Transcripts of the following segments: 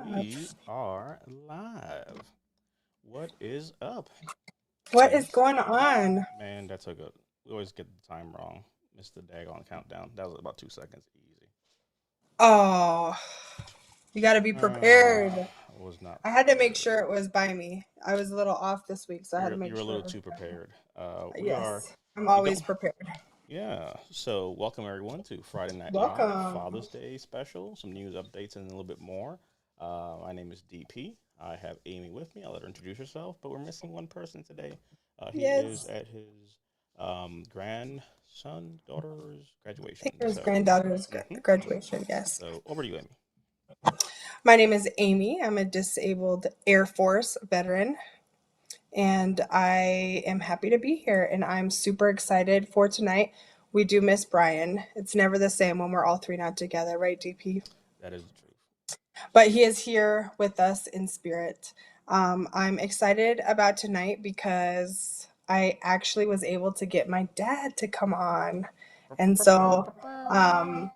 We live. are live. What is up, What is ladies? going on? Man, that took a. We always get the time wrong. Missed the daggone countdown. That was about 2 seconds. Easy. Oh, you got to be prepared. I was not I had to make sure prepared. it was by me. I was a little off this week, so I had to make You're a sure little it was too by me. prepared. We are. Yes, I'm We always don't. prepared. Yeah. So welcome everyone to Friday Night Live Welcome. Father's Day special. Some news updates and a little bit more. My name is DP. I have Amy with me. I'll let her introduce herself. But we're missing one person today. He is Yes, at his grandson daughter's I think graduation. it was So, granddaughter's hmm graduation. Yes. so over to you, Amy. My name is Amy. I'm a disabled Air Force veteran, and I am happy to be here. And I'm super excited for tonight. We do miss Brian. It's never the same when we're all three not together, right, DP? That is the truth. But he is here with us in spirit. I'm excited about tonight because I actually was able to get my dad to come on. And so, um,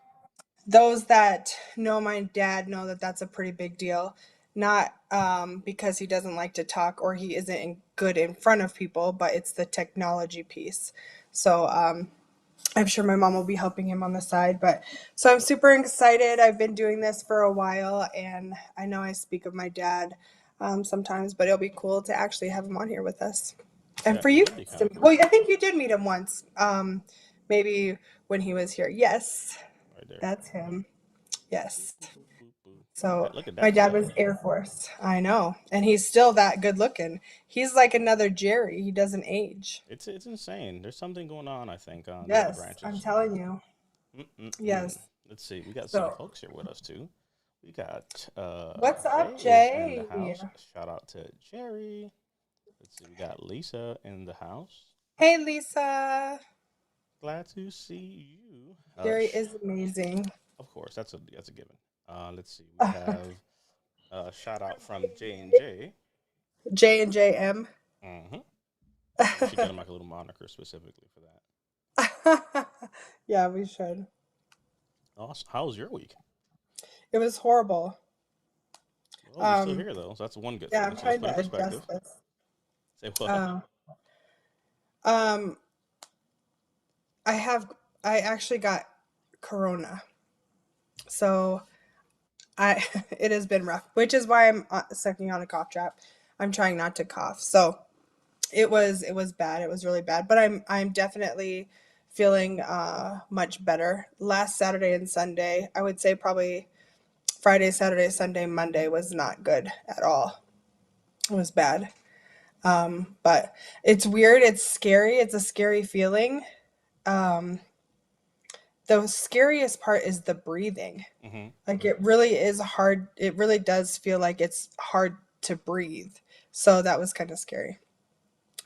those that know my dad know that that's a pretty big deal. Not because he doesn't like to talk or he isn't good in front of people, but it's the technology piece. So, I'm sure my mom will be helping him on the side, but so I'm super excited. I've been doing this for a while, and I know I speak of my dad sometimes, but it'll be cool to actually have him on here with us. And Yeah, for it you would be guys kind to, of cool. well, I think you did meet him once, maybe when he was here. Yes, Right there. that's him. Boop, Yes. boop, boop, boop, boop. So Look at my that dad was stuff. Air Force. I know, and he's still that good looking. He's like another Jerry. He doesn't age. It's insane. There's something going on, I think, on the other Yes, I'm branches. telling you. Mm-mm-mm. Yes. Let's see. We got some So folks here with us too. We got what's Jay up, is in the Jay? house. Shout out to Jerry. Let's see. We got Lisa in the house. Hey, Lisa. Glad to see you. Jerry is amazing. Of course, that's a given. Let's see. We have shout out from J and J. J and JM. Mm-hmm. We should get him like a little moniker specifically for that. Yeah, we should. Awesome. How was your week? It was horrible. Well, you're still Um, here though, so that's one good yeah, thing. I'm So let's trying put in to perspective. adjust this. Say what? Uh, um, I have. I actually got corona, so I. It has been rough, which is why I'm sucking on a cough drop. I'm trying not to cough. So it was bad. It was really bad, but I'm definitely feeling much better. Last Saturday and Sunday, I would say probably Friday, Saturday, Sunday, Monday was not good at all. It was bad. But it's weird. It's scary. It's a scary feeling. Um, the scariest part is the breathing. Mm-hmm. Like it really is hard. It really does feel like it's hard to breathe. So that was kind of scary.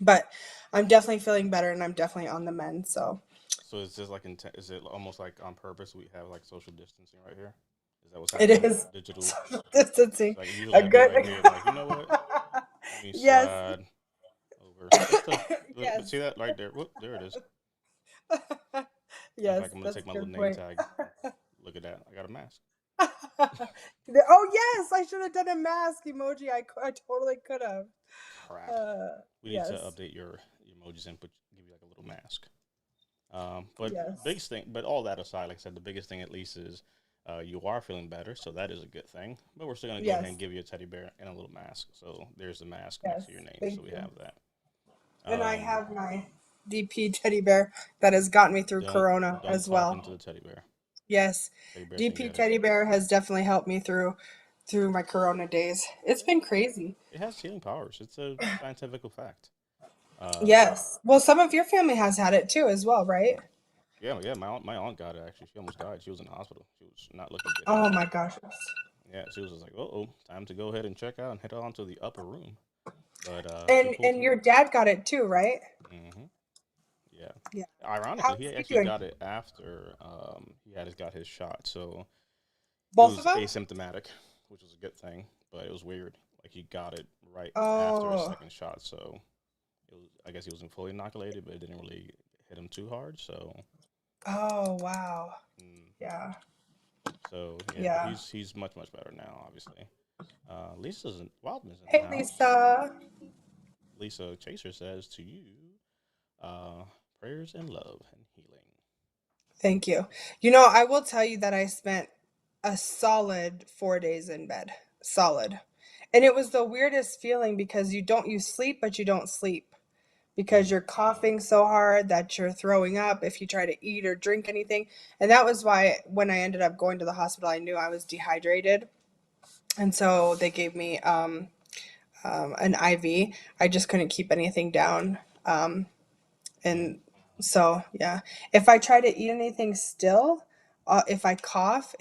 But I'm definitely feeling better and I'm definitely on the mend. So So is this like is it almost like on purpose we have like social distancing right here? Is that what's it happening? is Digital. social distancing. Like usually A I'd be good right here, like you know what? Let me yes. slide over just to Yes. see that right there. Whoop, there it is. Matter of Yes, fact, I'm gonna that's take a my little good name point. tag. Look at that. I got a mask. Oh yes, I should have done a mask emoji. I totally could have. Crap. We need to Yes, update your emojis and give you like a little mask. But yes, biggest thing, but all that aside, like I said, the biggest thing at least is you are feeling better, so that is a good thing. But we're still gonna go ahead and yes, give you a teddy bear and a little mask. So there's the mask next yes. to your name, so Thank we you. have that. And I Um, have my DP teddy bear that has gotten me through Corona don't as talk well. into the teddy bear. Yes, Teddy bear can DP get it. teddy bear has definitely helped me through my Corona days. It's been crazy. It has healing powers. It's a scientific fact. Uh, Yes. Well, some of your family has had it too, as well, right? yeah, yeah. My aunt got it actually. She almost died. She was in the hospital. She was not looking good at Oh all. my gosh. Yeah, she was just like, oh, time to go ahead and check out and head on to the upper room. But she pulled And through. your dad got it too, right? hmm Yeah. Yeah. Ironically, How's he he actually doing? got it after he had got his shot, so it Both of was them? asymptomatic, which was a good thing. But it was weird. Like he got it right after his Oh. second shot, so I guess he wasn't fully inoculated, but it didn't really hit him too hard. So, Oh, wow. mm, Yeah. so yeah, but Yeah. he's much better now, obviously. Lisa's Wildman's in the Hey, house. Lisa. Lisa Chaser says to you, uh, prayers and love and healing. Thank you. You know, I will tell you that I spent a solid 4 days in bed. Solid. And it was the weirdest feeling because you sleep, but you don't sleep because Mm. you're coughing so hard that you're throwing up if you try to eat or drink anything. And that was why when I ended up going to the hospital, I knew I was dehydrated. And so they gave me an IV. I just couldn't keep anything down. Mm. And so, yeah, if I try to eat anything still, if I cough,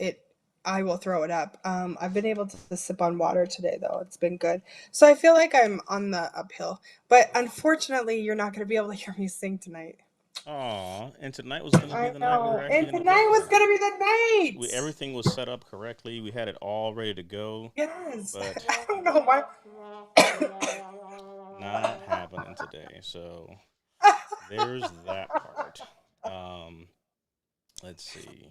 I will throw it up. I've been able to sip on water today, though. It's been good. So I feel like I'm on the uphill. But unfortunately, you're not going to be able to hear me sing tonight. Aw, and tonight was gonna be I the night we were know. actually And gonna get tonight was there. going to be the night. Everything was set up correctly. We had it all ready to go, Yes. but I don't know why. not happening today. So there's that part. Um, let's see.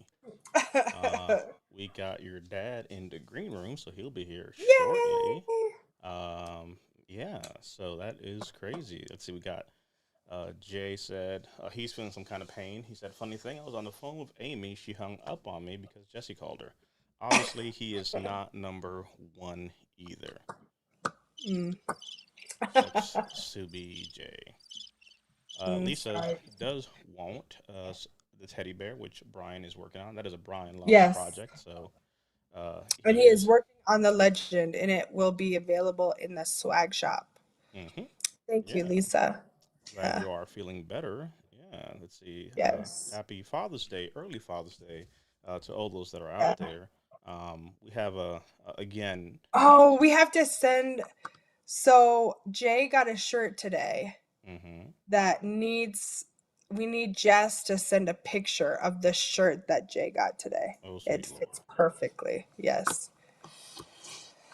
Uh, we got your dad in the green room, so he'll be here shortly. Yay. Um, yeah, so that is crazy. Let's see. We got Jay said he's feeling some kind of pain. He said, "Funny thing, I was on the phone with Amy. She hung up on me because Jesse called her. Obviously, he is not number one either." Mm, Sucks to be Jay. Lisa sorry. does want the teddy bear, which Brian is working on. That is a Brian Loves Yes. project. So And he he is is. working on the legend, and it will be available in the swag shop. Hmm. Thank you, Yeah. Lisa. Glad Yeah. you are feeling better. Yeah. Let's see. Yes. Happy Father's Day, early Father's Day to all those that are Yeah. out there. We have again. Oh, we have to send. So Jay got a shirt today Hmm. that needs. We need Jess to send a picture of the shirt that Jay got today. Oh, It sweet. fits perfectly. Yes.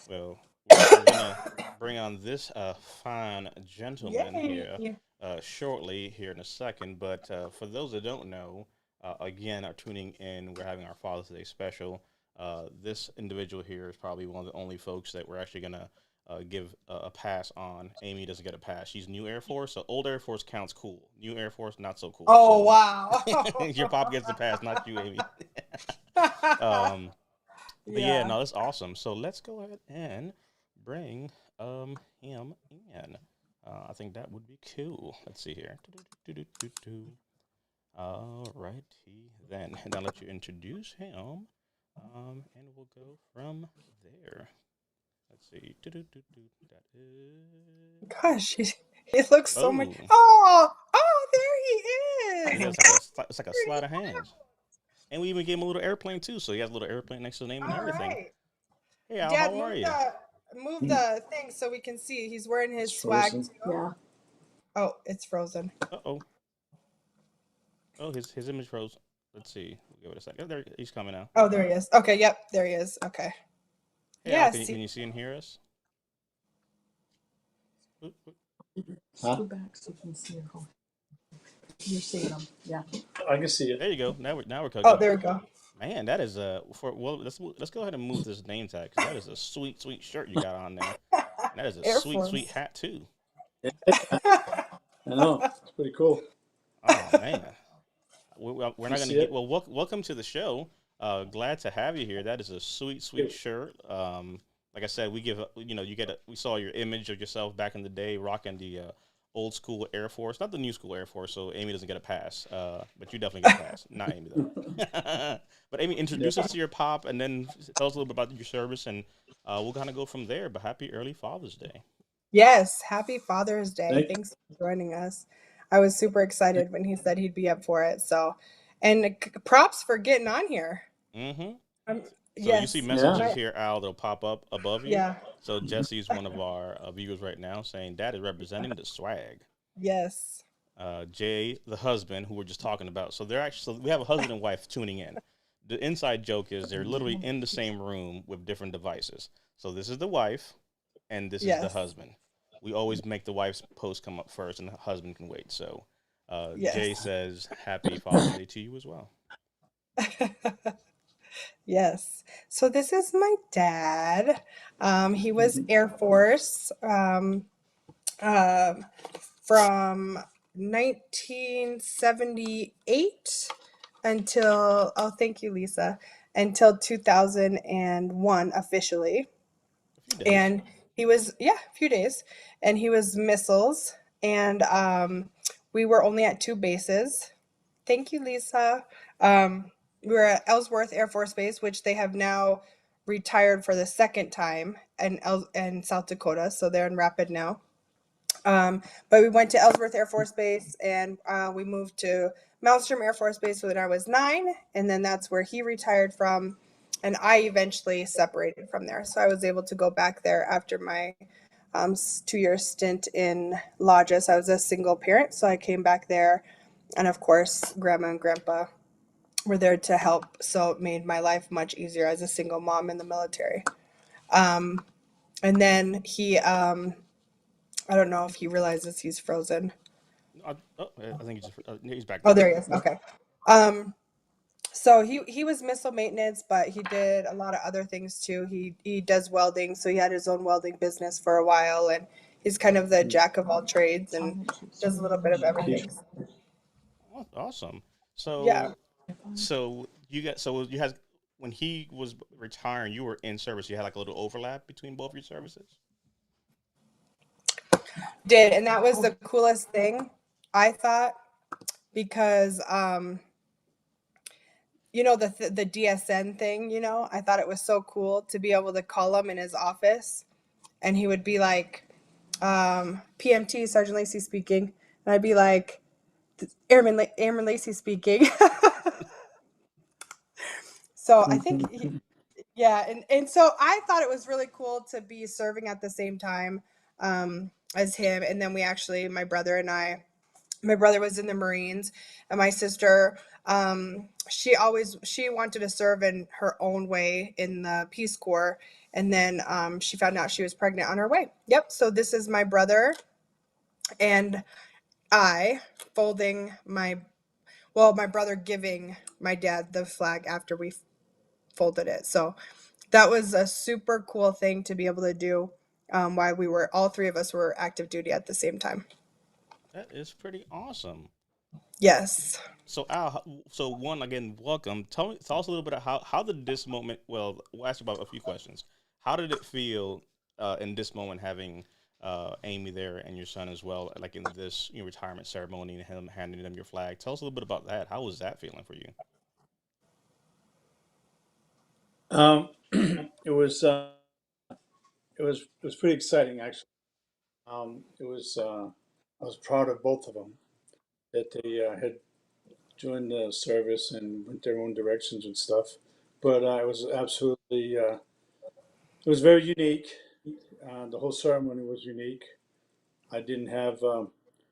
Well, we're gonna bring on this fine gentleman here Yay. shortly here in a second. But for those that don't know, again, are tuning in. We're having our Father's Day special. This individual here is probably one of the only folks that we're actually gonna give a pass on. Amy doesn't get a pass. She's new Air Force, so old Air Force counts cool. New Air Force not so cool. Oh, So wow. your pop gets the pass, not you, Amy. um, but yeah, Yeah. no, that's awesome. So let's go ahead and bring him in. I think that would be cool. Let's see here. All righty then, and I'll let you introduce him, and we'll go from there. Let's see. That is Gosh, he looks so much. boom. Oh, there he Yeah, is. it's like a Pretty sleight of hands. And we even gave him a little airplane too, so he has a little airplane next to his name and All everything. right, Hey Al, Dad, how are you? move the thing so we can see. He's wearing It's his swag frozen. too. Yeah. Oh, it's frozen. Uh oh. Oh, his image froze. Let's see. We'll give it a second. Oh, there he's coming now. Oh, there he is. Okay, yep, there he is. Okay. Hey Al, Yeah, can see. you see and hear us? Oop, oop. Huh? Go back so you can see it. You're seeing them. Yeah. I can see it. There you go. Now we're Oh, cooking. there we go. Man, that is let's go ahead and move this name tag because that is a sweet shirt you got on there. And that is a Air sweet Force. hat too. Yeah, I know. It's pretty cool. Oh man, we're not You gonna see get it? well. Welcome to the show. Glad to have you here. That is a sweet shirt. Like I said, we give we saw your image of yourself back in the day rocking the old school Air Force, not the new school Air Force. So Amy doesn't get a pass, but you definitely get a pass. Not Amy though. But Amy, introduce Yeah. us to your pop, and then tell us a little bit about your service, and we'll kind of go from there. But happy early Father's Day. Yes, happy Father's Day. Thank Thanks for joining us. I was super excited when he said he'd be up for it. So, and props for getting on here. Mm-hmm. Um, So you see yes. Yeah. messages here, Al, that'll pop up above you. Yeah. So Jesse's one of our viewers right now saying Dad is representing the swag. Yes. Jay, the husband, who we're just talking about. So they're actually so we have a husband and wife tuning in. The inside joke is they're literally in the same room with different devices. So this is the wife, and this is the Yes. husband. We always make the wife's post come up first, and the husband can wait. So Jay Yes. says, "Happy Father's Day to you as well." Yes. So this is my dad. He was Air Force um, from 1978 until, oh, thank you, Lisa, until 2001 officially. A few days. And he was, yeah, a few days. And he was missiles. And we were only at two bases. Thank you, Lisa. We were at Ellsworth Air Force Base, which they have now retired for the second time in South Dakota. So they're in Rapid now. But we went to Ellsworth Air Force Base and we moved to Malmstrom Air Force Base when I was 9. And then that's where he retired from. And I eventually separated from there. So I was able to go back there after my 2-year stint in Lodges. I was a single parent. So I came back there. And of course, grandma and grandpa were there to help. So it made my life much easier as a single mom in the military. And then I don't know if he realizes he's frozen. I think he's back Oh, now. there he is. Okay. Um, so he was missile maintenance, but he did a lot of other things too. He does welding, so he had his own welding business for a while, and he's kind of the jack of all trades and does a little bit of everything. Awesome. Yeah. So you had when he was retiring, you were in service. You had like a little overlap between both your services. Did, and that was the coolest thing, I thought, because the DSN thing, I thought it was so cool to be able to call him in his office and he would be like, PMT, Sergeant Lacey speaking. And I'd be like, Airman Lacey speaking. So I think, yeah. And so I thought it was really cool to be serving at the same time as him. And then my brother was in the Marines, and my sister, she wanted to serve in her own way in the Peace Corps, and then she found out she was pregnant on her way. Yep. So this is my brother and I folding my brother giving my dad the flag after we folded it. So that was a super cool thing to be able to do. While all three of us were active duty at the same time. That is pretty awesome. Yes. So Al, so one again, welcome. Tell us a little bit of how did this moment? Well, we'll ask you about a few questions. How did it feel in this moment having Amy there and your son as well, like in this retirement ceremony and him handing them your flag? Tell us a little bit about that. How was that feeling for you? Um, it was it was pretty exciting actually. It was I was proud of both of them that they had joined the service and went their own directions and stuff. But it was absolutely it was very unique. The whole ceremony was unique. I didn't have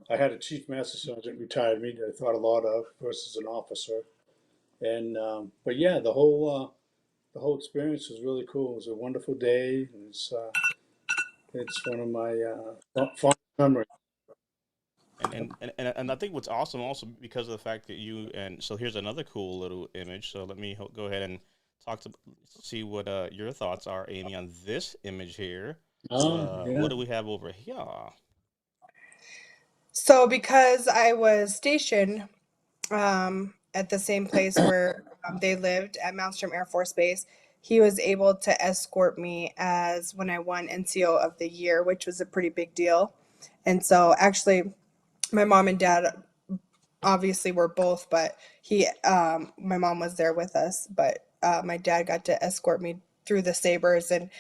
I had a chief master sergeant retired me that I thought a lot of versus an officer. And but yeah, the whole experience was really cool. It was a wonderful day. It's one of my fond memories. And I think what's awesome also because of the fact that so here's another cool little image. So let me go ahead and talk to see what your thoughts are, Amy, on this image here. Oh yeah. What do we have over here? So because I was stationed at the same place where they lived at Malmstrom Air Force Base, he was able to escort me as when I won NCO of the year, which was a pretty big deal. And so actually, my mom and dad obviously were both, but my mom was there with us, but my dad got to escort me through the sabers and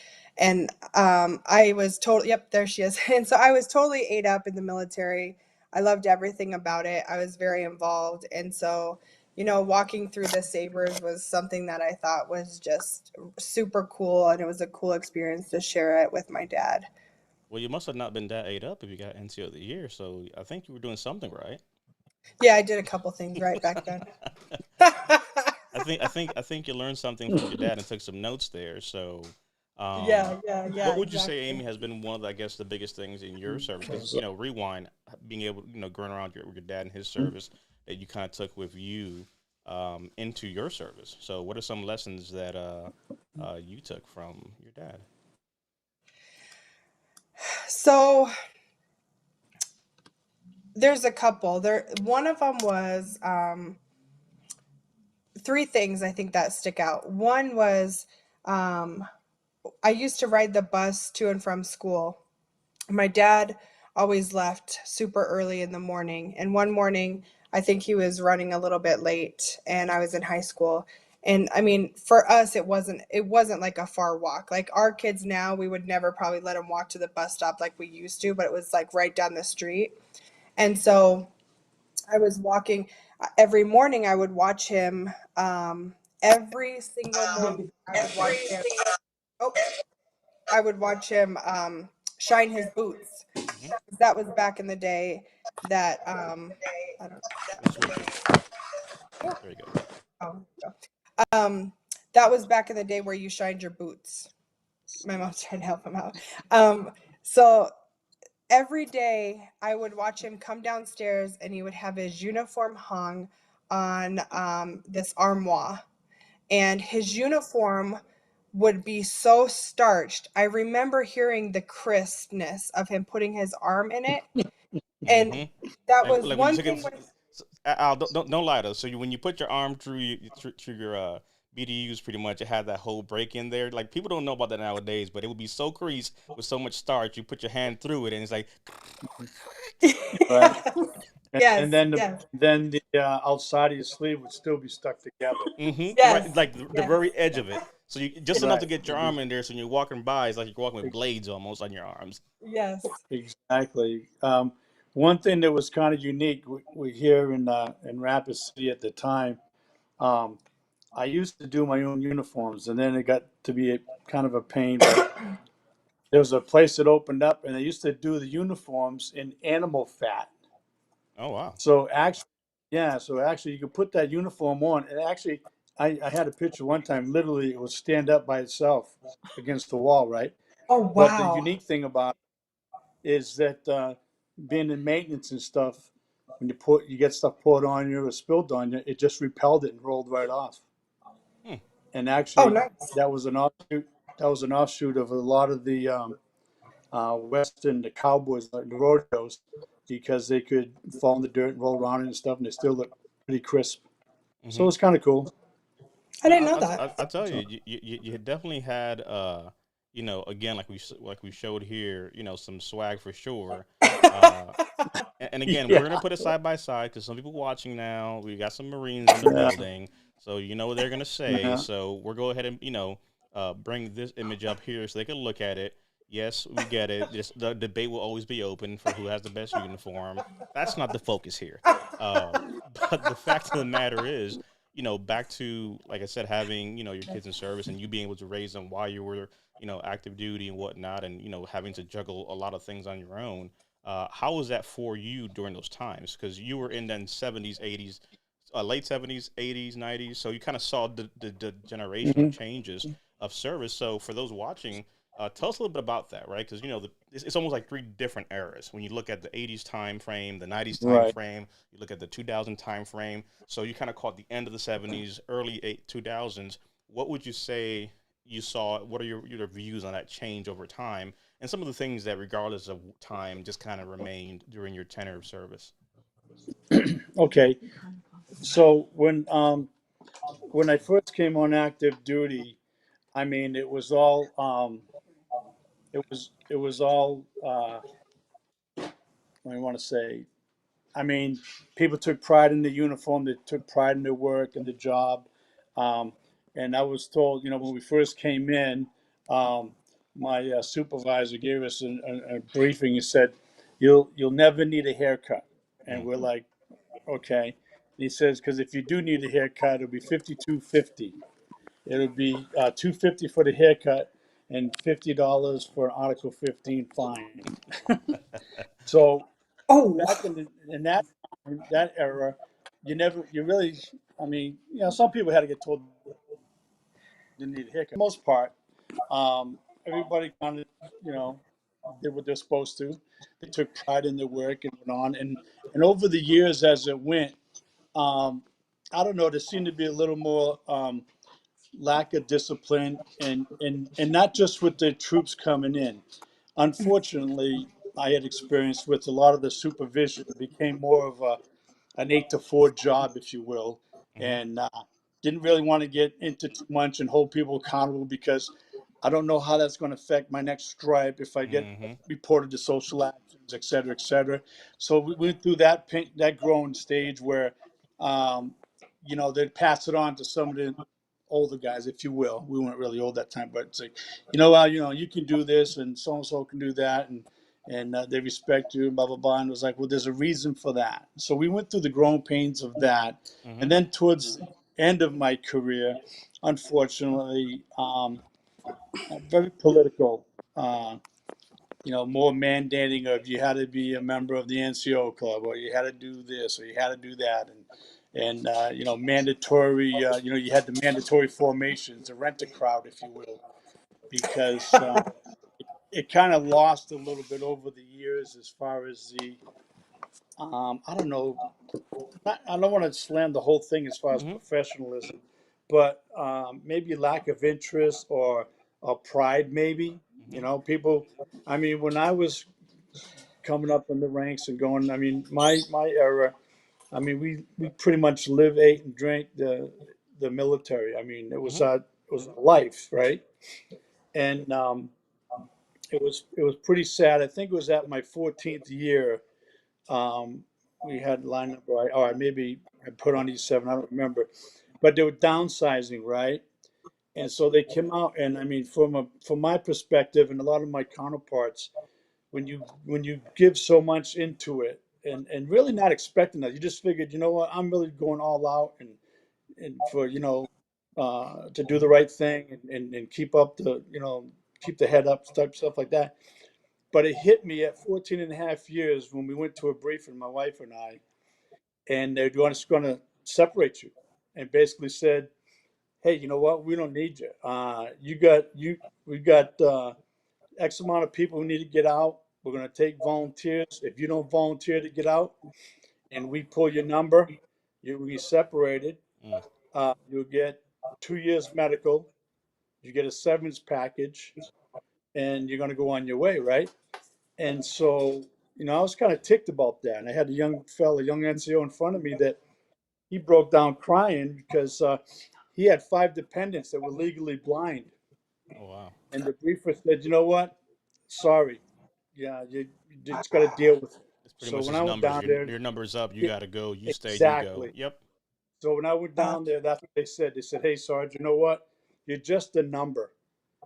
I was totally, yep, there she is. And so I was totally ate up in the military. I loved everything about it. I was very involved. And so, walking through the sabers was something that I thought was just super cool. And it was a cool experience to share it with my dad. Well, you must have not been that ate up if you got NCO of the year. So I think you were doing something right. Yeah, I did a couple things right back then. I think you learned something from your dad and took some notes there. So, Yeah, what would you say, exactly. Amy, has been one of I guess the biggest things in your service? Because rewind, being able, going around with your dad and his service that you kind of took with you into your service. So, what are some lessons that you took from your dad? So there's a couple. One of them was three things I think that stick out. One was um, I used to ride the bus to and from school. My dad always left super early in the morning. And one morning, I think he was running a little bit late and I was in high school. And I mean, for us it wasn't like a far walk. Like our kids now, we would never probably let them walk to the bus stop like we used to, but it was like right down the street. And so I was walking every morning. I would watch him every single morning. I would watch him. Oh, I would watch him shine his boots. Hmm. That was back in the day that I don't Let's switch it. know. There you go. Oh, um, that was back in the day where you shined your boots. My mom's trying to help him out. So every day I would watch him come downstairs and he would have his uniform hung on this armoire. And his uniform would be so starched. I remember hearing the crispness of him putting his arm in it. And Hmm. that was Like when you one took it, thing when Al, don't lie to us. So when you put your arm through your BDUs, pretty much it had that whole break in there. Like people don't know about that nowadays, but it would be so creased with so much starch. You put your hand through it, and it's like, Right. And yes, then yes, the outside of your sleeve would still be stuck together. right, yes, like the yes, very edge of it. So you just enough to Right. get your arm in there. So when you're walking by, it's like you're walking with blades almost on your arms. yes. Exactly. One thing that was kind of unique, we here in Rapid City at the time, um, I used to do my own uniforms, and then it got to be kind of a pain. But there was a place that opened up, and they used to do the uniforms in animal fat. Oh wow. So actually, yeah, so actually you could put that uniform on, and actually, I had a picture one time. Literally, it would stand up by itself against the wall, right? Oh But the wow. unique thing about is that being in maintenance and stuff, when you get stuff poured on you or spilled on you, it just repelled it and rolled right off. Hmm. And Oh actually, nice. that was an offshoot. That was an offshoot of a lot of the Western, the cowboys, like the rodeos, because they could fall in the dirt and roll around and stuff, and they still look pretty crisp. So Hmm. it's kind of cool. I No, didn't know that. I tell So, you, you definitely had, again, like we showed here, some swag for sure. Uh, and again, we're yeah, gonna put it side by side because some people watching now, we got some Marines in the yeah, building, so you know what they're gonna say. uh-huh. So we're go ahead and bring this image up here so they can look at it. Yes, we get it. Just the debate will always be open for who has the best uniform. That's not the focus here. Uh, but the fact of the matter is, back to like I said, having your kids in service and you being able to raise them while you were active duty and whatnot, and having to juggle a lot of things on your own. How was that for you during those times? Because you were in the 70s, 80s, late 70s, 80s, 90s. So you kind of saw the generational Hmm. changes of service. So for those watching, tell us a little bit about that, right? Because it's almost like three different eras. When you look at the 80s time frame, the 90s time Right. frame, you look at the 2000 time frame. So you kind of caught the end of the 70s, early 2000s. What would you say you saw? What are your views on that change over time? And some of the things that, regardless of time, just kind of remained during your tenure of service. Okay. So when I first came on active duty, I mean it was all I want to say. I mean, people took pride in the uniform. They took pride in their work and the job. Um, and I was told, when we first came in, um, my supervisor gave us a briefing. He said, "You'll never need a haircut." And Mm. we're like, "Okay." And he says, "Because if you do need a haircut, it'll be 52.50. It'll be 250 for the haircut and $50 for Article 15 fine." So Oh, back in that era, you really, I mean, some people had to get told they need a haircut. For the most part, everybody kind of, you know, did what they're supposed to. They took pride in their work and went on. And over the years, as it went, um, I don't know. There seemed to be a little more lack of discipline, and not just with the troops coming in. Unfortunately, I had experience with a lot of the supervision became more of an 8 to 4 job, if you will, Hmm. and didn't really want to get into too much and hold people accountable because I don't know how that's going to affect my next stripe if I get Hmm. reported to social actions, et cetera, et cetera. So we went through that growing stage where, um, they'd pass it on to some of the older guys, if you will. We weren't really old that time, but it's like, you can do this, and so can do that, and they respect you, blah blah blah. And it was like, well, there's a reason for that. So we went through the growing pains of that, Hmm. and then towards the end of my career, unfortunately, very political. More mandating of you had to be a member of the NCO club, or you had to do this, or you had to do that, and mandatory. You had the mandatory formations, the rent a crowd, if you will, because it kind of lost a little bit over the years as far as the I don't know. I don't want to slam the whole thing as far as Hmm. professionalism, but maybe lack of interest or pride, maybe. Hmm. People. I mean, when I was coming up in the ranks and going, I mean, my era. I mean, we pretty much live, ate, and drank the military. I mean, Hmm. it was life, right? And it was pretty sad. I think it was at my 14th year. Um, we had line number, or maybe I put on E7. I don't remember, but they were downsizing, right? And so they came out, and I mean, from my perspective, and a lot of my counterparts, when you give so much into it, and really not expecting that, you just figured, you know what, I'm really going all out, and for to do the right thing, and keep up keep the head up, type stuff like that. But it hit me at 14 and a half years when we went to a briefing, my wife and I, and they're just going to separate you, and basically said, "Hey, you know what? We don't need you. We got X amount of people who need to get out. We're going to take volunteers. If you don't volunteer to get out, and we pull your number, you'll be separated. Mm. You'll get 2 years medical. You get a severance package, and you're going to go on your way, right?" And so, I was kind of ticked about that. And I had a young fella, young NCO in front of me that he broke down crying because he had 5 dependents that were legally blind. Oh wow. And the briefer said, you know what? Sorry. Yeah, you just got to deal with it. It's pretty So much when just I went numbers. down there, Your numbers up. You yeah, got to go. You stay. You go. exactly. Yep. So when I went down there, that's what they said. They said, hey, Sarge, you know what? You're just a number,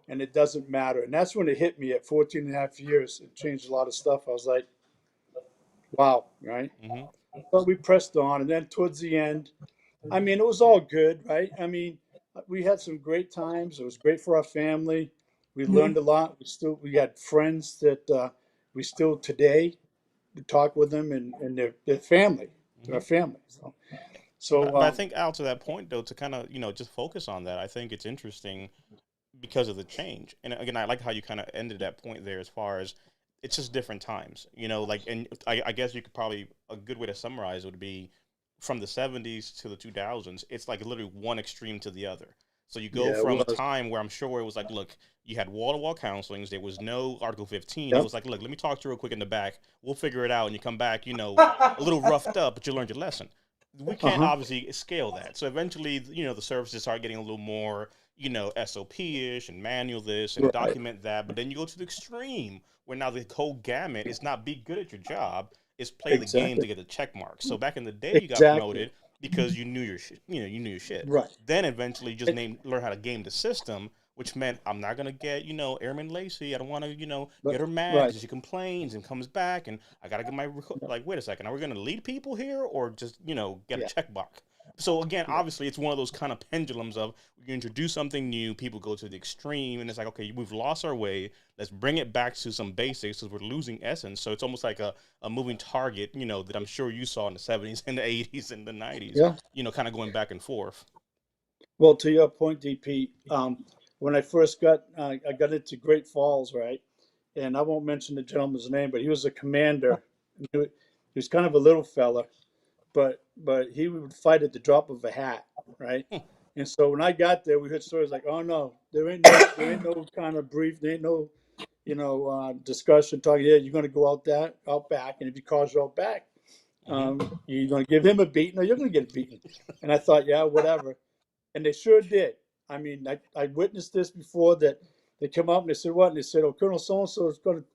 and it doesn't matter. And that's when it hit me at 14 and a half years. It changed a lot of stuff. I was like, wow, right? Hmm. But we pressed on. And then towards the end, I mean, it was all good, right? I mean, we had some great times. It was great for our family. We learned a lot. We had friends that we still today we talk with them, and their family. They're Hmm. our family. So But I think Al, to that point though, to kind of just focus on that, I think it's interesting because of the change. And again, I like how you kind of ended that point there as far as it's just different times, like, and I guess you could probably, a good way to summarize would be from the 70s to the 2000s, it's like literally one extreme to the other. So you go yeah, it from a was. time where I'm sure it was like, look, you had wall to wall counselings, there was no Article 15. It Yep. was like, look, let me talk to you real quick in the back. We'll figure it out. And you come back, a little roughed up, but you learned your lesson. We Uh can't huh. obviously scale that. So eventually, the services start getting a little more, SOP-ish and manual this and Right. document that. But then you go to the extreme where now the whole gamut is not be good at your job, it's play the game Exactly. to get the check mark. So back in the day, you got Exactly. promoted because you knew your shit. You knew your shit. Right. Then eventually, you just It, learn how to game the system, which meant I'm not gonna get Airman Lacey. I don't want to but get her mad right. because she complains and comes back, and I gotta get my Yep. like. Wait a second, are we gonna lead people here or just get a Yeah. check mark? So again, Yeah. obviously, it's one of those kind of pendulums of you introduce something new, people go to the extreme, and it's like, okay, we've lost our way. Let's bring it back to some basics because we're losing essence. So it's almost like a moving target, that I'm sure you saw in the 70s and the 80s and the 90s, Yeah. kind of going back and forth. Well, to your point, DP, when I first I got into Great Falls, right? And I won't mention the gentleman's name, but he was a commander. He was kind of a little fella, but but he would fight at the drop of a hat, right? And so when I got there, we heard stories like, "Oh no, there ain't no kind of brief, there ain't no, discussion talking. Yeah, you're gonna go out back, and if he calls you out back, you're gonna give him a beating, or you're gonna get beaten." And I thought, yeah, whatever. And they sure did. I mean, I witnessed this before that they come up and they said, what? And they said, oh, Colonel so-and-so is going to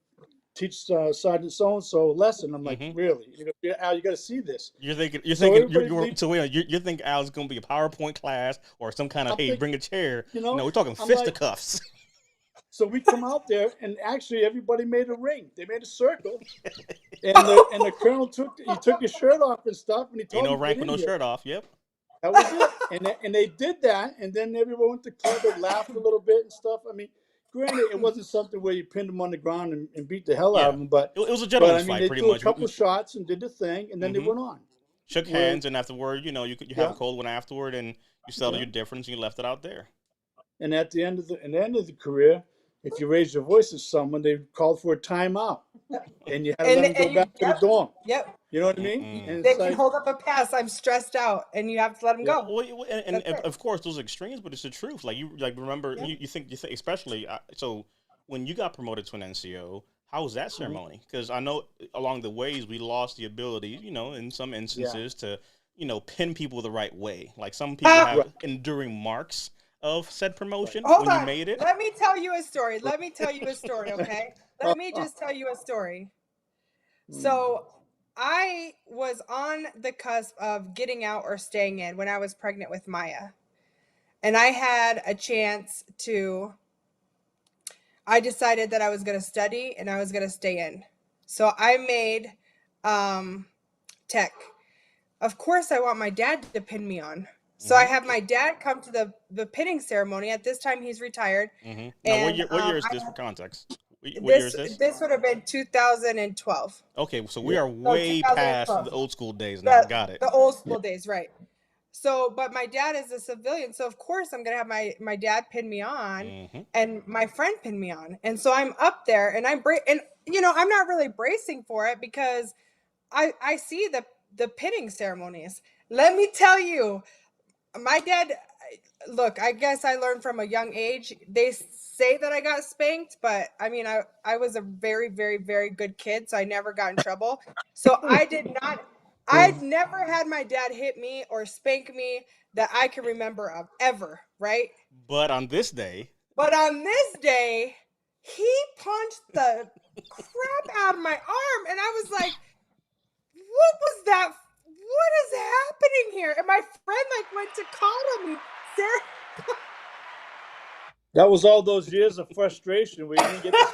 teach Sergeant so-and-so a lesson. I'm like, Hmm. really? Yeah, Al, you got to see this. You're thinking, So everybody, you're thinking Al's going to be a PowerPoint class or some kind of, I'm hey, thinking, bring a chair. you No, know, we're talking I'm like, fisticuffs. so we come out there and actually everybody made a ring. They made a circle. And the colonel took his shirt off and stuff, and he Ain't told no him, rank get with in no here. shirt off. Yep. That was it. And they did that, and then everyone went to club and laughed a little bit and stuff. I mean, granted, it wasn't something where you pinned them on the ground and beat the hell out Yeah. of them, but It was a I gentleman's mean, fight, they pretty threw a much. couple shots and did the thing, and then they Hmm. went on. Shook Where, hands, and afterward, you have yeah, a cold one afterward, and you settled yeah. your difference, and you left it out there. And at the end of the career, if you raised your voice at someone, they called for a timeout, and you had to let them go and you, back to the dorm. yep. You know what I mean? Mm-mm. And They it's can like, hold up a pass. I'm stressed out, and you have to let them yeah, go. Well, and That's it. of course those are extremes, but it's the truth. Like you remember Yep. you think especially so when you got promoted to an NCO, how was that mhm, ceremony? Because I know along the ways we lost the ability, in some yeah, instances to pin people the right way. Like some people have right, enduring marks of said right, promotion Hold when you on. made it. Let me tell you a story. right. Let me tell you a story, okay? Uh, Let me just tell you a story. mm, So I was on the cusp of getting out or staying in when I was pregnant with Maya. And I had a chance to, I decided that I was going to study and I was going to stay in. So I made um, tech. Of course, I want my dad to pin me on. So I Hmm. have my dad come to the pinning ceremony. At this time, he's retired. Hmm. Now, And what year is this for context? What year is this this? this would have been 2012. Okay, so we yeah, are So way past 2012. the old school days now. The Got it. the old yeah, school days, right? So, but my dad is a civilian, so of course I'm gonna have my dad pin me on, Hmm. and my friend pin me on, and so I'm up there, and and I'm not really bracing for it because I see the pinning ceremonies. Let me tell you, my dad. Look, I guess I learned from a young age. They say that I got spanked, but I mean, I was a very, very, very good kid, so I never got in trouble. So I did not. I'd never had my dad hit me or spank me that I can remember of ever, right? But on this day, But on this day, he punched the crap out of my arm, and I was like, "What was that? What is happening here?" And my friend like went to call me, Sarah. that was all those years of frustration where you didn't get to.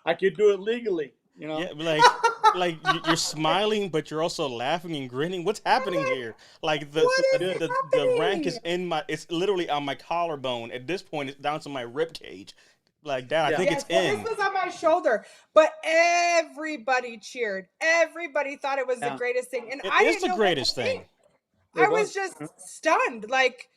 I could do it legally, you yeah, know. you're smiling, but you're also laughing and grinning. What's happening here? Like What is Yeah, the rank is happening? in my. It's literally on my collarbone. At this point, it's down to my rib cage. Like that, I yeah, think Yeah, it's so this in. was on my shoulder, but everybody cheered. Everybody thought it was the yeah. greatest thing, and It I is didn't the know what to greatest think. thing. It I was was. just stunned, like,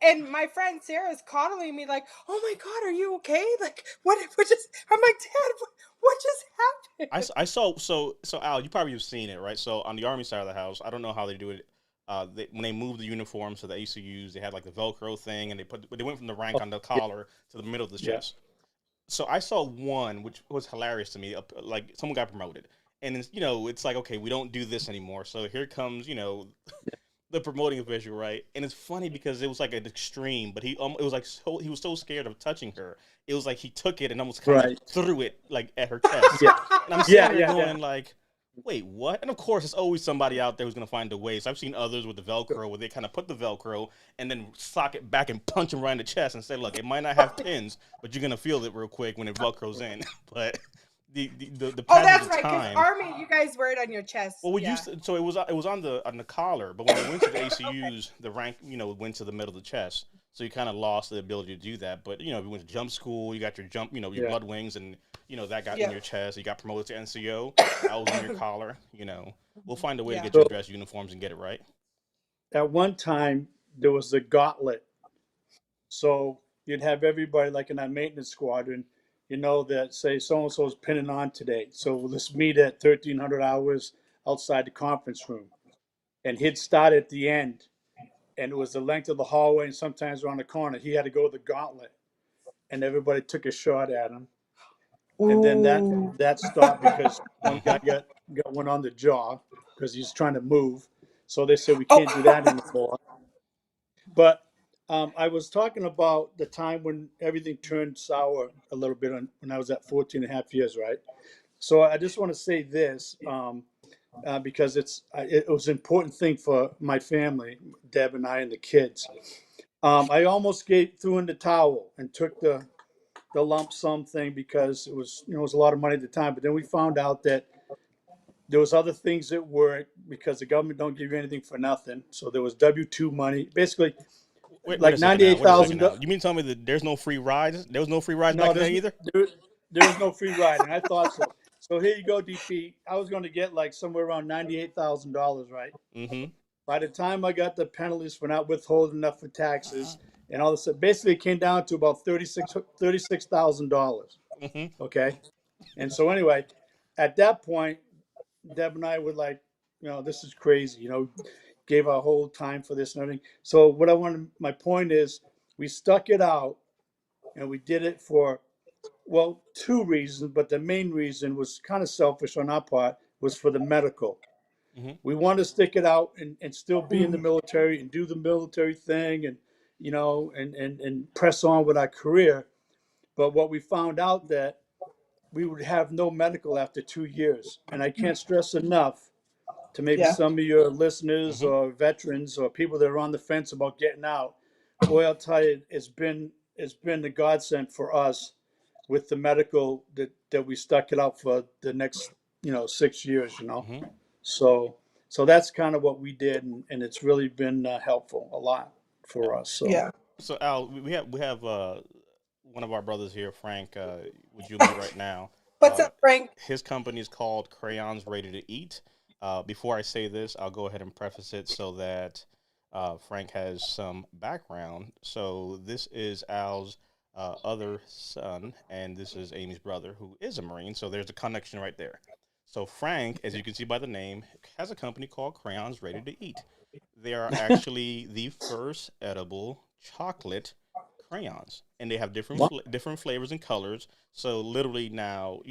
and my friend Sarah's coddling me, like, "Oh my God, are you okay? Like, what just?" I'm like, "Dad, what just happened?" I saw so Al, you probably have seen it, right? So on the army side of the house, I don't know how they do it. When they moved the uniforms to the ACUs, they had like the Velcro thing, and they went from the rank Oh, on the yeah, collar to the middle of the yeah. chest. So I saw one which was hilarious to me. Like someone got promoted, and it's like, okay, we don't do this anymore. So here comes the promoting official, right? And it's funny because it was like an extreme, but it was like he was so scared of touching her. It was like he took it and almost kind of like Right. threw it like at her chest. Yeah. And I'm Yeah. sitting there Yeah. Yeah. going like, wait, what? And of course, it's always somebody out there who's gonna find a way. So I've seen others with the Velcro where they kind of put the Velcro and then sock it back and punch him right in the chest and say, look, it might not have pins, but you're gonna feel it real quick when it Velcro's in. But the Oh, passage that's of right, because time. Army, you guys wear it on your chest. Well, we Yeah. used to, so it was on the collar, but when we went to the ACUs, the rank went to the middle of the chest, so you kind of lost the ability to do that. But if you went to jump school, you got your jump, your Yeah. blood wings, and that got in Yeah. your chest. You got promoted to NCO, that was in your collar. We'll find a way to Yeah. get your So dress uniforms and get it right. at one time there was a gauntlet. So you'd have everybody like in that maintenance squadron, that say so and so is pinning on today. So let's meet at 1300 hours outside the conference room. and he'd start at the end, and it was the length of the hallway, and sometimes around the corner. He had to go the gauntlet, and everybody took a shot at him. And then Ooh. that stopped because one guy Mhm. got one on the jaw because he's trying to move. So they said we can't do that Oh. anymore. But I was talking about the time when everything turned sour a little bit when I was at 14 and a half years, right? So I just want to say this because it was an important thing for my family, Deb and I and the kids. I almost threw in the towel and took the lump sum thing because it was a lot of money at the time. But then we found out that there was other things that worked because the government don't give you anything for nothing. So there was W-2 money, basically Wait a like second now. ninety-eight Wait a second thousand. now. You mean to tell me that there's no free rides? There was no free rides back No, in the day either. there was no free riding. I thought so. So here you go, DP. I was going to get like somewhere around $98,000, right? Mm-hmm. By the time I got the penalties for not withholding enough for taxes and all this, basically it came down to about $36,000. Mm-hmm. Okay. And so anyway, at that point, Deb and I were like, this is crazy. Gave our whole time for this and everything. So what my point is, we stuck it out and we did it for, well, two reasons, but the main reason was kind of selfish on our part, was for the medical. Mm-hmm. We wanted to stick it out and still be in the military and do the military thing and, and press on with our career. But what we found out that we would have no medical after 2 years. And I can't stress enough to maybe Yeah. some of your listeners Mm-hmm. or veterans or people that are on the fence about getting out. Boy, I'll tell you, it's been a godsend for us with the medical that we stuck it out for the next 6 years. Mm-hmm. So that's kind of what we did, and it's really been helpful a lot for us. So Yeah. So Al, we have one of our brothers here, Frank, with you and me right now. What's up, Frank? His company is called Crayons Ready to Eat. Before I say this, I'll go ahead and preface it so that Frank has some background. So this is Al's other son, and this is Amy's brother, who is a Marine. So there's a connection right there. So Frank, as you can see by the name, has a company called Crayons Ready to Eat. They are actually the first edible chocolate crayons, and they have wow. different flavors and colors. So literally now,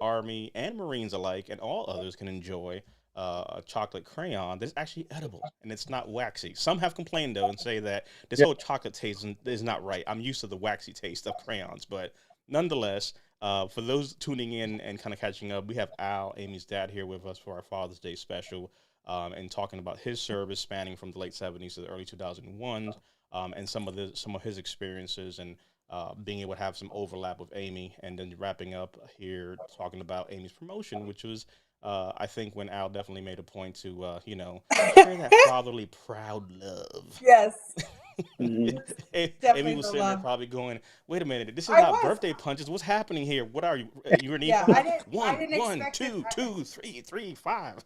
Army and Marines alike, and all others can enjoy a chocolate crayon that's actually edible and it's not waxy. Some have complained though and say that this Yeah. whole chocolate taste is not right. I'm used to the waxy taste of crayons, but nonetheless, for those tuning in and kind of catching up, we have Al, Amy's dad, here with us for our Father's Day special, and talking about his service spanning from the late '70s to the early 2001s, and some of his experiences and being able to have some overlap with Amy, and then wrapping up here talking about Amy's promotion, which was. I think when Al definitely made a point to, share that fatherly proud love. Yes. Mhm. Amy Definitely was the sitting there love. probably going, "Wait a minute, this is I not was. birthday punches. What's happening here? What are you? You need Yeah. five? I One, didn't one, expect it. two, two, three, three, five."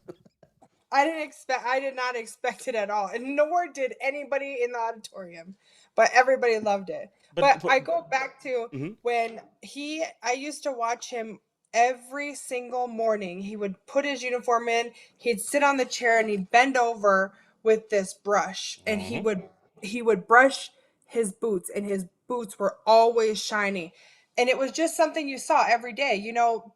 I did not expect it at all. And nor did anybody in the auditorium. But everybody loved it. But, But but I go back to mhm. when I used to watch him every single morning. He would put his uniform in, he'd sit on the chair and he'd bend over with this brush and Mhm. he would brush his boots, and his boots were always shiny. And it was just something you saw every day.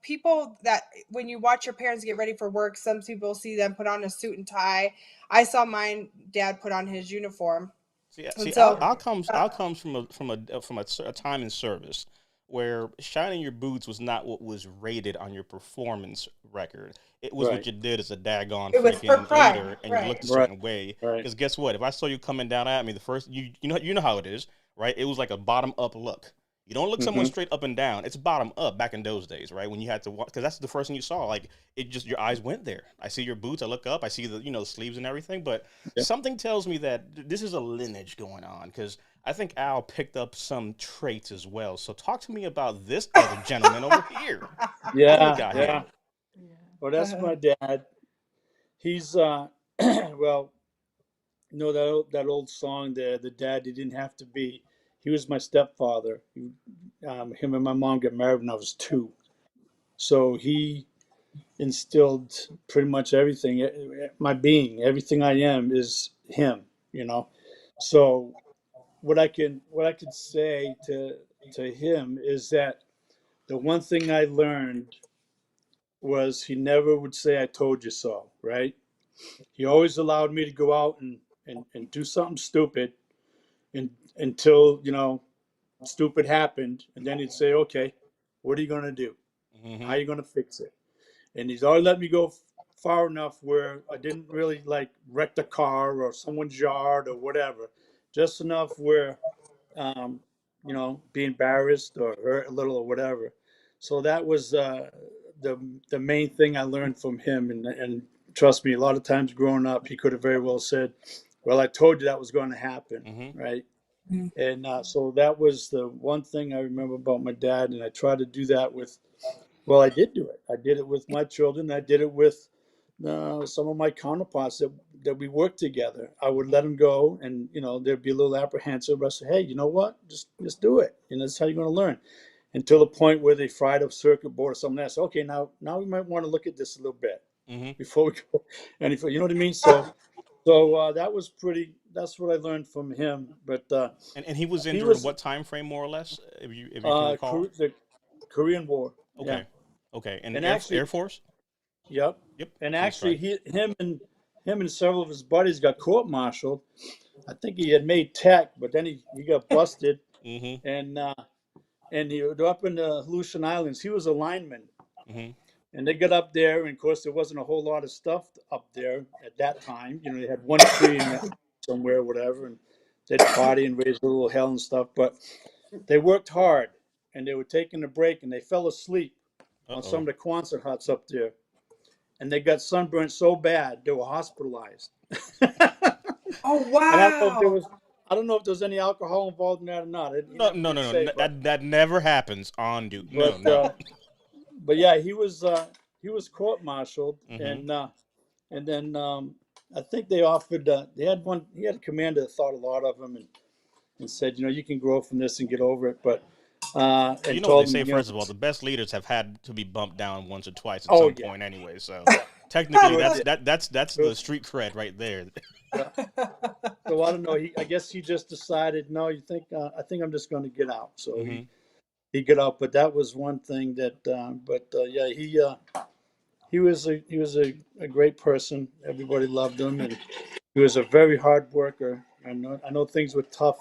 People that when you watch your parents get ready for work, some people see them put on a suit and tie. I saw mine dad put on his uniform. See, And Al, so, Al comes from a time in service where shining your boots was not what was rated on your performance record. It was what Right, you did as a daggone it was for freaking pride, leader, and you right? looked a right, certain way. right. Because guess what? If I saw you coming down at me, the first you know how it is, right? It was like a bottom up look. You don't look someone Hmm. straight up and down. It's bottom up back in those days, right? When you had to walk, because that's the first thing you saw. Like it just your eyes went there. I see your boots. I look up. I see the sleeves and everything. But Yeah. something tells me that this is a lineage going on. Because I think Al picked up some traits as well. So talk to me about this other gentleman over here. What we Yeah, got here? yeah. Yeah. Well, that's my dad. He's well, that old song, the dad he didn't have to be. He was my stepfather. Him and my mom got married when I was 2. So he instilled pretty much everything. My being, everything I am, is him. You know, so what I could say to him is that the one thing I learned was he never would say "I told you so." Right? He always allowed me to go out and do something stupid, until stupid happened, and then he'd say, "Okay, what are you gonna do? How Mm-hmm. are you gonna fix it?" And he's always let me go far enough where I didn't really like wreck the car or someone's yard or whatever, just enough where um, be embarrassed or hurt a little or whatever. So that was the the main thing I learned from him. And trust me, a lot of times growing up, he could have very well said, "Well, I told you that was going to happen," Mm-hmm. right? And so that was the one thing I remember about my dad, and I tried to do that with. Well, I did do it. I did it with my children. I did it with some of my counterparts that we worked together. I would let them go, and they'd be a little apprehensive. But I said, "Hey, you know what? Just do it, and that's how you're going to learn." Until the point where they fried a circuit board or something else. Okay, now we might want to look at this a little bit Mm-hmm. before we go any further. You know what I mean? So that was pretty. That's what I learned from him. But And he was in he during was what time frame, more or less, if you can recall? The Korean War. Yeah, Okay. Okay. And and Air actually, Force? yep. Yep. And Police actually, strike. him and several of his buddies got court-martialed. I think he had made tech, but then he got busted, Mm-hmm. and he was up in the Aleutian Islands. He was a lineman, Mm-hmm. and they got up there, and of course there wasn't a whole lot of stuff up there at that time. They had one tree in that somewhere, whatever, and they'd party and raise a little hell and stuff. But they worked hard, and they were taking a break, and they fell asleep on some Uh-oh. of the Quonset huts up there, and they got sunburned so bad they were hospitalized. Oh And wow. I don't know if there was any alcohol involved in that or not. He No, never no, did no, no. say, That never happens on duty. No, but no. yeah, he was court-martialed, Mm-hmm. and then I think they offered he had a commander that thought a lot of him, and said, you can grow from this and get over it, but Well, you and know what they told say. him, First of all, the best leaders have had to be bumped down once or twice at oh some yeah, point, anyway. So technically, sure did, that's sure, the street cred right there. yeah. So I don't know. I guess he just decided, no, I think I'm just going to get out. So Mm-hmm. he got out. But that was one thing that. But yeah, he was a great person. Everybody loved him, and he was a very hard worker. I know things were tough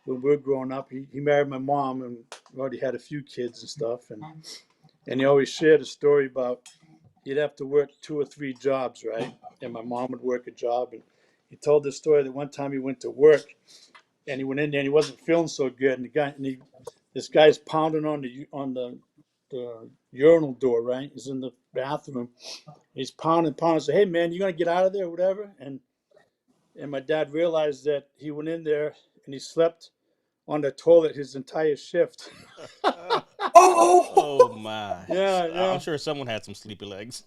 when we were growing up. He married my mom, and we already had a few kids and stuff, and he always shared a story about he'd have to work 2 or 3 jobs, right? And my mom would work a job, and he told this story that one time he went to work, and he went in there and he wasn't feeling so good, and this guy's pounding on the urinal door, right? He's in the bathroom. He's pounding. Say, "Hey man, you gonna get out of there or whatever?" And my dad realized that he went in there and he slept on the toilet his entire shift. Oh Oh. my! Yeah, I'm yeah. sure someone had some sleepy legs.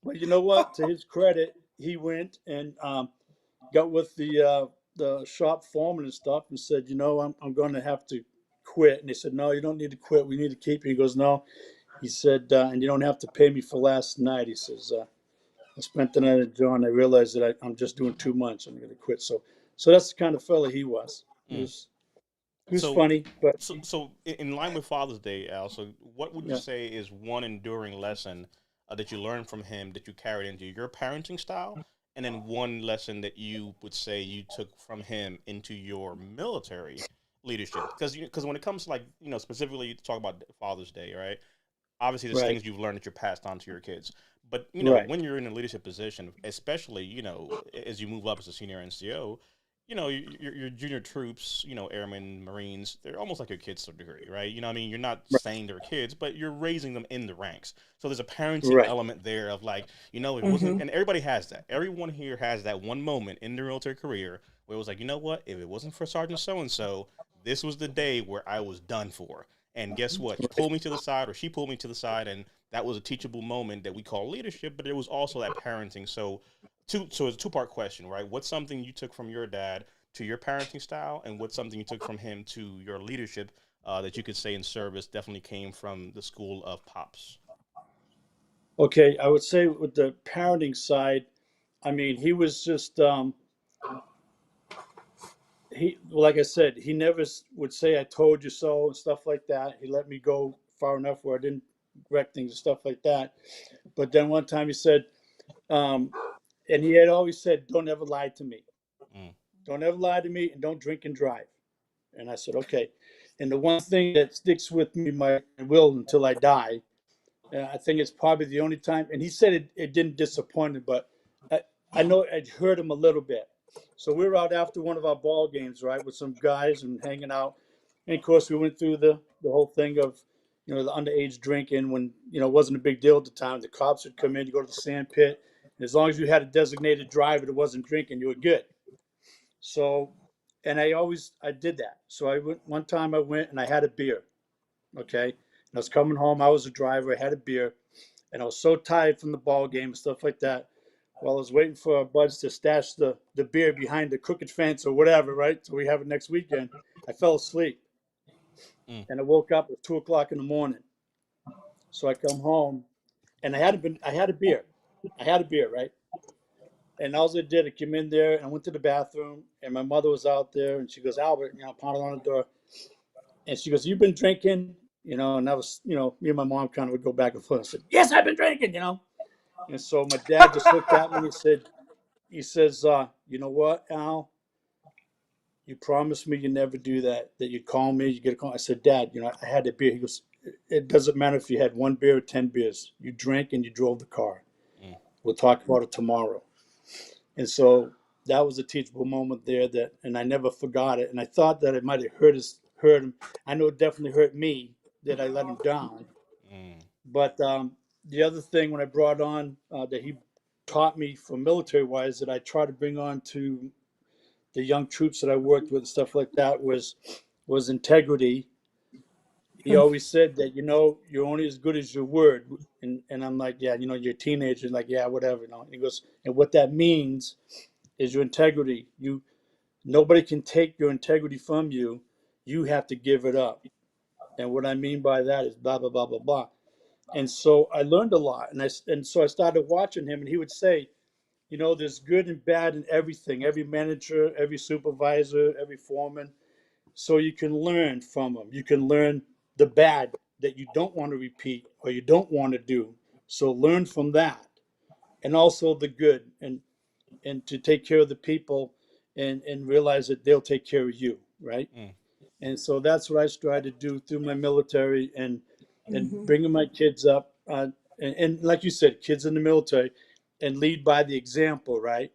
But you know what? To his credit, he went and got with the shop foreman and stuff and said, I'm going to have to quit. And they said, "No, you don't need to quit. We need to keep you." He goes, "No." He said, "And you don't have to pay me for last night." He says, "I spent the night at John. I realized that I'm just doing too much. I'm going to quit." So that's the kind of fella he was. He Mm. was he was So, funny, but so in line with Father's Day, Al. So, what would you yeah. say is one enduring lesson that you learned from him that you carried into your parenting style, and then one lesson that you would say you took from him into your military leadership? Because when it comes to, like, specifically you talk about Father's Day, right? Obviously there's Right, things you've learned that you're passed on to your kids, but right, when you're in a leadership position, especially as you move up as a senior NCO, your junior troops, airmen, marines, they're almost like your kids to a degree, right? What I mean, you're not right, saying they're kids, but you're raising them in the ranks. So there's a parenting right, element there of, like, it wasn't, Hmm. and everybody has that. Everyone here has that one moment in their military career where it was like, you know what, if it wasn't for Sergeant so and so, this was the day where I was done for. And guess what? He right. pulled me to the side, or she pulled me to the side, and that was a teachable moment that we call leadership. But there was also that parenting. So it's a two-part question, right? What's something you took from your dad to your parenting style, and what's something you took from him to your leadership that you could say in service definitely came from the school of pops? Okay, I would say with the parenting side, I mean, he was just he like I said, he never would say "I told you so" and stuff like that. He let me go far enough where I didn't wreck things and stuff like that. But then one time he said, um, and he had always said, "Don't ever lie to me. Mm, Don't ever lie to me, and don't drink and drive." And I said, "Okay." And the one thing that sticks with me, my will until I die, I think it's probably the only time. And he said it didn't disappoint him, but I, I know I'd heard him a little bit. So we were out after one of our ball games, right, with some guys and hanging out. And of course, we went through the whole thing of, the underage drinking when, it wasn't a big deal at the time. The cops would come in, you go to the sand pit. And as long as you had a designated driver that wasn't drinking, you were good. So, and I did that. So I went, one time I went and I had a beer. Okay. And I was coming home. I was a driver. I had a beer and I was so tired from the ball game and stuff like that. While I was waiting for our buds to stash the beer behind the crooked fence or whatever, right? So we have it next weekend. I fell asleep mm, and I woke up at 2 o'clock in the morning. So I come home and I had a beer. I had a beer, right? And all I did, I came in there and I went to the bathroom and my mother was out there and she goes, "Albert," pounded on the door. And she goes, "You've been drinking?" And that was, me and my mom kind of would go back and forth. I said, "Yes, I've been drinking." And so my dad just looked at me and he says, "You know what, Al? You promised me you never do that, that you'd call me, you get a call." I said, "Dad, I had a beer." He goes, "It doesn't matter if you had one beer or 10 beers. You drank and you drove the car. mm, We'll talk about it tomorrow." And so that was a teachable moment there and I never forgot it. And I thought that it might have hurt him. I know it definitely hurt me that I let him down. mm, But the other thing when I brought on that he taught me from military wise that I try to bring on to the young troops that I worked with and stuff like that was integrity. He always said that you're only as good as your word, and I'm like, yeah, you're a teenager, like, yeah, whatever. And he goes, and what that means is your integrity. Nobody can take your integrity from you. You have to give it up. And what I mean by that is blah blah blah blah blah. And so I learned a lot, and so I started watching him, and he would say, there's good and bad in everything, every manager, every supervisor, every foreman. So you can learn from them. You can learn the bad that you don't want to repeat or you don't want to do. So learn from that, and also the good, and to take care of the people, and realize that they'll take care of you, right? mm. And so that's what I strive to do through my military and Hmm. bringing my kids up. And like you said, kids in the military, and lead by the example, right?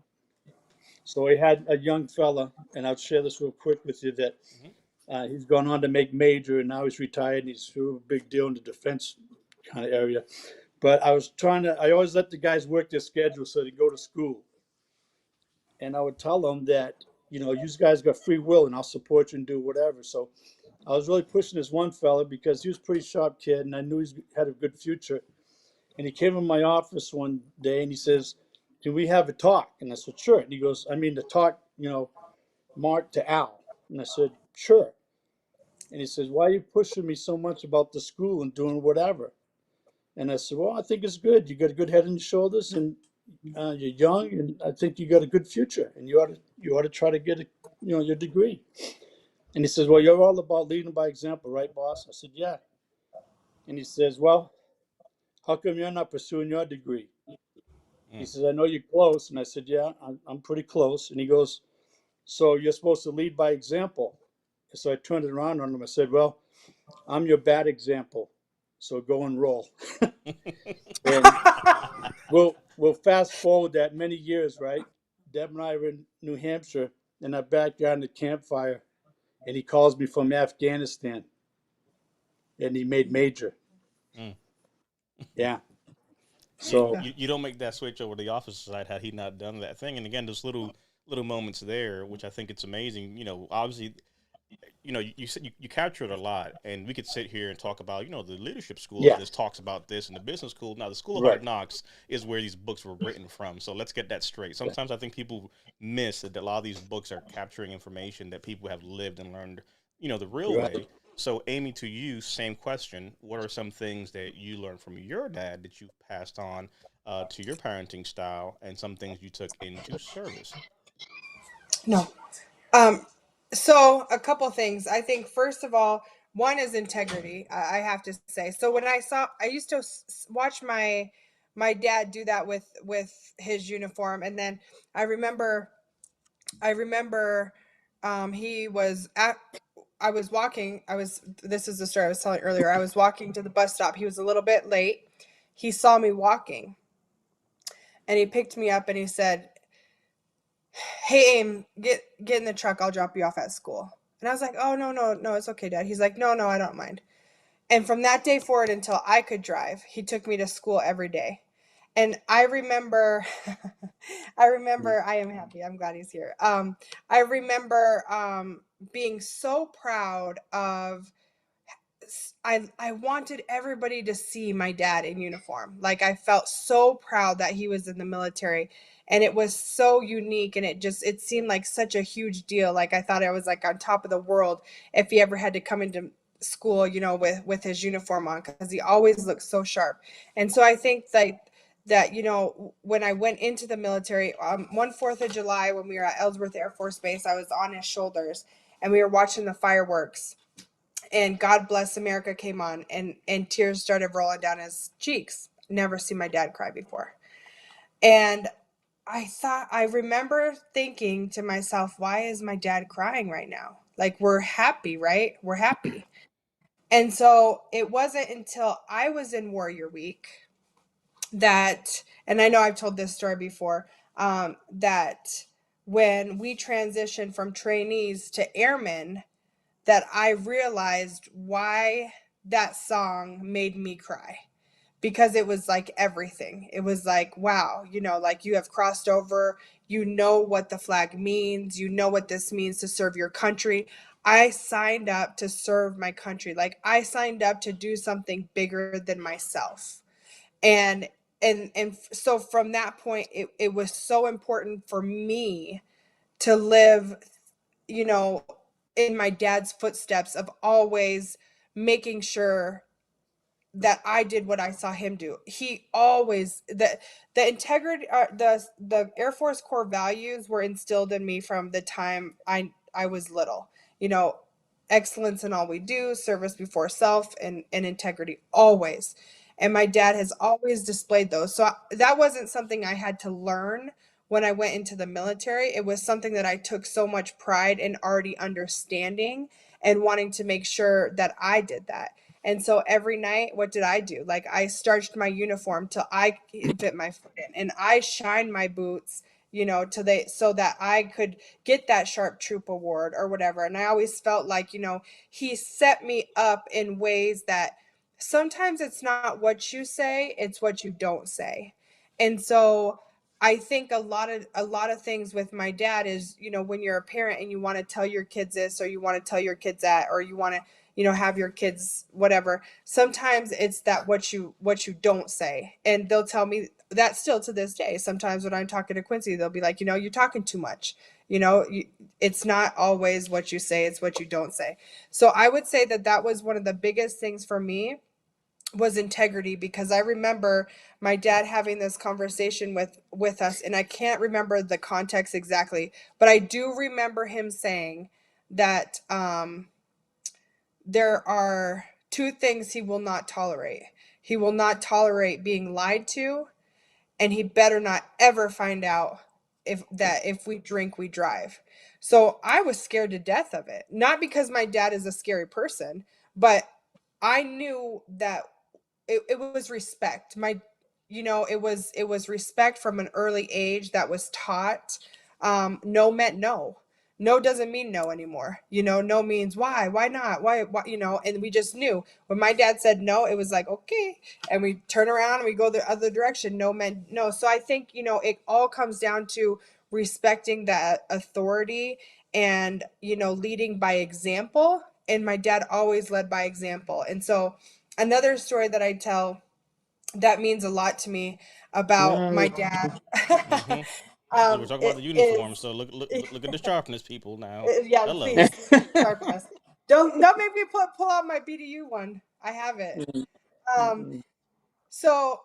So I had a young fella, and I'll share this real quick with you that Mhm. he's gone on to make major, and now he's retired, and he's a big deal in the defense kind of area. But I always let the guys work their schedule so they go to school. And I would tell them that, you guys got free will and I'll support you and do whatever. So I was really pushing this one fella because he was a pretty sharp kid and I knew he had a good future. And he came in my office one day and he says, "Can we have a talk?" And I said, "Sure." And he goes, "I mean, to talk, Mark to Al." And I said, "Sure." And he says, "Why are you pushing me so much about the school and doing whatever?" And I said, "Well, I think it's good. You got a good head on your shoulders, and you're young, and I think you got a good future, and you ought to try to get your degree." And he says, "Well, you're all about leading by example, right, boss?" I said, "Yeah." And he says, "Well, how come you're not pursuing your degree?" He Mm. says, "I know you're close." And I said, "Yeah, I'm pretty close." And he goes, "So you're supposed to lead by example." So I turned it around on him. I said, "Well, I'm your bad example. So go and roll." And we'll fast forward that many years, right? Deb and I were in New Hampshire in our backyard in the campfire, and he calls me from Afghanistan, and he made major. Mm. Yeah. you, So you you don't make that switch over to the officer side had he not done that thing. And again, those little moments there, which I think it's amazing. Obviously, you said you captured a lot, and we could sit here and talk about the leadership school of yeah, this talks about this, and the business school. Now, the School of Hard right. Knocks is where these books were written from. So let's get that straight. Yeah. Sometimes I think people miss that a lot of these books are capturing information that people have lived and learned the real Right. way. So, Amy, to you, same question. What are some things that you learned from your dad that you passed on to your parenting style, and some things you took into service? No. Um, so a couple things. I think first of all, one is integrity. I have to say. So when I used to watch my dad do that with his uniform, and then I remember I remember he was at. I was walking. This is the story I was telling earlier. I was walking to the bus stop. He was a little bit late. He saw me walking, and he picked me up and he said, "Hey, Aim, get in the truck. I'll drop you off at school." And I was like, "Oh, no, no, no, it's okay, Dad." He's like, "No, no, I don't mind." And from that day forward until I could drive, he took me to school every day. And I remember, I am happy. I'm glad he's here. I remember being so proud of I wanted everybody to see my dad in uniform. Like I felt so proud that he was in the military, and it was so unique, and it seemed like such a huge deal. Like I thought I was like on top of the world if he ever had to come into school, with his uniform on, because he always looked so sharp. And so I think that when I went into the military, one 4th of July when we were at Ellsworth Air Force Base, I was on his shoulders and we were watching the fireworks, and God Bless America came on, and tears started rolling down his cheeks. Never seen my dad cry before. And I remember thinking to myself, why is my dad crying right now? Like, we're happy, right? We're happy. And so it wasn't until I was in Warrior Week that, and I know I've told this story before, that when we transitioned from trainees to airmen, that I realized why that song made me cry, because it was like everything. It was like, wow, like you have crossed over, what the flag means, what this means to serve your country. I signed up to serve my country. Like I signed up to do something bigger than myself. And so from that point, it was so important for me to live, you know, in my dad's footsteps of always making sure that I did what I saw him do. He always the integrity, the Air Force core values were instilled in me from the time I was little. You know, excellence in all we do, service before self, and integrity always. And my dad has always displayed those. So that wasn't something I had to learn when I went into the military. It was something that I took so much pride in already understanding and wanting to make sure that I did that. And so every night, what did I do? Like I starched my uniform till I could fit my foot in, and I shined my boots, so that I could get that Sharp Troop Award or whatever. And I always felt like, he set me up in ways that sometimes it's not what you say, it's what you don't say. And so I think a lot of things with my dad is, when you're a parent and you want to tell your kids this, or you want to tell your kids that, or you want to, have your kids whatever, sometimes it's that what you don't say. And they'll tell me that still to this day. Sometimes when I'm talking to Quincy, they'll be like, you're talking too much. It's not always what you say, it's what you don't say. So I would say that was one of the biggest things for me, was integrity, because I remember my dad having this conversation with us, and I can't remember the context exactly, but I do remember him saying that there are two things he will not tolerate. He will not tolerate being lied to, and he better not ever find out if we drink, we drive. So I was scared to death of it. Not because my dad is a scary person, but I knew that it was respect. It was respect from an early age that was taught. No meant no. No doesn't mean no anymore. No means why not, why, and we just knew when my dad said no, it was like, okay. And we turn around and we go the other direction. No meant no. So I think, it all comes down to respecting that authority, and, leading by example. And my dad always led by example. And so another story that I tell that means a lot to me about my Right. dad, Hmm. We're talking about the uniform, is so look at the sharpness, people. Now, yeah, hello. please, sharpness. Don't make me pull out my BDU one. I have it. Um, so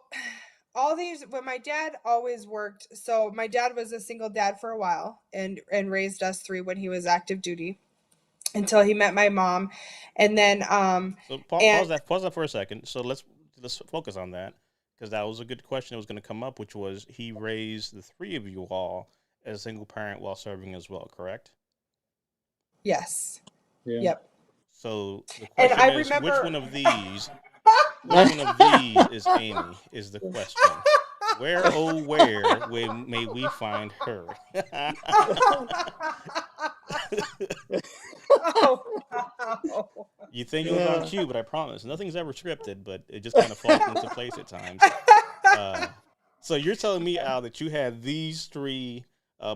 all these when my dad always worked. So my dad was a single dad for a while and raised us three when he was active duty until he met my mom, and then So and pause that for a second. So let's focus on that because that was a good question that was going to come up, which was he raised the three of you all as a single parent while serving as well, correct? yes, Yeah. yep. So the And I question is, remember. which one of these is Amy? Is the question. Where oh where may we find her? Oh, wow. You think it was on cue, but I promise nothing's ever scripted, but it just kind of falls into place at times. So you're telling me, Al, that you had these three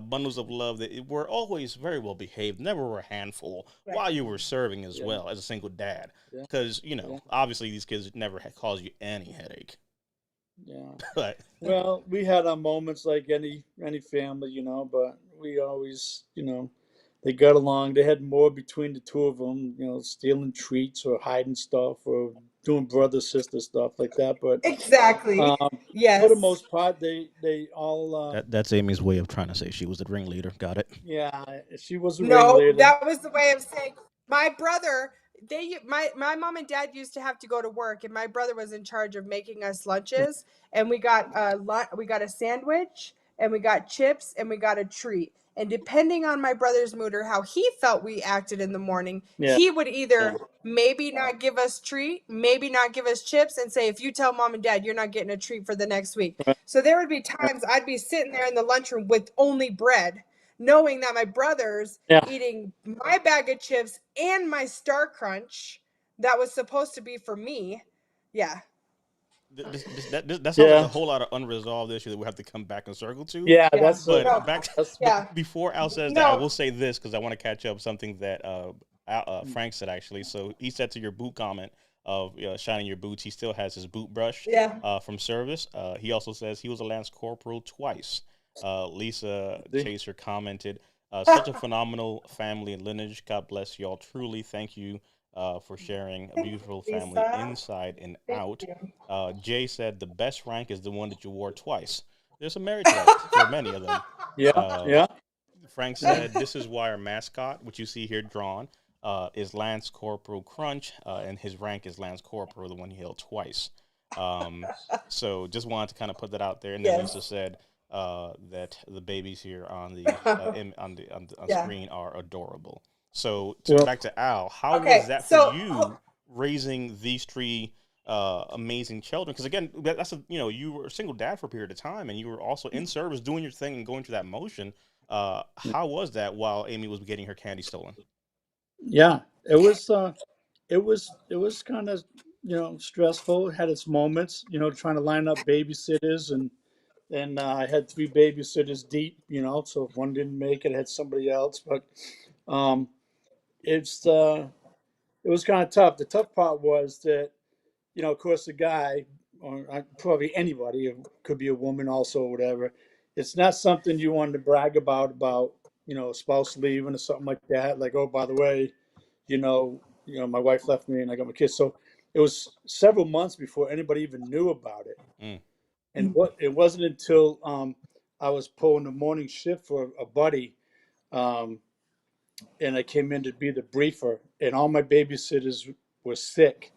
bundles of love that were always very well behaved, never were a handful Right. while you were serving as Yeah. well as a single dad. Yeah. Because, Yeah. obviously these kids never caused you any headache. Yeah. But Well, we had our moments like any family, but we always, they got along. They had more between the two of them, stealing treats or hiding stuff or doing brother sister stuff like that. But Exactly. for the Yes. most part, they all that's Amy's way of trying to say she was the ringleader. Got it? yeah. She was a No, ringleader. that was the way of saying my brother. My mom and dad used to have to go to work, and my brother was in charge of making us lunches. And we got a sandwich, and we got chips, and we got a treat. And depending on my brother's mood or how he felt we acted in the morning, Yeah. he would either maybe not give us treat, maybe not give us chips, and say, if you tell mom and dad, you're not getting a treat for the next week. So there would be times I'd be sitting there in the lunchroom with only bread, knowing that my brother's Yeah. eating my bag of chips and my Star Crunch that was supposed to be for me. Yeah. That sounds like a whole lot of unresolved issue that we have to come back and circle to. Yeah, Yeah. that's But No. back Yeah. before Al says that, I No. will say this because I want to catch up something that Frank said actually. So he said to your boot comment of shining your boots, he still has his boot brush Yeah. from service. He also says he was a Lance Corporal twice. Lisa Chaser commented, such a phenomenal family and lineage. God bless y'all. Truly, thank you for sharing a beautiful family Lisa. inside and Thank out. you. Jay said the best rank is the one that you wore twice. There's some merit to that for many of them. Yeah. Yeah. Frank said this is why our mascot, which you see here drawn, is Lance Corporal Crunch, and his rank is Lance Corporal, the one he held twice. So just wanted to kind of put that out there. And then Yes. Lisa said that the babies here on the Yeah. screen are adorable. So Well- back to Al, how Okay, was that so- for you raising these three amazing children? Because again, you were a single dad for a period of time, and you were also in service, doing your thing and going through that motion. How was that while Amy was getting her candy stolen? Yeah, it was kind of stressful. It had its moments, trying to line up babysitters, and I had three babysitters deep, so if one didn't make it, I had somebody else. But it's it was kind of tough. The tough part was that of course the guy, or probably anybody, it could be a woman also, or whatever. It's not something you wanted to brag about spouse leaving or something like that. Like, oh, by the way, my wife left me and I got my kids. So it was several months before anybody even knew about it. Mm. And it wasn't until I was pulling the morning shift for a buddy, and I came in to be the briefer, and all my babysitters were sick.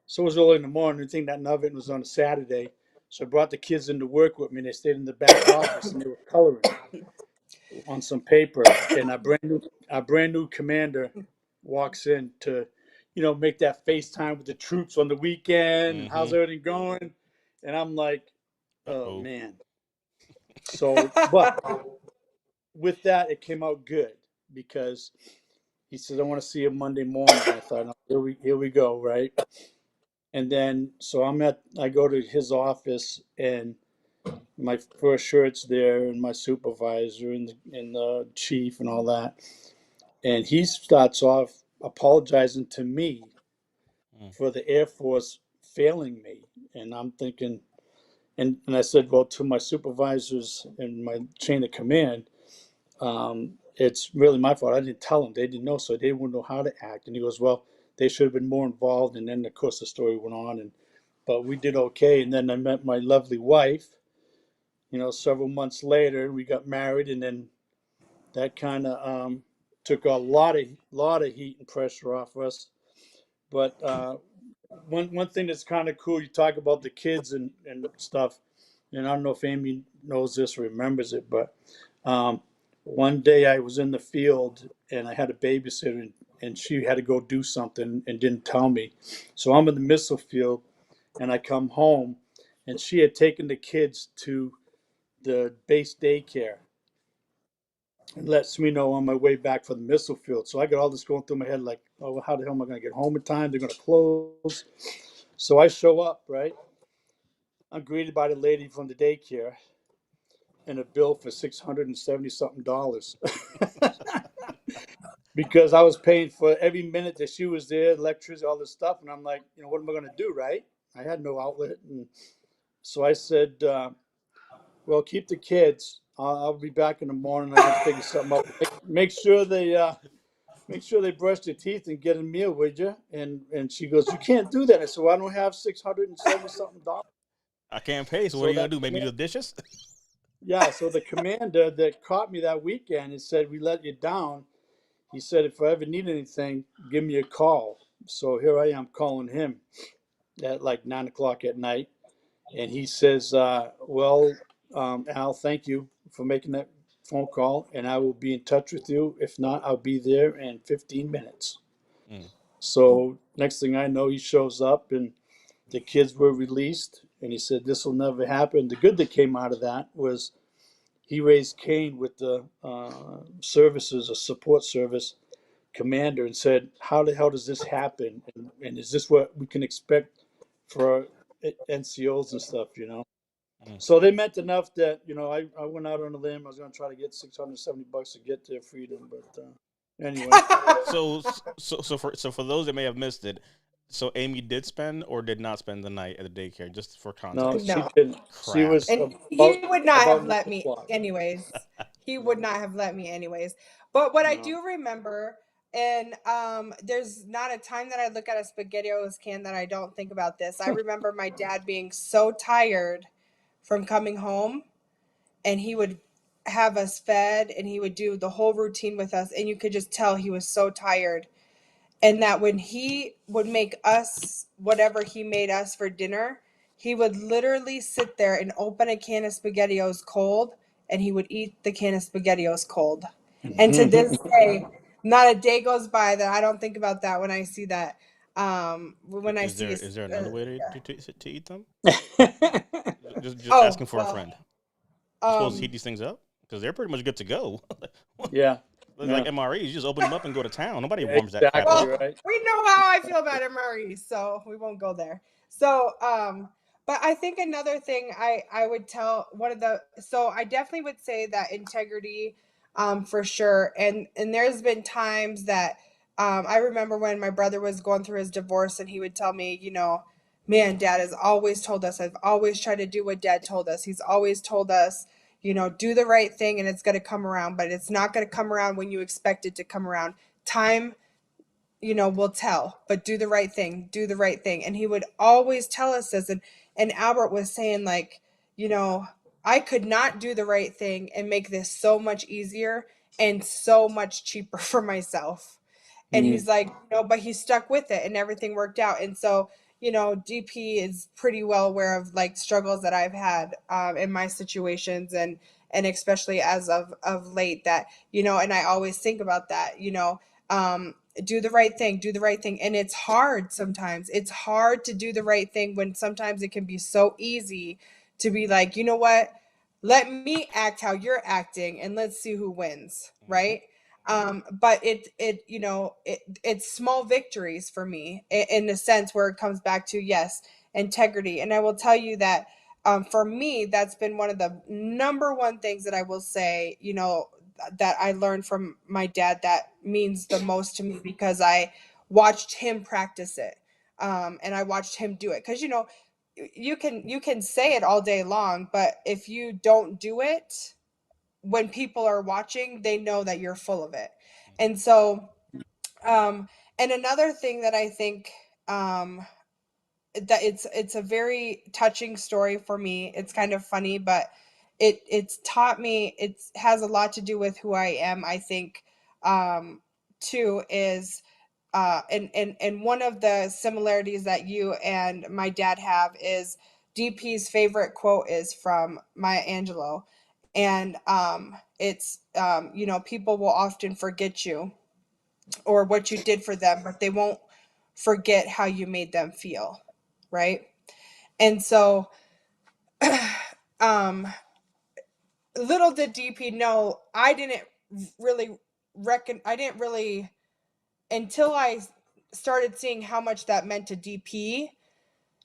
So it was early in the morning. I think that none of it was on a Saturday. So I brought the kids into work with me, and they stayed in the back office, and they were coloring on some paper. And our brand new commander walks in to, make that FaceTime with the troops on the weekend. Mhm. How's everything going? And I'm like, oh Uh-oh. man. So, but with that, it came out good because he said, I want to see you Monday morning. I thought, oh, here we go, right? And then, so I go to his office, and my first shirt's there, and my supervisor, and the chief, and all that. And he starts off apologizing to me for the Air Force failing me. And I'm thinking, and I said, well, to my supervisors and my chain of command, it's really my fault. I didn't tell them. They didn't know, so they wouldn't know how to act. And he goes, well, they should have been more involved. And then, of course, the story went on. But we did okay. And then I met my lovely wife, several months later. We got married, and then that kind of took a lot of heat and pressure off us. But one thing that's kind of cool, you talk about the kids and stuff, and I don't know if Amy knows this or remembers it, but um, one day I was in the field and I had a babysitter, and she had to go do something and didn't tell me. So I'm in the missile field, and I come home, and she had taken the kids to the base daycare and lets me know on my way back from the missile field. So I got all this going through my head, like, oh, how the hell am I going to get home in time? They're going to close. So I show up, right? I'm greeted by the lady from the daycare and a bill for $670 something because I was paying for every minute that she was there, electricity, all this stuff. And I'm like, what am I going to do, right? I had no outlet. And so I said, well, keep the kids. I'll be back in the morning. I can figure something out. Make sure they brush their teeth and get a meal, would you? And she goes, you can't do that. I said, well, I don't have $670 something. I can't pay. So what are So you gonna do? Make me do the dishes? yeah, so the commander that caught me that weekend and said, we let you down. He said, if I ever need anything, give me a call. So here I am calling him at like 9 o'clock at night. And he says, well, Al, thank you for making that phone call. And I will be in touch with you. If not, I'll be there in 15 minutes. Mm. So next thing I know, he shows up and the kids were released. And he said, this will never happen. The good that came out of that was he raised Cain with the services, a support service commander, and said, how the hell does this happen? And is this what we can expect for NCOs and stuff? Mm. So they meant enough that, I went out on a limb. I was going to try to get $670 to get their freedom. But anyway. So for those that may have missed it, so Amy did spend or did not spend the night at the daycare, just for No, context. she No. didn't. She Crap. was And about, he would not about have 9 let me o'clock. anyways. He would not have let me anyways. But what I No. do remember, and there's not a time that I look at a SpaghettiOs can that I don't think about this. I remember my dad being so tired from coming home, and he would have us fed and he would do the whole routine with us, and you could just tell he was so tired. And that when he would make us whatever he made us for dinner, he would literally sit there and open a can of SpaghettiOs cold, and he would eat the can of SpaghettiOs cold. And to this day, not a day goes by that I don't think about that when I see that. When I Is see, there another way to eat them? Just oh asking for a well, friend. You're supposed to heat um, these things up because they're pretty much good to go. Yeah. Like Yeah. MREs, you just open them up and go to town. Nobody warms that crap Exactly well, up. right. we know how I feel about MRE, so we won't go there. So, but I think another thing I would tell so I definitely would say that integrity, for sure. And there's been times that, I remember when my brother was going through his divorce, and he would tell me, man, Dad has always told us. I've always tried to do what Dad told us. He's always told us, do the right thing and it's going to come around, but it's not going to come around when you expect it to come around. Time, will tell, but do the right thing, do the right thing. And he would always tell us this. And Albert was saying, like, I could not do the right thing and make this so much easier and so much cheaper for myself. And Mm. he's like, but he stuck with it and everything worked out. And so, DP is pretty well aware of like struggles that I've had in my situations, and especially as of late, that, and I always think about that, do the right thing, do the right thing. And it's hard sometimes. It's hard to do the right thing when sometimes it can be so easy to be like, you know what? Let me act how you're acting and let's see who wins, Mhm. right? But it's small victories for me in the sense where it comes back to, yes, integrity. And I will tell you that, for me, that's been one of the number one things that I will say, that I learned from my dad that means the most to me, because I watched him practice it. And I watched him do it. Because, you can say it all day long, but if you don't do it, when people are watching, they know that you're full of it. And so, and another thing that I think, that it's a very touching story for me. It's kind of funny, but it's taught me, it has a lot to do with who I am, I think. Too is and one of the similarities that you and my dad have is DP's favorite quote is from Maya Angelou. And it's you know, people will often forget you or what you did for them, but they won't forget how you made them feel, right? And so, um, little did DP know, I didn't really I didn't really, until I started seeing how much that meant to DP,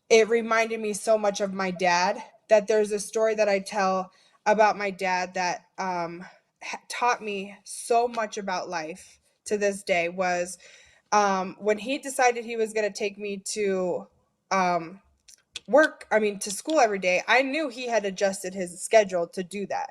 it reminded me so much of my dad, that there's a story that I tell about my dad that taught me so much about life to this day. Was when he decided he was going to take me to um, to school every day, I knew he had adjusted his schedule to do that.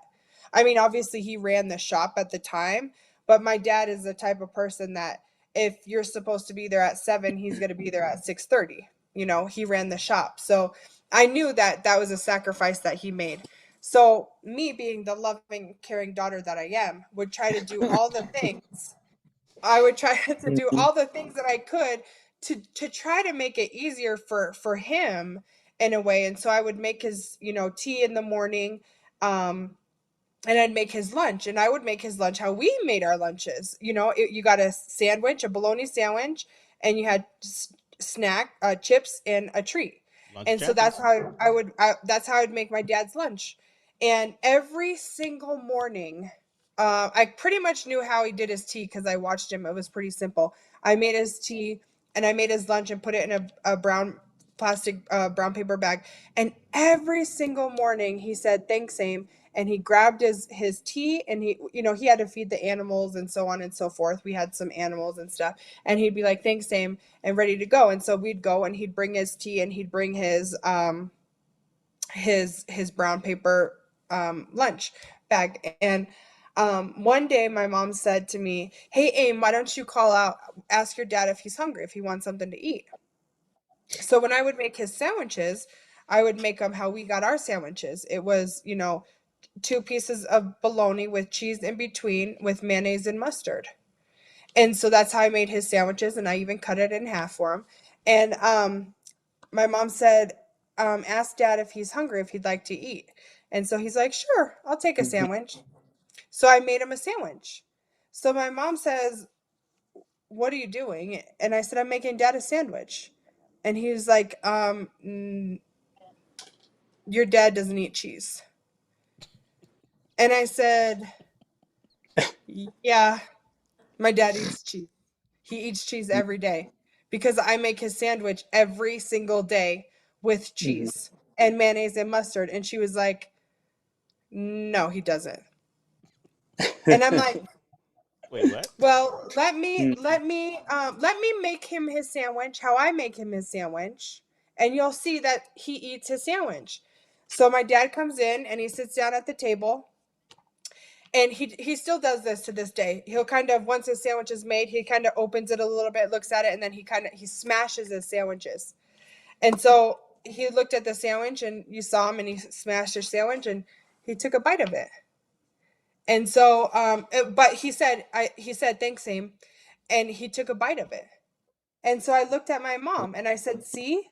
I mean, obviously he ran the shop at the time, but my dad is the type of person that if you're supposed to be there at 7, he's going to be there at 6:30. You know, he ran the shop. So I knew that that was a sacrifice that he made. So me being the loving, caring daughter that I am, would try to do all the things. I would try to do Mhm. all the things that I could to try to make it easier for him in a way. And so I would make his, you know, tea in the morning, um, and I'd make his lunch, and I would make his lunch how we made our lunches. You know, you got a sandwich, a bologna sandwich, and you had snack, chips, and a treat. Lunch And so that's champions. how that's how I'd make my dad's lunch. And every single morning, I pretty much knew how he did his tea because I watched him. It was pretty simple. I made his tea and I made his lunch and put it in a brown plastic brown paper bag. And every single morning he said, "Thanks, Aim." And he grabbed his tea, and he, you know, he had to feed the animals and so on and so forth. We had some animals and stuff. And he'd be like, "Thanks, Aim," and ready to go. And so we'd go and he'd bring his tea and he'd bring his brown paper lunch bag. And one day my mom said to me, "Hey, Aim, why don't you call out, ask your dad if he's hungry, if he wants something to eat." So when I would make his sandwiches, I would make them how we got our sandwiches. It was, you know, 2 pieces of bologna with cheese in between with mayonnaise and mustard. And so that's how I made his sandwiches, and I even cut it in half for him. And my mom said, "Ask dad if he's hungry, if he'd like to eat." And so he's like, "Sure, I'll take a Mhm. sandwich." So I made him a sandwich. So my mom says, "What are you doing?" And I said, "I'm making dad a sandwich." And he was like, "Your dad doesn't eat cheese." And I said, "Yeah, my dad eats cheese. He eats cheese every day because I make his sandwich every single day with Mhm. cheese and mayonnaise and mustard." And she was like, "No, he doesn't." And I'm like, Wait, what? "Well, Mhm. let me make him his sandwich how I make him his sandwich, and you'll see that he eats his sandwich." So my dad comes in and he sits down at the table, and he still does this to this day. He'll kind of, once his sandwich is made, he kind of opens it a little bit, looks at it, and then he smashes his sandwiches. And so he looked at the sandwich, and you saw him, and he smashed his sandwich, and he took a bite of it. And so but he said, "Thanks, Aim," and he took a bite of it. And so I looked at my mom and I said, "See,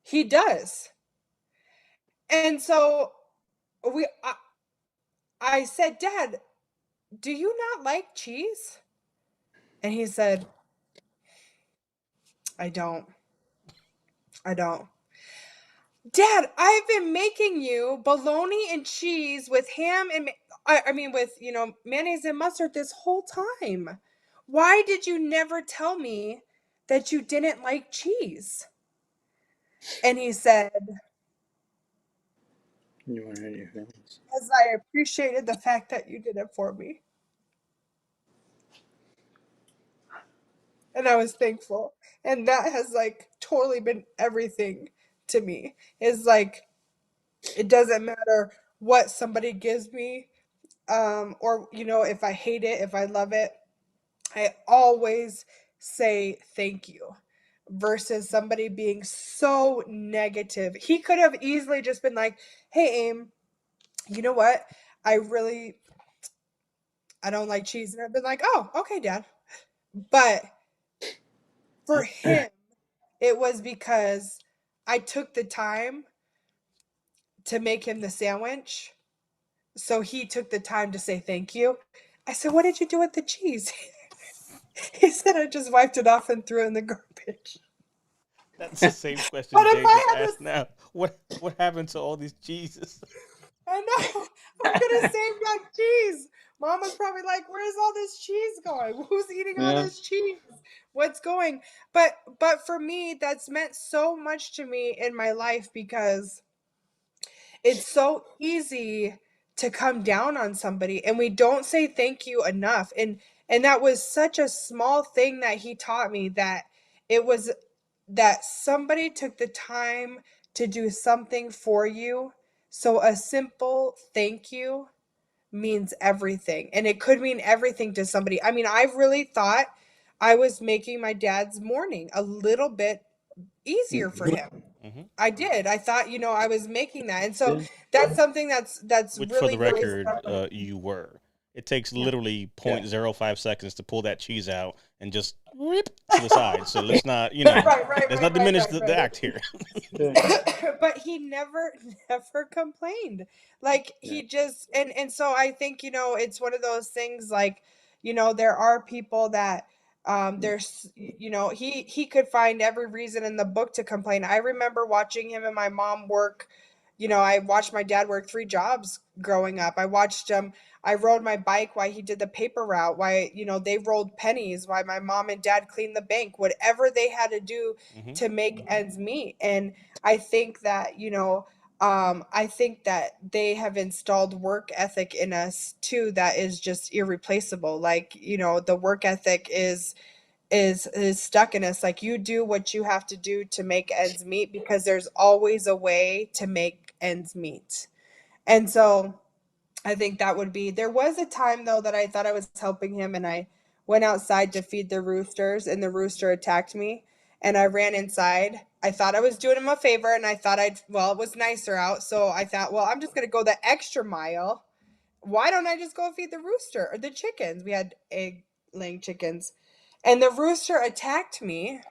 he does." And so we I said, "Dad, do you not like cheese?" And he said, "I don't. I don't." "Dad, I've been making you bologna and cheese with ham and I mean with, you know, mayonnaise and mustard this whole time. Why did you never tell me that you didn't like cheese?" And he said, You want to hurt your feelings. "As I appreciated the fact that you did it for me." And I was thankful. And that has like totally been everything to me. Is like, it doesn't matter what somebody gives me. or if I hate it, if I love it, I always say thank you versus somebody being so negative. He could have easily just been like, "Hey, Aim, you know what? I really I don't like cheese." And I've been like, "Oh, okay, Dad." But for him, it was because I took the time to make him the sandwich. So he took the time to say thank you. I said, "What did you do with the cheese?" He said, "I just wiped it off and threw it in the garbage." That's the same question But if Jay I just had asked this, now. What happened to all these cheeses? I know, I could have saved that cheese. Mom was probably like, "Where's all this cheese going? Who's eating all Yeah. this cheese? What's going?" But for me, that's meant so much to me in my life because it's so easy to come down on somebody and we don't say thank you enough. And that was such a small thing that he taught me, that it was that somebody took the time to do something for you. So a simple thank you means everything. And it could mean everything to somebody. I mean, I really thought I was making my dad's morning a little bit easier for him. Hmm. I did. I thought, I was making that. And so Yeah. that's something that's Which, for the really, really record, stuck with me. you were. It takes Yeah. literally Yeah. 0.05 seconds to pull that cheese out and just rip to the side. So let's not, Right, right, let's right, not right, diminish right, the right. act here. Yeah. But he never complained. Like Yeah. he just and so I think, it's one of those things like, there are people that there's he could find every reason in the book to complain. I remember watching him and my mom work. I watched my dad work 3 jobs growing up. I rode my bike while he did the paper route, why they rolled pennies, why my mom and dad cleaned the bank, whatever they had to do Hmm. to make ends meet. And I think that, I think that they have installed work ethic in us too that is just irreplaceable. Like, the work ethic is stuck in us. Like, you do what you have to do to make ends meet because there's always a way to make ends meet. And so I think that would be. There was a time though that I thought I was helping him and I went outside to feed the roosters and the rooster attacked me and I ran inside. I thought I was doing him a favor and I thought it was nicer out. So I thought, well, I'm just going to go the extra mile. Why don't I just go feed the rooster or the chickens? We had egg laying chickens. And the rooster attacked me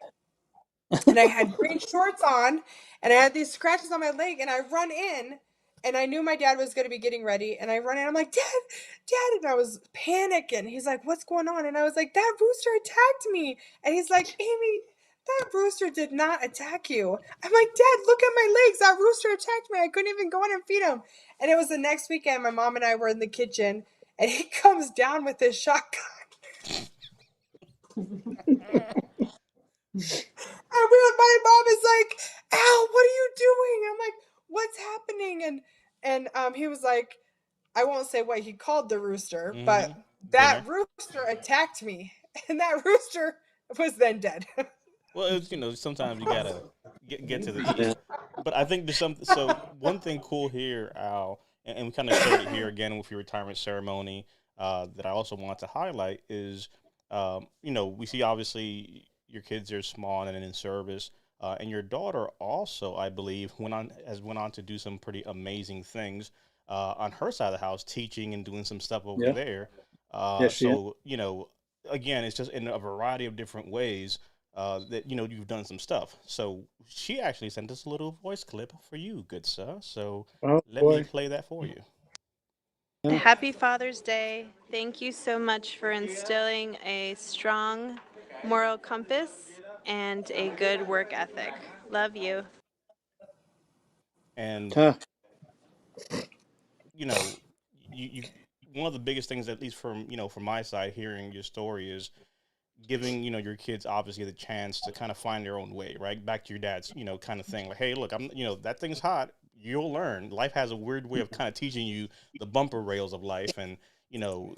and I had green shorts on and I had these scratches on my leg and I run in and I knew my dad was going to be getting ready and I run in. I'm like, Dad, and I was panicking. He's like, "What's going on?" And I was like, "That rooster attacked me." And he's like, "Amy, that rooster did not attack you." I'm like, "Dad, look at my legs. That rooster attacked me. I couldn't even go in and feed him." And it was the next weekend. My mom and I were in the kitchen and he comes down with his shotgun. And my mom is like, "Al, what are you doing?" I'm like, "What's happening?" And he was like, I won't say what he called the rooster, but Hmm. that Dinner. rooster attacked me, and that rooster was then dead. Well, it's, sometimes you gotta get to the Yeah. eat. But I think there's something. So one thing cool here, Al, and we kind of showed it here again with your retirement ceremony. That I also want to highlight is, we see obviously your kids are small and in service, and your daughter also, I believe, went on to do some pretty amazing things on her side of the house, teaching and doing some stuff over Yeah. there. Yes, she is. So again, it's just in a variety of different ways that you've done some stuff. So she actually sent us a little voice clip for you, good sir. So Oh let me boy. play that for you. Yeah. Happy Father's Day. Thank you so much for instilling a strong moral compass and a good work ethic. Love you. And Huh. you know, you one of the biggest things, at least from my side, hearing your story is giving your kids obviously the chance to kind of find their own way, right? Back to your dad's kind of thing, like, hey, look, I'm that thing's hot. You'll learn. Life has a weird way of kind of teaching you the bumper rails of life, and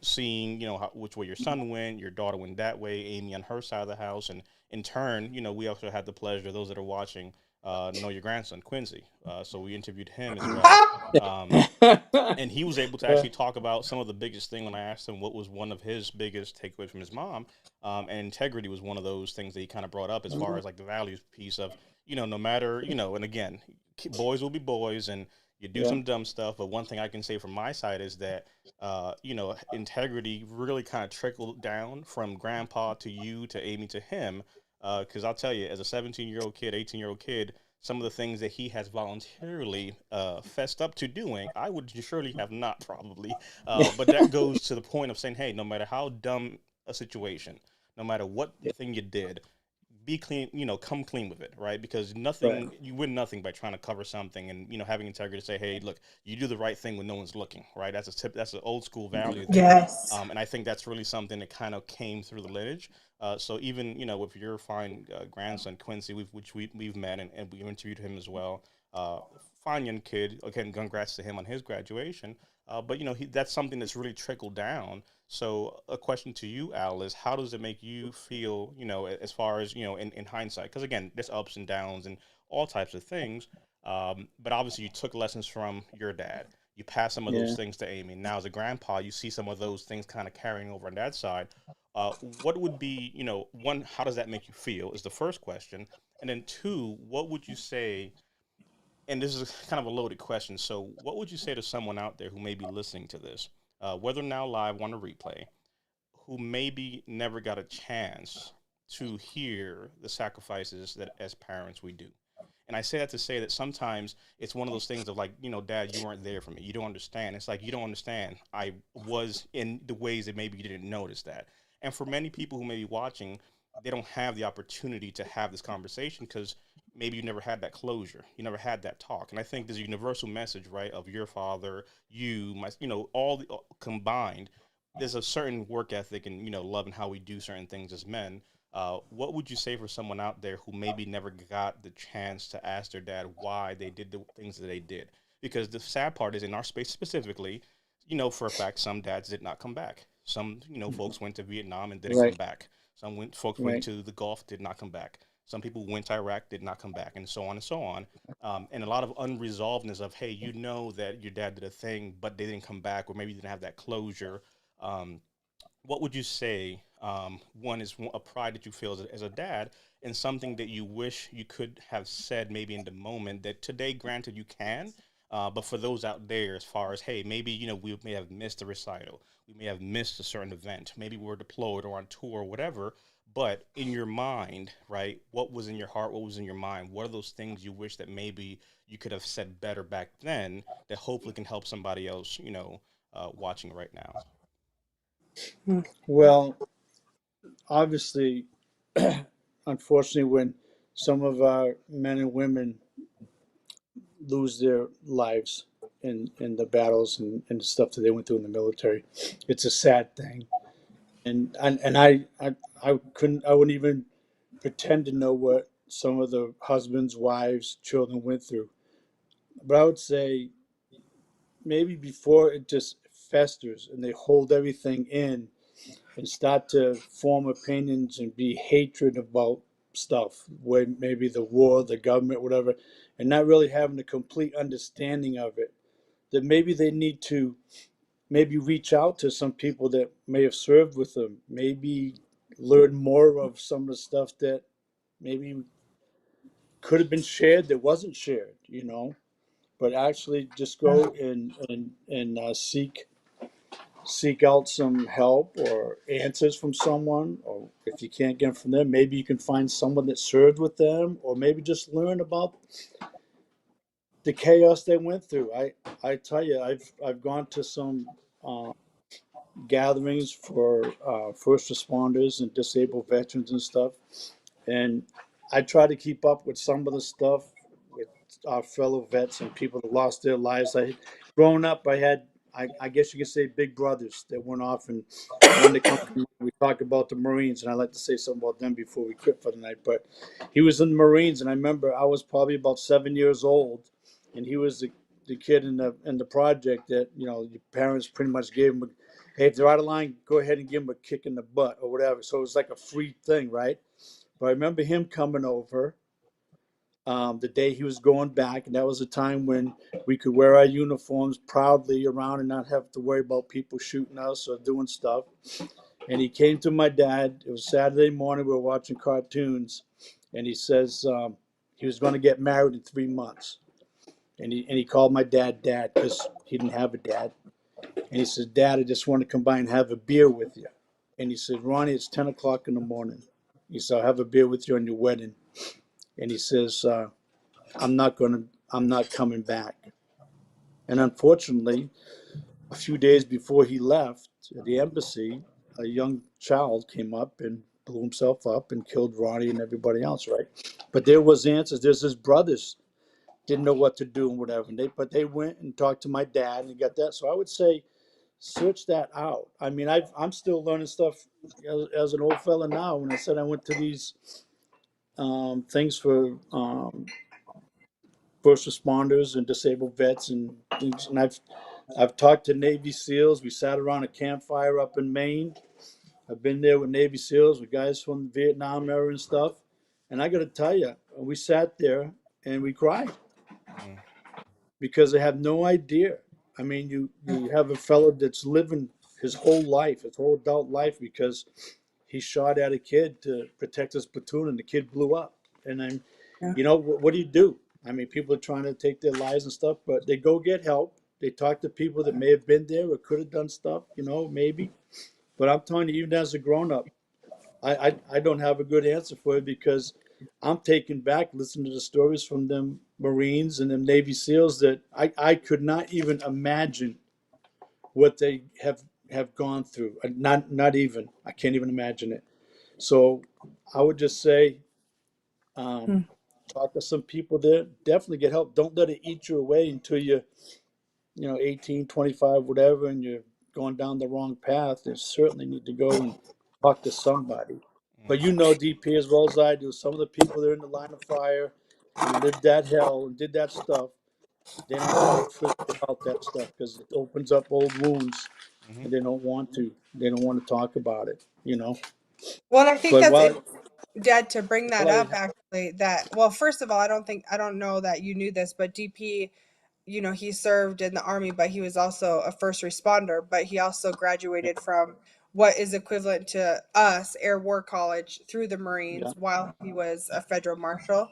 seeing which way your son went, your daughter went that way, Amy on her side of the house, and in turn, we also had the pleasure, those that are watching, know your grandson, Quincy. So we interviewed him as well. Um, and he was able to actually talk about some of the biggest thing when I asked him what was one of his biggest takeaways from his mom. And integrity was one of those things that he kind of brought up as far as like the values piece of, no matter, and again, boys will be boys and you do Yeah. some dumb stuff. But one thing I can say from my side is that, integrity really kind of trickled down from grandpa to you, to Amy, to him. Because I'll tell you, as a 17-year-old kid, 18-year-old kid, some of the things that he has voluntarily fessed up to doing, I would surely have not probably. But that goes to the point of saying, hey, no matter how dumb a situation, no matter what Yeah. thing you did, be clean, come clean with it, right? Because Right. you win nothing by trying to cover something and, having integrity to say, hey, look, you do the right thing when no one's looking, right? That's an old school value there. Yes. And I think that's really something that kind of came through the lineage. So even, with your fine grandson, Quincy, we've met and we interviewed him as well. Uh, Fine young kid. Again, congrats to him on his graduation. But, that's something that's really trickled down. So a question to you, Al, is how does it make you feel, as far as, in hindsight? Because again, there's ups and downs and all types of things. But obviously you took lessons from your dad. You pass some of those Yeah. things to Amy. Now as a grandpa, you see some of those things kind of carrying over on that side. What would be, one, how does that make you feel is the first question. And then two, what would you say, and this is kind of a loaded question. So, what would you say to someone out there who may be listening to this, whether now live or on a replay, who maybe never got a chance to hear the sacrifices that as parents we do? And I say that to say that sometimes it's one of those things of like, Dad, you weren't there for me. You don't understand. It's like, you don't understand. I was in the ways that maybe you didn't notice that. And for many people who may be watching, they don't have the opportunity to have this conversation because maybe you never had that closure. You never had that talk. And I think there's a universal message, right, of your father, you, my, all the combined. There's a certain work ethic and, love and how we do certain things as men. What would you say for someone out there who maybe never got the chance to ask their dad why they did the things that they did? Because the sad part is in our space specifically, for a fact, some dads did not come back. Some, folks went to Vietnam and didn't come Right. back. Folks went Right. to the Gulf, did not come back. Some people went to Iraq, did not come back, and so on and so on. And a lot of unresolvedness of, hey, that your dad did a thing, but they didn't come back, or maybe you didn't have that closure. Um, what would you say? One is a pride that you feel as a dad, and something that you wish you could have said maybe in the moment that today, granted, you can. But for those out there, as far as, hey, maybe, we may have missed a recital, we may have missed a certain event, maybe we're deployed or on tour or whatever. But in your mind, right, what was in your heart? What was in your mind? What are those things you wish that maybe you could have said better back then that hopefully can help somebody else, watching right now? Well, obviously, unfortunately, when some of our men and women lose their lives in the battles and the stuff that they went through in the military, it's a sad thing. And I wouldn't even pretend to know what some of the husbands, wives, children went through. But I would say maybe before it just festers and they hold everything in and start to form opinions and be hatred about stuff, where maybe the war, the government, whatever, and not really having a complete understanding of it, that maybe they need to maybe reach out to some people that may have served with them, maybe learn more of some of the stuff that maybe could have been shared that wasn't shared, but actually just go and seek out some help or answers from someone, or if you can't get them from them, maybe you can find someone that served with them, or maybe just learn about the chaos they went through. I tell you, I've gone to some uh, gatherings for first responders and disabled veterans and stuff, and I try to keep up with some of the stuff with our fellow vets and people that lost their lives. Growing up, I had, I guess you could say, big brothers that went off and one that come from, we talk about the Marines, and I like to say something about them before we quit for the night. But he was in the Marines, and I remember I was probably about 7 years old, and he was the kid in the project that your parents pretty much gave him. Hey, if they're out of line, go ahead and give them a kick in the butt or whatever. So it was like a free thing, right? But I remember him coming over the day he was going back, and that was a time when we could wear our uniforms proudly around and not have to worry about people shooting us or doing stuff. And he came to my dad. It was Saturday morning. We were watching cartoons, and he says he was going to get married in 3 months. And he called my dad because he didn't have a dad. And he says, Dad, I just want to come by and have a beer with you. And he said, Ronnie, it's 10 o'clock in the morning. He said, I'll have a beer with you on your wedding. And he says, I'm not coming back. And unfortunately, a few days before he left at the embassy, a young child came up and blew himself up and killed Ronnie and everybody else, right? But there was answers. There's his brothers didn't know what to do and whatever. But they went and talked to my dad and got that. So I would say, search that out. I mean, I'm still learning stuff as an old fella now. When I said I went to these things for first responders and disabled vets and things, and I've talked to Navy SEALs. We sat around a campfire up in Maine. I've been there with Navy SEALs, with guys from the Vietnam era and stuff. And I got to tell you, we sat there and we cried Mm. because they have no idea. I mean, you have a fellow that's living his whole life, his whole adult life, because he shot at a kid to protect his platoon, and the kid blew up. And then, Yeah. what do you do? I mean, people are trying to take their lives and stuff, but they go get help. They talk to people that may have been there or could have done stuff, maybe. But I'm telling you, even as a grown up, I don't have a good answer for it because I'm taken back listening to the stories from them Marines and them Navy SEALs that I could not even imagine what they have gone through. Not even. I can't even imagine it. So I would just say, Hmm. talk to some people there. Definitely get help. Don't let it eat you away until you're 18, 25, whatever, and you're going down the wrong path. You certainly need to go and talk to somebody. But DP, as well as I do, some of the people that are in the line of fire and lived that hell and did that stuff, they don't talk freely about that stuff because it opens up old wounds, Mm-hmm. and they don't want to. They don't want to talk about it. Well, and I think But that's while Dad, to bring that while I up, actually, well, first of all, I don't know that you knew this, but DP, he served in the Army, but he was also a first responder, but he also graduated from what is equivalent to us, Air War College, through the yeah Marines while he was a federal marshal.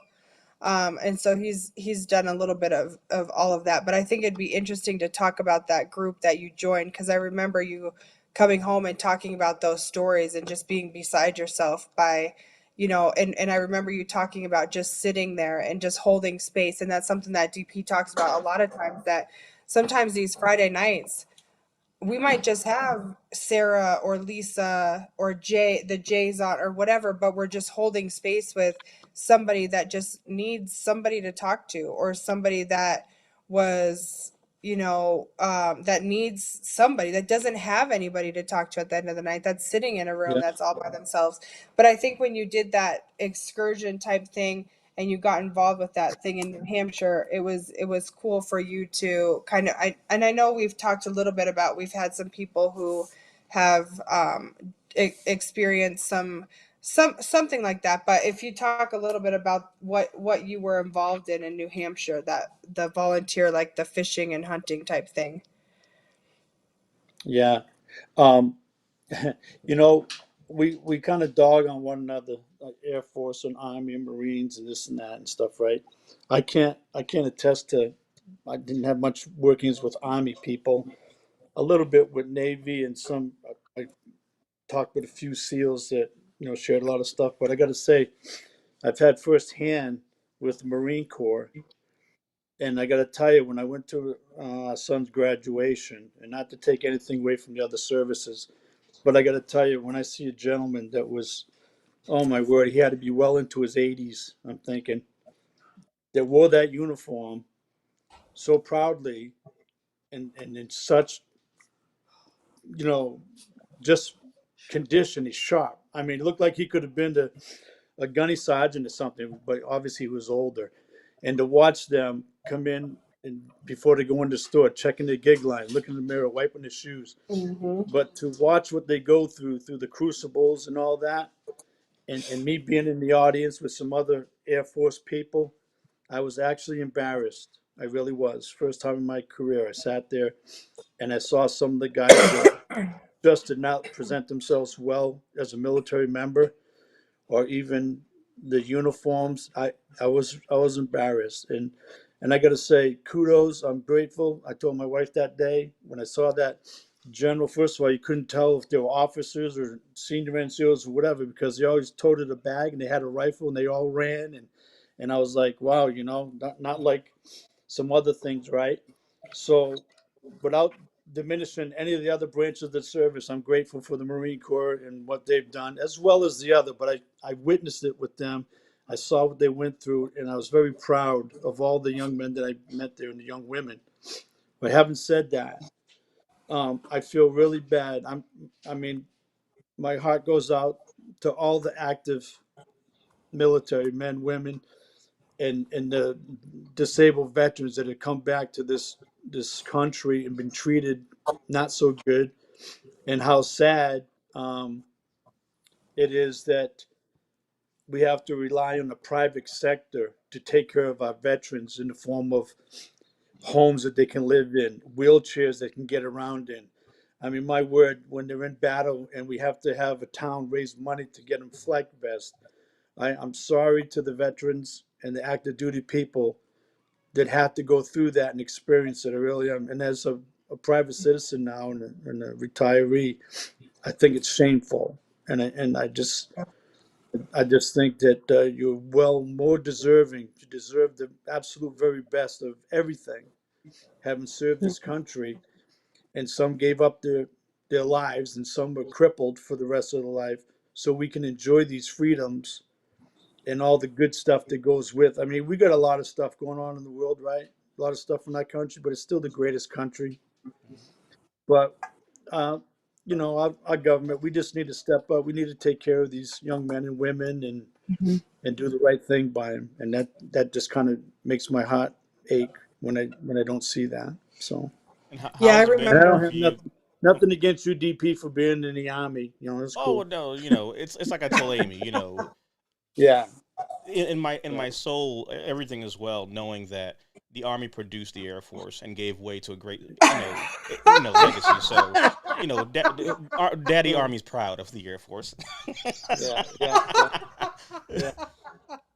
And so he's done a little bit of all of that. But I think it'd be interesting to talk about that group that you joined, because I remember you coming home and talking about those stories and just being beside yourself by, and I remember you talking about just sitting there and just holding space. And that's something that DP talks about a lot of times, that sometimes these Friday nights, we might just have Sarah or Lisa or the Jays on or whatever, but we're just holding space with somebody that just needs somebody to talk to, or somebody that was, that needs somebody that doesn't have anybody to talk to at the end of the night, that's sitting in a room yeah that's all by themselves. But I think when you did that excursion type thing and you got involved with that thing in New Hampshire, it was cool for you to kind of, I know we've talked a little bit about, we've had some people who have experienced something like that. But if you talk a little bit about what you were involved in New Hampshire, that the volunteer, like the fishing and hunting type thing. yeah. Um, you know, we kind of dog on one another, like Air Force and Army and Marines and this and that and stuff, right? I can't attest to. I didn't have much workings with Army people. A little bit with Navy and some. I talked with a few SEALs that shared a lot of stuff. But I got to say, I've had firsthand with the Marine Corps, and I got to tell you, when I went to our son's graduation, and not to take anything away from the other services, but I got to tell you, when I see a gentleman that was, oh my word, he had to be well into his 80s, I'm thinking, that wore that uniform so proudly and in such, you know, just condition, he's sharp. I mean, it looked like he could have been a gunny sergeant or something, but obviously he was older. And to watch them come in and before they go into the store, checking their gig line, looking in the mirror, wiping their shoes. Mm-hmm. But to watch what they go through the crucibles and all that, and me being in the audience with some other Air Force people, I was actually embarrassed. I really was. First time in my career, I sat there and I saw some of the guys that just did not present themselves well as a military member, or even the uniforms. I was embarrassed, and I got to say kudos. I'm grateful. I told my wife that day when I saw that general. First of all, you couldn't tell if they were officers or senior NCOs or whatever, because they always toted a bag and they had a rifle and they all ran, and I was like, wow, not like some other things, right? So without diminishing any of the other branches of the service, I'm grateful for the Marine Corps and what they've done, as well as the other. But I witnessed it with them. I saw what they went through, and I was very proud of all the young men that I met there and the young women. But having said that, I feel really bad. I mean, my heart goes out to all the active military men, women, and the disabled veterans that have come back to this country and been treated not so good, and how sad um, it is that we have to rely on the private sector to take care of our veterans in the form of homes that they can live in, wheelchairs they can get around in. I mean, my word, when they're in battle and we have to have a town raise money to get them flak vests, I'm sorry to the veterans and the active duty people that have to go through that and experience it. I really am. And as a private citizen now and a retiree, I think it's shameful. And I just think that you're well more deserving. You deserve the absolute very best of everything, having served this country. And some gave up their lives, and some were crippled for the rest of their life, so we can enjoy these freedoms and all the good stuff that goes with. I mean, we got a lot of stuff going on in the world, right? A lot of stuff in our country, but it's still the greatest country. But uh, our government, we just need to step up. We need to take care of these young men and women and do the right thing by them. And that just kind of makes my heart ache when I don't see that. So, And Yeah, I how's it and I been don't remember. for have you? nothing against you, DP, for being in the army. It's Oh cool. well, no, it's like I told Amy, Yeah. in my Right. soul, everything is well, knowing that the Army produced the Air Force and gave way to a great, legacy. So, Daddy Uh, Army's proud of the Air Force. yeah. Yeah. Yeah. Yeah.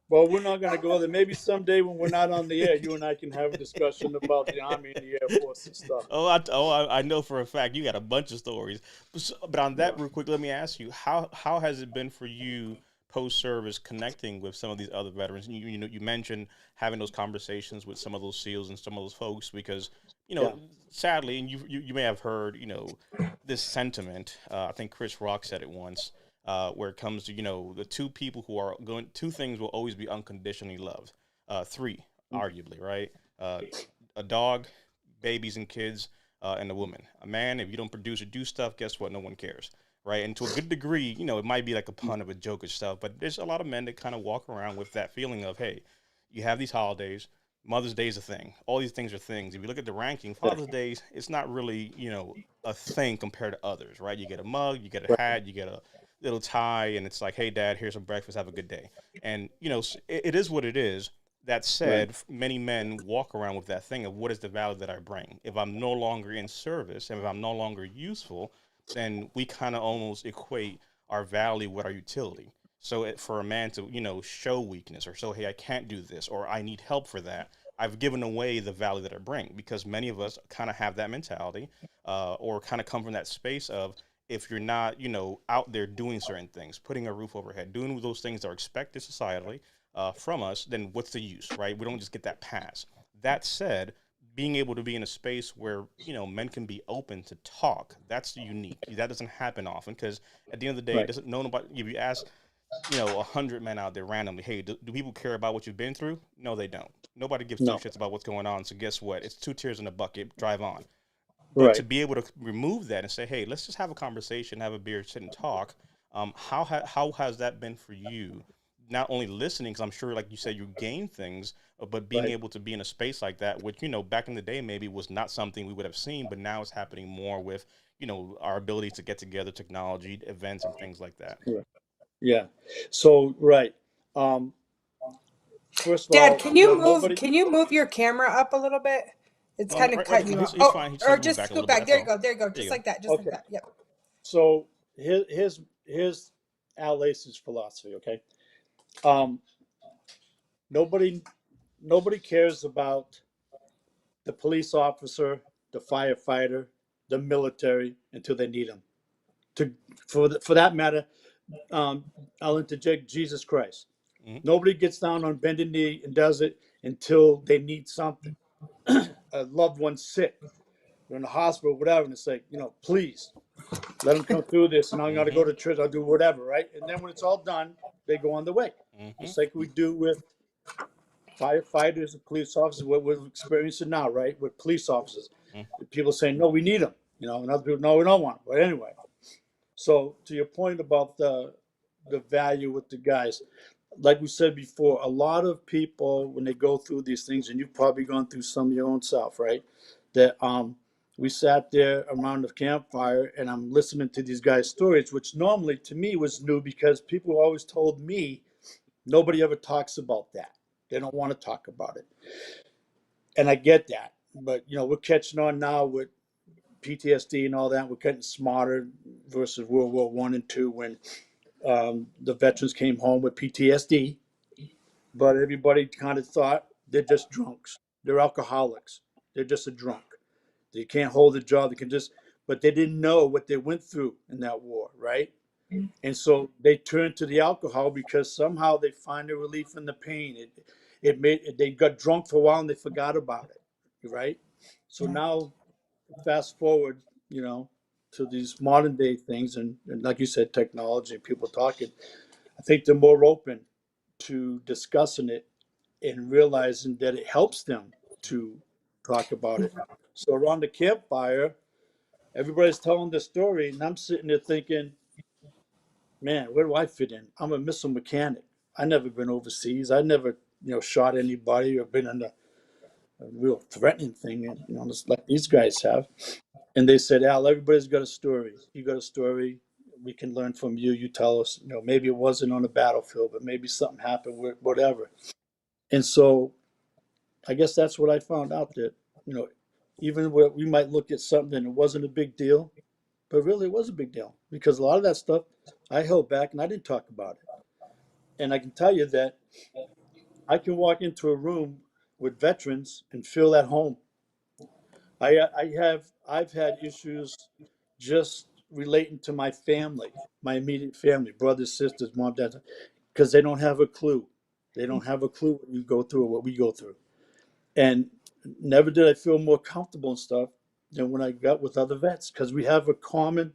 Well, we're not going to go there. Maybe someday when we're not on the air, you and I can have a discussion about the Army and the Air Force and stuff. I know for a fact you got a bunch of stories. But on Yeah. that, real quick, let me ask you, how has it been for you post service connecting with some of these other veterans? You mentioned having those conversations with some of those SEALs and some of those folks because Yeah. sadly, and you may have heard this sentiment. I think Chris Rock said it once. Where it comes to the two people who are going, two things will always be unconditionally loved. Three, arguably, right? A dog, babies and kids, and a woman. A man, if you don't produce or do stuff, guess what? No one cares, right? And to a good degree, it might be like a pun of a joke or stuff, but there's a lot of men that kind of walk around with that feeling of, hey, you have these holidays. Mother's Day is a thing. All these things are things. If you look at the ranking, Father's Day, it's not really, a thing compared to others, right? You get a mug, you get a Right. hat, you get a little tie, and it's like, hey, Dad, here's some breakfast. Have a good day. And, it is what it is. That Right. said, many men walk around with that thing of what is the value that I bring. If I'm no longer in service and if I'm no longer useful, then we kind of almost equate our value with our utility. So for a man to, show weakness or show, hey, I can't do this or I need help for that, I've given away the value that I bring because many of us kind of have that mentality or kind of come from that space of if you're not, out there doing certain things, putting a roof overhead, doing those things that are expected societally, from us, then what's the use, right? We don't just get that pass. That said, being able to be in a space where men can be open to talk, that's unique. That doesn't happen often because at the end of the day, it Right. doesn't know nobody. If you ask 100 men out there randomly, hey, do people care about what you've been through? No, they don't. Nobody gives two No. shits about what's going on. So guess what? It's two tears in a bucket. Drive on. But to Right. be able to remove that and say, hey, let's just have a conversation, have a beer, sit and talk. How has that been for you? Not only listening, because I'm sure, like you said, you gain things, but being Right. able to be in a space like that, which back in the day maybe was not something we would have seen, but now it's happening more with our ability to get together, technology, events, and things like that. Right. Yeah. So right. Um, first of Dad, all, nobody. can you move your camera up a little bit? It's kind of Right cutting you now, off. he's Oh, fine. He just or has to move just back a scoot little bit. back. That's There you all. go. There you go. There Just you like that. Just like Okay. that. Yep. So here's Al Lace's philosophy. Okay. Um, nobody cares about the police officer, the firefighter, the military until they need them. For that matter, I'll interject Jesus Christ. go. Nobody gets down on bended knee and does it until they need something. A loved one's sick, they're in the hospital, whatever, and it's like, please let them come through this, and I'm going to go Mm-hmm. to church, I'll do whatever, right? And then when it's all done, they go on their way. Mm-hmm. Just like we do with firefighters and police officers, what we're experiencing now, right? With police officers. People saying, no, we need them, and other people, no, we don't want them. But anyway, so to your point about the value with the guys, like we said before, a lot of people when they go through these things, and you've probably gone through some of your own self, right? That we sat there around the campfire and I'm listening to these guys' stories, which normally to me was new because people always told me nobody ever talks about that. They don't want to talk about it. And I get that. But we're catching on now with PTSD and all that. We're getting smarter versus World War One and Two when the veterans came home with PTSD, but everybody kind of thought they're just drunks. They're alcoholics. They're just a drunk. They can't hold a job. They can just, but they didn't know what they went through in that war, right? And so they turned to the alcohol because somehow they find a relief in the pain. They got drunk for a while and they forgot about it, right? So now, fast forward, to these modern day things, and like you said, technology, people talking. I think they're more open to discussing it and realizing that it helps them to talk about it. So around the campfire, everybody's telling the story, and I'm sitting there thinking, man, where do I fit in? I'm a missile mechanic. I never been overseas. I never, shot anybody or been in a real threatening thing, just like these guys have. And they said, Al, everybody's got a story. You got a story. We can learn from you. You tell us, maybe it wasn't on the battlefield, but maybe something happened with whatever. And so I guess that's what I found out that, even where we might look at something and it wasn't a big deal, but really it was a big deal because a lot of that stuff I held back and I didn't talk about it. And I can tell you that I can walk into a room with veterans and feel at home. I've had issues just relating to my family, my immediate family, brothers, sisters, mom, dad, because they don't have a clue. They don't have a clue what you go through or what we go through. And never did I feel more comfortable and stuff than when I got with other vets because we have a common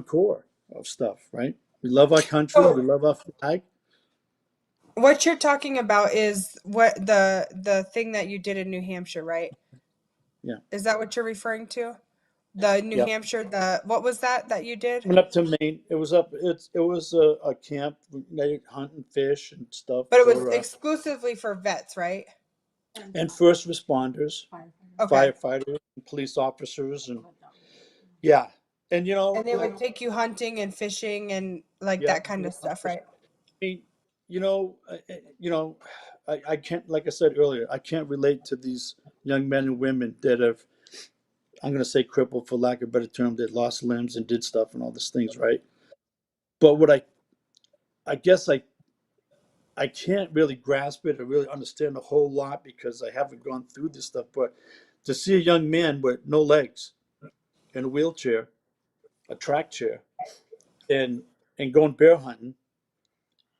core of stuff, right? We love our country, we So love our flag. what you're talking about is what the thing that you did in New Hampshire, right? Yeah. Is that what you're referring to? The New Yep. Hampshire, what was that you did? Went up to Maine. It was a camp. They hunt and fish and stuff But it was for exclusively for vets, right? and first responders, Okay. firefighters, and police officers, and yeah, and And they would take you hunting and fishing and like yeah. that kind of stuff, right? mean, I can't, like I said earlier, I can't relate to these young men and women that have, I'm going to say crippled for lack of a better term, that lost limbs and did stuff and all these things, right? But what I guess I can't really grasp it or really understand a whole lot because I haven't gone through this stuff. But to see a young man with no legs in a wheelchair, a track chair, and going bear hunting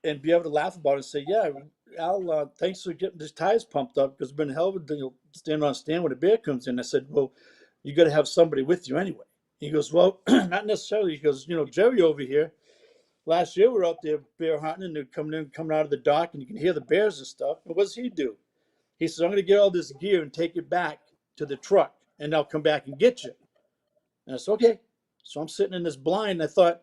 and be able to laugh about it and say, yeah, Al, thanks for getting these tires pumped up because it's been a hell of a deal standing on a stand when a bear comes in. I said, well, you got to have somebody with you anyway. He goes, well, not necessarily. He goes, Jerry over here, last year we were out there bear hunting and they're coming out of the dock and you can hear the bears and stuff. And what does he do? He says, I'm going to get all this gear and take it back to the truck and I'll come back and get you. And I said, okay. So I'm sitting in this blind and I thought,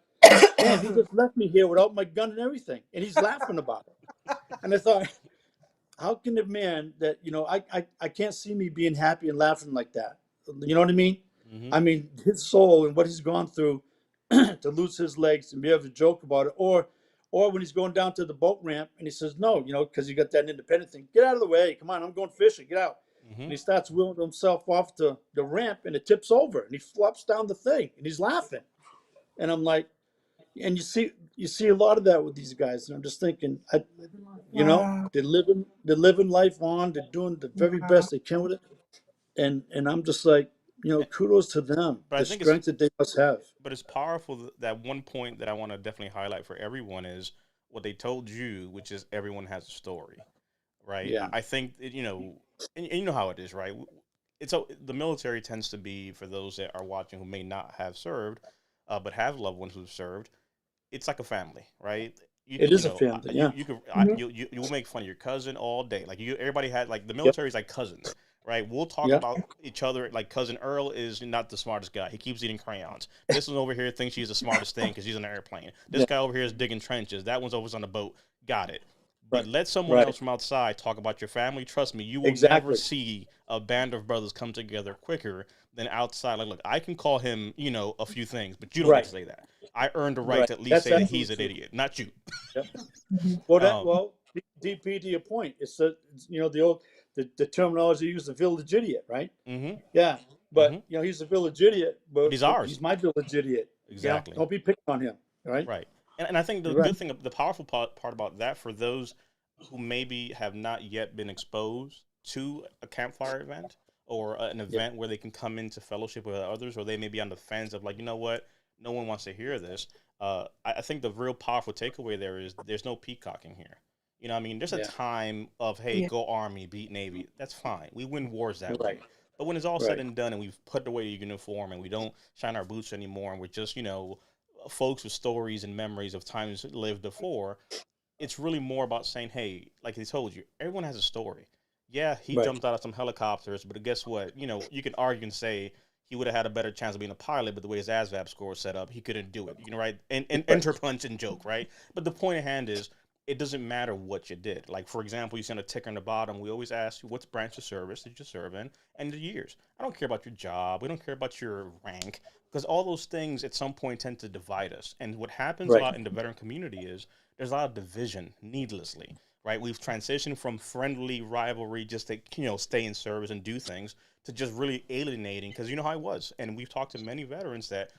man, he just left me here without my gun and everything. And he's laughing about it. And I thought, how can a man that, I can't see me being happy and laughing like that. You know what I mean? Mm-hmm. I mean, his soul and what he's gone through to lose his legs and be able to joke about it, or Or when he's going down to the boat ramp and he says, no, because you got that independent thing, get out of the way. Come on, I'm going fishing. Get out. And he starts wheeling himself off the ramp and it tips over and he flops down the thing and he's laughing. And I'm like, and you see a lot of that with these guys. And I'm just thinking, Wow. they're living life on. They're doing the very Wow. best they can with it. And I'm just like, kudos to them, But I the think it's strength that they must have. but it's powerful that one point that I want to definitely highlight for everyone is what they told you, which is everyone has a story, right? Yeah. I think and you know how it is, right? The military tends to be, for those that are watching who may not have served, but have loved ones who've served. It's like a family, right? It is a family, yeah. Mhm. You will make fun of your cousin all day. Like everybody had like the Yep. military is like cousins, right? We'll talk Yep. about each other. Like cousin Earl is not the smartest guy. He keeps eating crayons. This one over here thinks she's the smartest thing because she's on an airplane. This Yeah. guy over here is digging trenches. That one's always on a boat. Got it. But Right. let someone Right. else from outside talk about your family. Trust me, you will never Exactly. see a band of brothers come together quicker than outside. Like, look, I can call him, a few things, but you don't get to Right. say that. I earned the right Right. to at least That's say that absolutely he's an true. idiot, not you. Yep. Mhm. Um, Well, DP, to your point, it's the old the terminology used, the village idiot, right? hmm Yeah, hmm but he's a village idiot, But he's but ours. he's my village idiot. Exactly. Don't be picking on him, right? Right. And I think the You're right. good thing, the powerful part about that for those who maybe have not yet been exposed to a campfire event or an Yeah. event where they can come into fellowship with others, or they may be on the fence of like, you know what, no one wants to hear this. I think the real powerful takeaway there is there's no peacocking here. You know what I mean? There's a Yeah. time of, hey, Yeah. go Army, beat Navy. That's fine. We win wars that way. Right. But when it's all said Right. and done and we've put away the uniform and we don't shine our boots anymore and we're just, folks with stories and memories of times lived before, it's really more about saying, hey, like he told you, everyone has a story. Yeah, he Right. jumped out of some helicopters, but guess what? You can argue and say he would have had a better chance of being a pilot, but the way his ASVAB score was set up, he couldn't do it. Right? And Right. enter punch and joke, right? But the point at hand is, it doesn't matter what you did. Like, for example, you see on a ticker on the bottom, we always ask you, what branch of service did you serve in and the years? I don't care about your job. We don't care about your rank, because all those things at some point tend to divide us. And what happens a Right. lot in the veteran community is there's a lot of division needlessly, right? We've transitioned from friendly rivalry just to, stay in service and do things, to just really alienating, because you know how it was. And we've talked to many veterans that,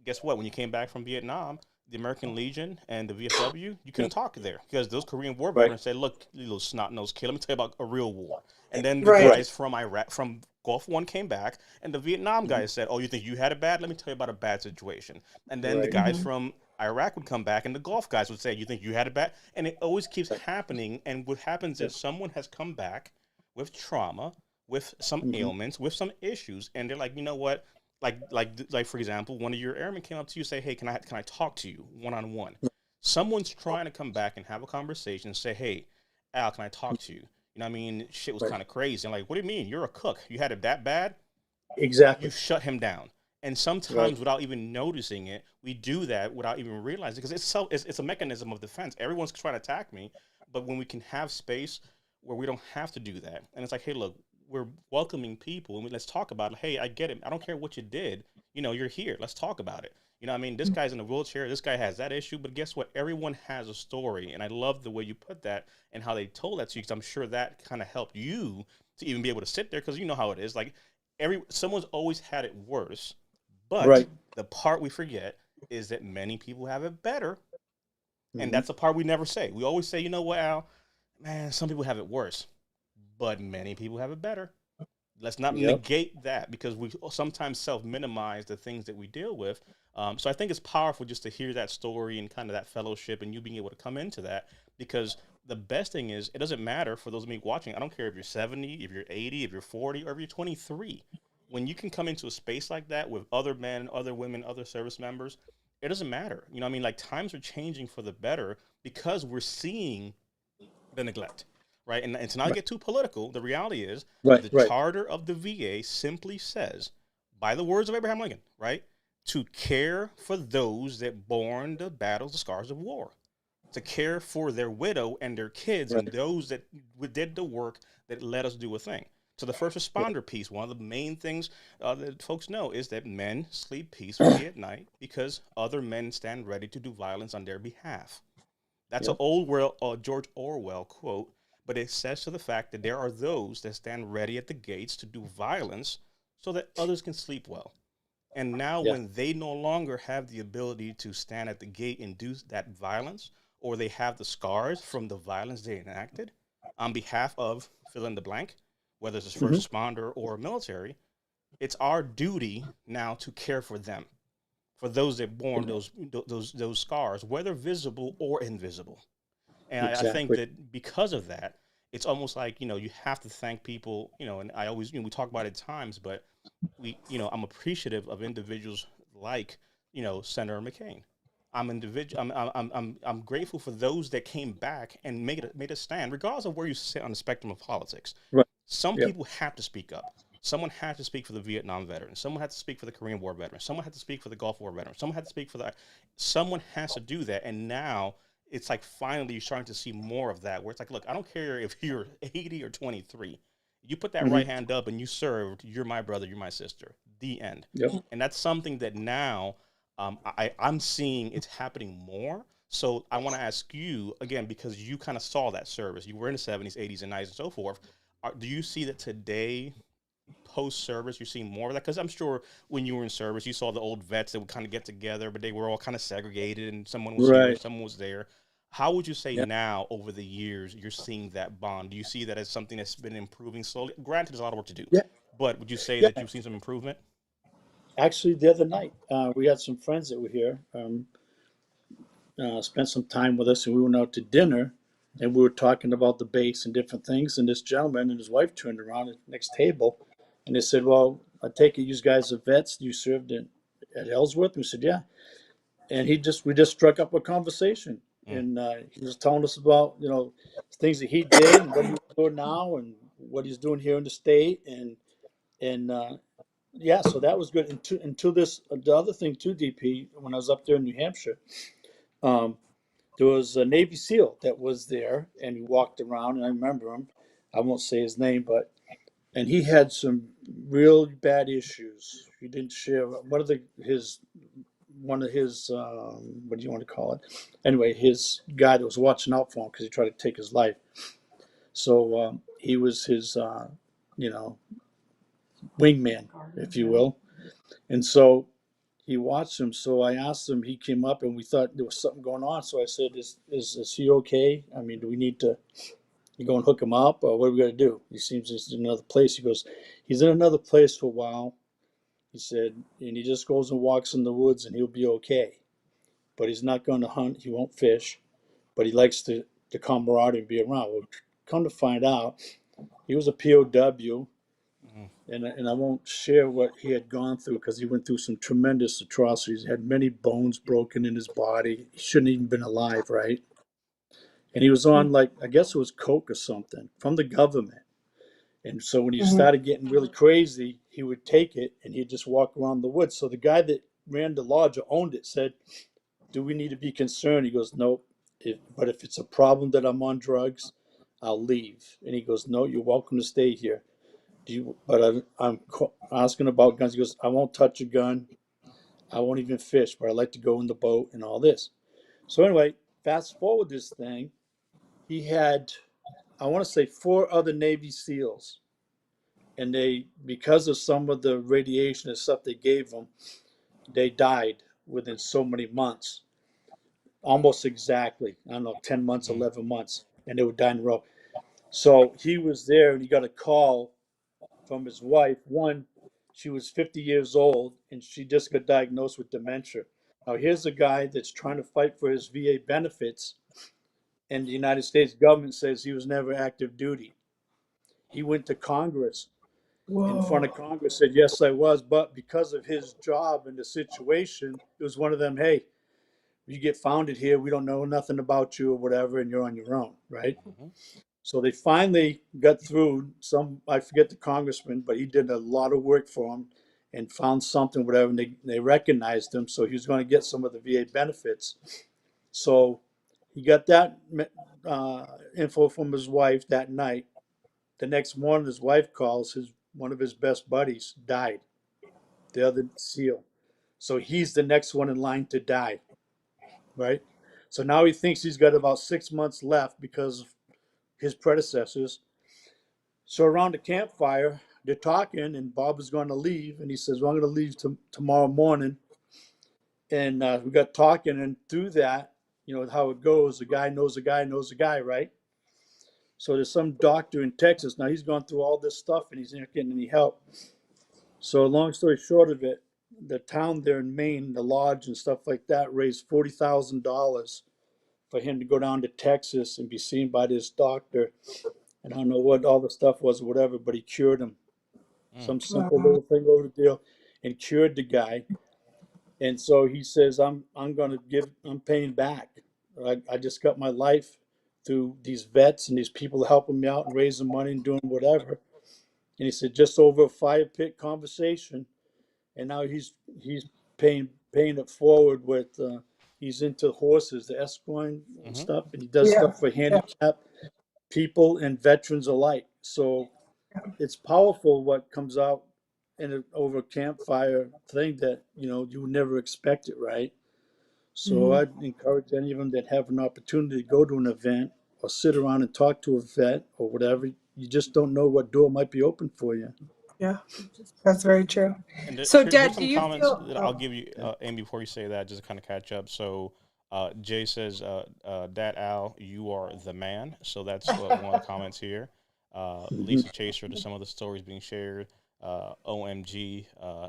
guess what? When you came back from Vietnam, the American Legion and the VFW, you couldn't talk there because those Korean War Right. veterans said, "Look, you little snot-nosed kid, let me tell you about a real war." And then the Right. guys from Iraq, from Gulf One, came back, and the Vietnam guys said, "Oh, you think you had it bad? Let me tell you about a bad situation." And then the Right. guys Mhm. from Iraq would come back, and the Gulf guys would say, "You think you had it bad?" And it always keeps Right. happening. And what happens Yeah. is someone has come back with trauma, with some Mhm. ailments, with some issues, and they're like, you know what? Like for example, one of your airmen came up to you and say, "Hey, can I talk to you one on one?" Someone's trying to come back and have a conversation and say, "Hey, Al, can I talk to you?" You know what I mean? Shit was Right. kind of crazy. I'm like, "What do you mean? You're a cook. You had it that bad?" Exactly. You shut him down. And sometimes, Right. without even noticing it, we do that without even realizing, because it's a mechanism of defense. Everyone's trying to attack me, but when we can have space where we don't have to do that, and it's like, hey, look, we're welcoming people, and let's talk about it. Hey, I get it. I don't care what you did. You're here. Let's talk about it. You know what I mean? This guy's in a wheelchair. This guy has that issue. But guess what? Everyone has a story. And I love the way you put that and how they told that to you, because I'm sure that kind of helped you to even be able to sit there, because you know how it is. Like, someone's always had it worse. But Right. the part we forget is that many people have it better. And Mhm. that's the part we never say. We always say, you know what, Al? Man, some people have it worse, but many people have it better. Let's not Yep. negate that, because we sometimes self-minimize the things that we deal with. So I think it's powerful just to hear that story and kind of that fellowship and you being able to come into that, because the best thing is, it doesn't matter for those of me watching. I don't care if you're 70, if you're 80, if you're 40, or if you're 23. When you can come into a space like that with other men, other women, other service members, it doesn't matter. You know what I mean? Like, times are changing for the better because we're seeing the neglect, right? And to not Right. get too political, the reality is Right. the Right. charter of the VA simply says, by the words of Abraham Lincoln, right, to care for those that borne the battles, the scars of war, to care for their widow and their kids and Right. those that did the work that let us do a thing. So the first responder piece, one of the main things that folks know is that men sleep peacefully at night because other men stand ready to do violence on their behalf. That's an Yep. old George Orwell quote, but it says to the fact that there are those that stand ready at the gates to do violence so that others can sleep well. And now, Yeah. when they no longer have the ability to stand at the gate and do that violence, or they have the scars from the violence they enacted on behalf of fill in the blank, whether it's a Hmm. first responder or military, it's our duty now to care for them, for those that borne those scars, whether visible or invisible. And I think Exactly. that because of that, it's almost like, you have to thank people, and I always, we talk about it at times, but I'm appreciative of individuals like, Senator McCain. I'm grateful for those that came back and made a stand, regardless of where you sit on the spectrum of politics. Right. Some Yep. people have to speak up. Someone had to speak for the Vietnam veterans. Someone had to speak for the Korean War veterans. Someone had to speak for the Gulf War veterans. Someone had to speak for the. Someone has to do that, and now it's like finally you're starting to see more of that, where it's like, look, I don't care if you're 80 or 23. You put that Hmm. right hand up and you served. You're my brother. You're my sister. The end. Yep. And that's something that now I'm seeing it's happening more. So I want to ask you again, because you kind of saw that service. You were in the 70s, 80s, and 90s, and so forth. Do you see that today, post service, you're seeing more of that? Because I'm sure when you were in service, you saw the old vets that would kind of get together, but they were all kind of segregated, and someone was here, Right. someone was there. How would you say Yeah. now, over the years, you're seeing that bond? Do you see that as something that's been improving slowly? Granted, there's a lot of work to do, Yeah. but would you say that Yeah. you've seen some improvement? Actually, the other night, we had some friends that were here, spent some time with us, and we went out to dinner, and we were talking about the base and different things. And this gentleman and his wife turned around at the next table, and they said, "Well, I take it you guys are vets. You served at Ellsworth?" And we said, "Yeah." And we just struck up a conversation, Mm. and he was telling us about things that he did and what he's doing now and what he's doing here in the state, and yeah, so that was good. And to this, the other thing too, DP, when I was up there in New Hampshire, um, there was a Navy SEAL that was there, and he walked around, and I remember him. I won't say his name, but and he had some real bad issues. He didn't share one of his what do you want to call it? Anyway, his guy that was watching out for him because he tried to take his life. So he was his you know wingman, if you will, and so he watched him. So I asked him. He came up, and we thought there was something going on. So I said, "Is he okay? I mean, do we need to go and hook him up, or what are we going to do? He seems he's in another place." He goes, "He's in another place for a while." He said, "And he just goes and walks in the woods, and he'll be okay. But he's not going to hunt. He won't fish. But he likes the camaraderie and be around." Well, come to find out, he was a POW, Mm. and I won't share what he had gone through because he went through some tremendous atrocities. He had many bones broken in his body. He shouldn't even been alive, right? And he was on, like, I guess it was coke or something from the government. And so when he Hmm. started getting really crazy, he would take it and he'd just walk around the woods. So the guy that ran the lodge or owned it said, "Do we need to be concerned?" He goes, "Nope. But if it's a problem that I'm on drugs, I'll leave." And he goes, "No, you're welcome to stay here. But I'm asking about guns." He goes, "I won't touch a gun. I won't even fish, but I like to go in the boat and all this." So anyway, fast forward this thing. He had, I want to say, four other Navy SEALs, and they, because of some of the radiation and stuff they gave them, they died within so many months, almost exactly. I don't know, 10 months, Mm. 11 months, and they would die in a row. So he was there, and he got a call from his wife. One, she was 50 years old, and she just got diagnosed with dementia. Now, here's a guy that's trying to fight for his VA benefits, and the United States government says he was never active duty. He went to Congress, in front of Whoa. Congress, said, "Yes, I was," but because of his job and the situation, it was one of them, "Hey, you get founded here, we don't know nothing about you or whatever, and you're on your own," right? Mhm. So they finally got through. I forget the congressman, but he did a lot of work for him and found something, whatever, and they recognized him. So he was going to get some of the VA benefits. So he got that info from his wife that night. The next morning, his wife calls. One of his best buddies died, the other SEAL. So he's the next one in line to die, right? So now he thinks he's got about 6 months left because of his predecessors. So around the campfire, they're talking, and Bob is going to leave, and he says, "Well, I'm going to leave tomorrow morning." And we got talking, and through that, how it goes. The guy knows a guy knows a guy, right? So there's some doctor in Texas. Now he's gone through all this stuff, and he's not getting any help. So long story short of it, the town there in Maine, the lodge and stuff like that, raised $40,000 for him to go down to Texas and be seen by this doctor. And I don't know what all the stuff was or whatever, but he cured him. Some simple Wow. little thing over the deal, and cured the guy. And so he says, I'm paying back. I just got my life through these vets and these people helping me out and raising money and doing whatever. And he said, just over a fire pit conversation. And now he's paying it forward with, he's into horses, the equine and stuff. And he does Yeah. stuff for handicapped people and veterans alike. So it's powerful what comes out over a campfire thing that you would never expect it, right? So I'd encourage any of them that have an opportunity to go to an event or sit around and talk to a vet or whatever. You just don't know what door might be open for you. Yeah, that's very true. And So, here's Dad, do some you comments feel? that I'll give you, Amy, before you say that, just to kind of catch up. So, Jay says, Dad Al, you are the man. So that's one of the comments here. Lisa Chaser, to some of the stories being shared. OMG,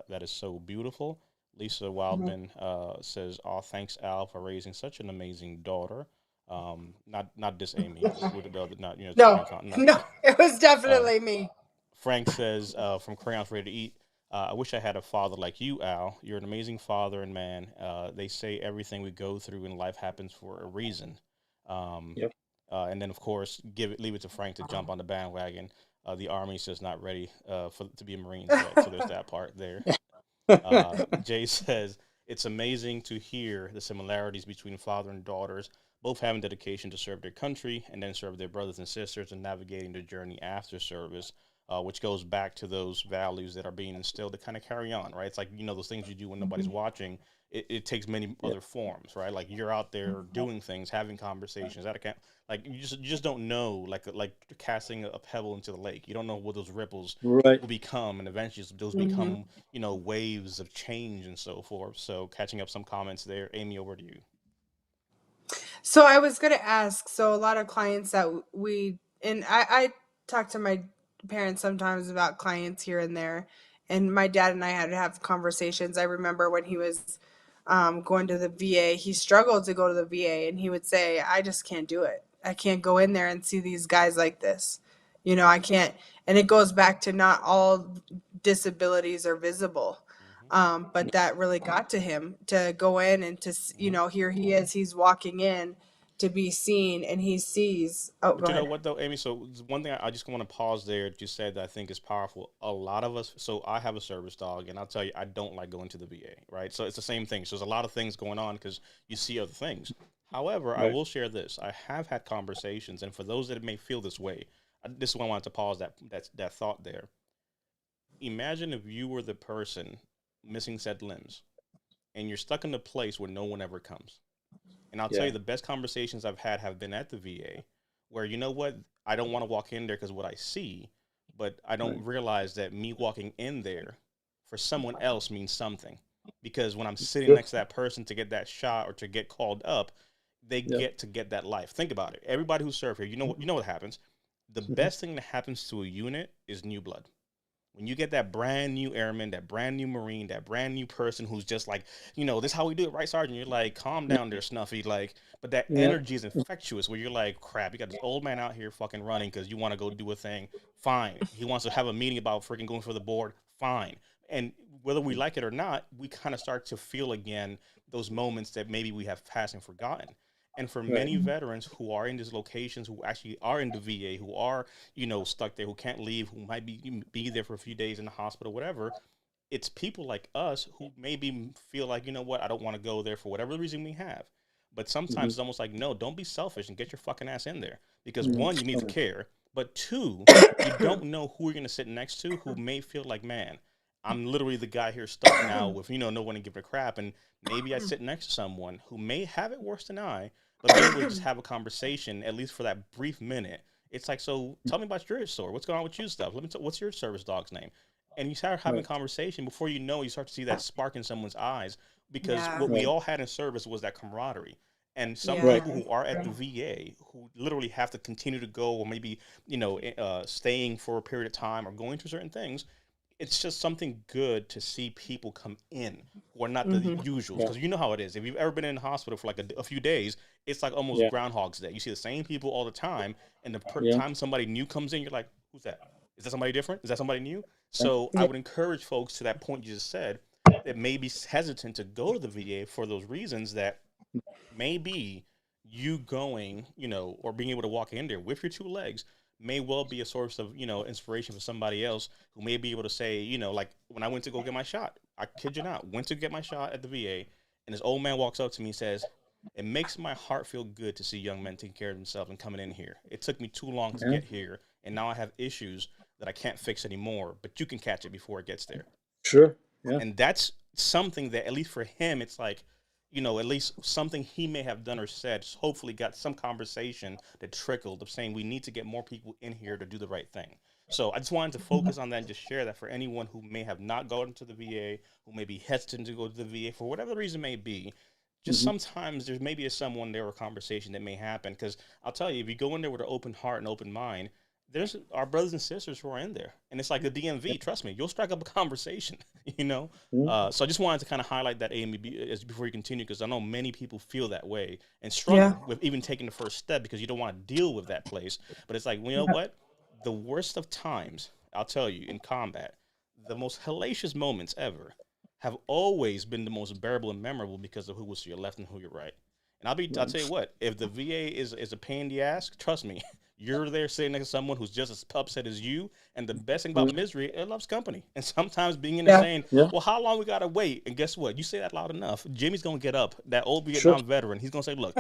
that is so beautiful. Lisa Wildman says, "Oh, thanks Al for raising such an amazing daughter." Not this Amy, with the other, not No, it was definitely me. Frank says, from Crayons Ready to Eat, I wish I had a father like you, Al. You're an amazing father and man. They say everything we go through in life happens for a reason. Yep. And then, of course, leave it to Frank to jump on the bandwagon. The Army's just not ready to be a Marine yet, so there's that part there. Jay says, it's amazing to hear the similarities between father and daughters, both having dedication to serve their country and then serve their brothers and sisters and navigating the journey after service, which goes back to those values that are being instilled to kind of carry on, right? It's like, those things you do when nobody's watching. It takes many other forms, right? Like you're out there doing things, having conversations. Like you just don't know, like casting a pebble into the lake. You don't know what those ripples Right. will become, and eventually those become, waves of change and so forth. So catching up some comments there, Amy, over to you. So I was going to ask, so a lot of clients that I talk to my parents sometimes about clients here and there, and my dad and I had to have conversations. I remember when he was going to the VA, he struggled to go to the VA, and he would say, I just can't do it. I can't go in there and see these guys like this. I can't. And it goes back to not all disabilities are visible. But that really got to him to go in and to, here he is, he's walking in to be seen, and he sees. Oh, But go you know ahead. what though, Amy? So one thing I just want to pause there that you said that I think is powerful. A lot of us, so I have a service dog, and I'll tell you, I don't like going to the VA, right? So it's the same thing. So there's a lot of things going on because you see other things. However, I Right. will share this. I have had conversations, and for those that may feel this way, this is why I wanted to pause that thought there. Imagine if you were the person missing said limbs, and you're stuck in a place where no one ever comes. And I'll tell Yeah. you, the best conversations I've had have been at the VA, where you know what, I don't want to walk in there because what I see, but I don't realize that me walking in there for someone else means something. Because when I'm sitting Yep. next to that person to get that shot or to get called up, they Yep. get that life. Think about it. Everybody who served here, you know what happens. The best thing that happens to a unit is new blood. When you get that brand new airman, that brand new Marine, that brand new person who's just like, this is how we do it, right, Sergeant? You're like, calm down there, Snuffy. Like, but that Yeah. energy is infectious where you're like, crap, you got this old man out here fucking running because you want to go do a thing. Fine. He wants to have a meeting about freaking going for the board. Fine. And whether we like it or not, we kind of start to feel again those moments that maybe we have passed and forgotten. And for many veterans who are in these locations, who actually are in the VA, who are, stuck there, who can't leave, who might be there for a few days in the hospital, whatever, it's people like us who maybe feel like, you know what, I don't want to go there for whatever reason we have. But sometimes it's almost like, no, don't be selfish and get your fucking ass in there. Because one, you need to care. But two, you don't know who you're going to sit next to who may feel like, man, I'm literally the guy here stuck now with, no one to give a crap. And maybe I sit next to someone who may have it worse than I, but being able to just have a conversation, at least for that brief minute, it's like, so tell me about your story. What's going on with you stuff? What's your service dog's name? And you start having a Right. conversation. Before you know, you start to see that spark in someone's eyes, because Yeah. what we Right. all had in service was that camaraderie. And some Yeah. Right. people who are at the VA who literally have to continue to go, or maybe staying for a period of time or going through certain things, it's just something good to see people come in who are not the Mhm. usuals. Yeah. Because you know how it is. If you've ever been in the hospital for like a few days, it's like almost Yeah. Groundhog's Day. You see the same people all the time, and the Yeah. time somebody new comes in, you're like, who's that? Is that somebody different? Is that somebody new? Yeah. So I Yeah. would encourage folks to that point you just said that may be hesitant to go to the VA for those reasons, that maybe you going, or being able to walk in there with your two legs may well be a source of, inspiration for somebody else who may be able to say, like when I went to go get my shot, I kid you not, went to get my shot at the VA, and this old man walks up to me and says, "It makes my heart feel good to see young men taking care of themselves and coming in here. It took me too long to Yeah. get here, and now I have issues that I can't fix anymore, but you can catch it before it gets there." Sure. Yeah. And that's something that, at least for him, it's like, at least something he may have done or said, hopefully got some conversation that trickled of saying we need to get more people in here to do the right thing. So I just wanted to focus on that and just share that for anyone who may have not gone to the VA, who may be hesitant to go to the VA for whatever the reason may be. Just Mhm. sometimes there's maybe a someone there or a conversation that may happen. Because I'll tell you, if you go in there with an open heart and open mind, there's our brothers and sisters who are in there, and it's like the DMV. Trust me, you'll strike up a conversation. you know. Mhm. So I just wanted to kind of highlight that, Amy, before you continue, because I know many people feel that way and Yeah. struggle with even taking the first step because you don't want to deal with that place. But it's like, you know Yeah. what? The worst of times, I'll tell you, in combat, the most hellacious moments ever have always been the most bearable and memorable because of who was to your left and who you're right. And I'll tell you what, if the VA is a pain in the ass, trust me, you're there sitting next to someone who's just as upset as you. And the best thing about Mhm. misery, it loves company. And sometimes being in there Yeah. saying, Yeah. well, how long we gotta wait? And guess what? You say that loud enough, Jimmy's gonna get up, that old Sure. Vietnam veteran. He's gonna say, look,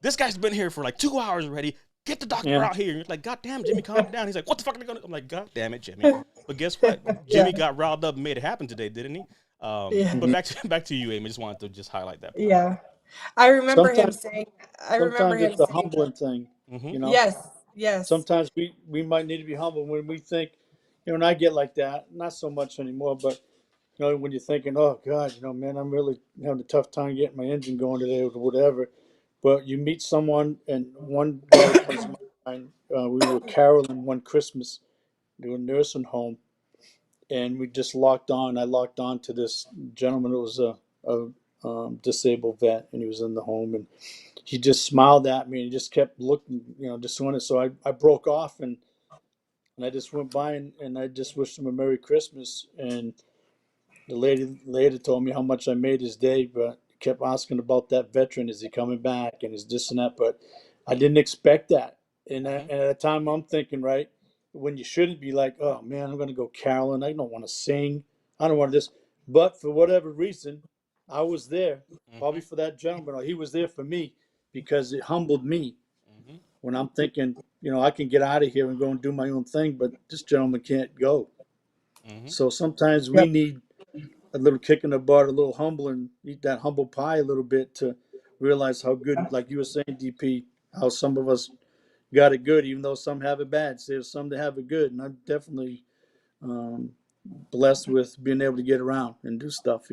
this guy's been here for like 2 hours already. Get the doctor Yeah. out here. And you're like, God damn, Jimmy, calm down. He's like, what the fuck are they gonna? I'm like, God damn it, Jimmy. But guess what? Yeah. Jimmy got riled up and made it happen today, didn't he? Yeah. But Mhm. back to you, Amy. Just wanted to just highlight that point. Yeah. I remember him Sometimes, saying, I remember sometimes him it's a saying, humbling thing, Mm-hmm. you know. yes, yes. Sometimes we might need to be humble when we think, and I get like that, not so much anymore, but when you're thinking, oh God, man, I'm really having a tough time getting my engine going today or whatever. But you meet someone, and one guy comes to mind. We were caroling one Christmas to a nursing home, and we just locked on. I locked on to this gentleman who was a disabled vet, and he was in the home, and he just smiled at me and he just kept looking, just doing it. So I broke off and I just went by and I just wished him a Merry Christmas. And the lady later told me how much I made his day, but kept asking about that veteran. Is he coming back? And is this and that? But I didn't expect that. Mm-hmm. And at the time I'm thinking, right, when you shouldn't be like, oh man, I'm going to go caroling. I don't want to sing. I don't want this. But for whatever reason, I was there, Mm-hmm. probably for that gentleman, or he was there for me because it humbled me Mm-hmm. when I'm thinking, I can get out of here and go and do my own thing, but this gentleman can't go. Mm-hmm. So sometimes we Yep. need a little kick in the butt, a little humbling, eat that humble pie a little bit to realize how good, like you were saying, DP, how some of us got it good, even though some have it bad. So there's some that have it good, and I'm definitely um, blessed with being able to get around and do stuff.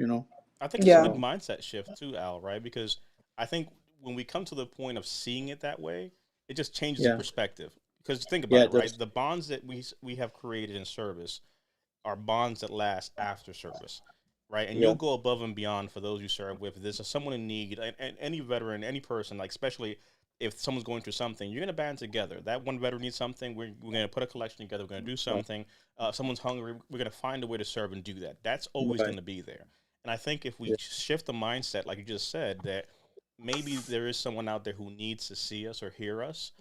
I think it's a Yeah. good So mindset shift too, Al, right? Because I think when we come to the point of seeing it that way, it just changes the yeah, perspective. Because think yeah, about it, it right? does. The bonds that we have created in service are bonds that last after service, right? And you'll Yeah, go above and beyond for those you serve with. If there's someone in need, and any veteran, any person, like especially if someone's going through something, you're gonna band together. That one veteran needs something, we're gonna put a collection together. We're gonna do right, something. Someone's hungry, we're gonna find a way to serve and do that. That's always right, gonna be there. And I think if we yeah, shift the mindset, like you just said, that maybe there is someone out there who needs to see us or hear us,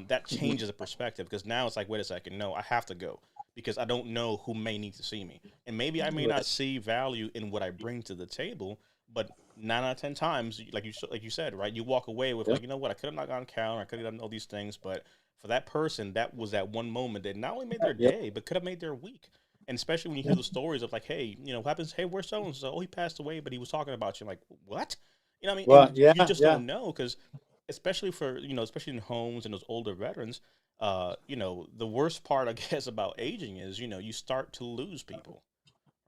that mhm, changes the perspective because now it's like, wait a second, no, I have to go because I don't know who may need to see me. And maybe I may not right, see value in what I bring to the table, but 9 out of 10 times, like you said, right, you walk away with yeah, like, you know what, I could have not gone counter, I could have done all these things, but for that person, that was that one moment that not only made their yep, day, but could have made their week. And especially when you hear yeah, the stories of like, hey, what happens? Hey, where's so and so? Oh, he passed away, but he was talking about you. Like, what? You know what I mean? well, And yeah, you just yeah, don't know because especially for, especially in homes and those older veterans, the worst part, I guess, about aging is, you start to lose people,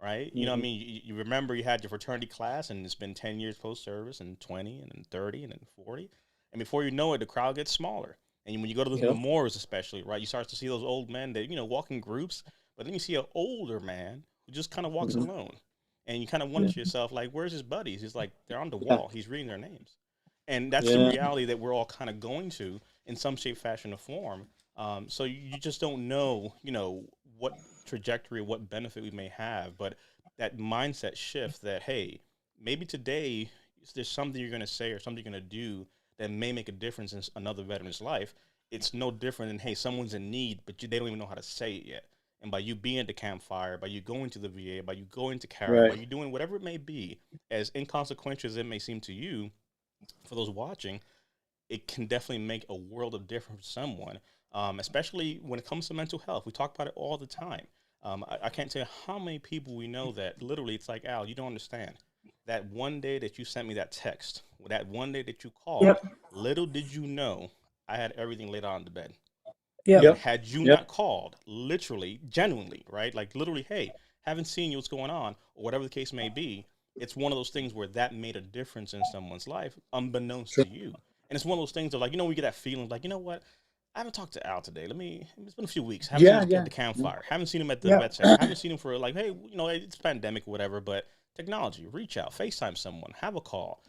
right? You know what I Hmm. mean? You remember you had your fraternity class and it's been 10 years post service and 20 and then 30 and then 40. And before you know it, the crowd gets smaller. And when you go to those Yep. memorials, especially, right, you start to see those old men that, walk in groups, but then you see an older man who just kind of walks Hmm. alone. And you kind of wonder Yeah. to yourself, like, where's his buddies? He's like, they're on the Yeah. wall. He's reading their names. And that's the Yeah. reality that we're all kind of going to in some shape, fashion, or form. So you just don't know, what trajectory, what benefit we may have. But that mindset shift that, hey, maybe today there's something you're going to say or something you're going to do that may make a difference in another veteran's life. It's no different than, hey, someone's in need, but they don't even know how to say it yet. And by you being at the campfire, by you going to the VA, by you going to Carol, by Right. you doing whatever it may be, as inconsequential as it may seem to you, for those watching, it can definitely make a world of difference for someone, especially when it comes to mental health. We talk about it all the time. I can't tell you how many people we know that literally it's like, Al, you don't understand. That one day that you sent me that text, that one day that you called, Yep. little did you know I had everything laid out on the bed. Yep. And Yep. had you Yep. not called, literally, genuinely, right? Like literally, hey, haven't seen you, what's going on, or whatever the case may be. It's one of those things where that made a difference in someone's life, unbeknownst Sure. to you. And it's one of those things of like, we get that feeling like, you know what? I haven't talked to Al today. It's been a few weeks. Haven't seen Yeah. him at Yeah. the Yeah. campfire. Haven't seen him at the vet Yep. center. Haven't seen him for like, hey, it's pandemic or whatever, but technology, reach out, FaceTime someone, have a call.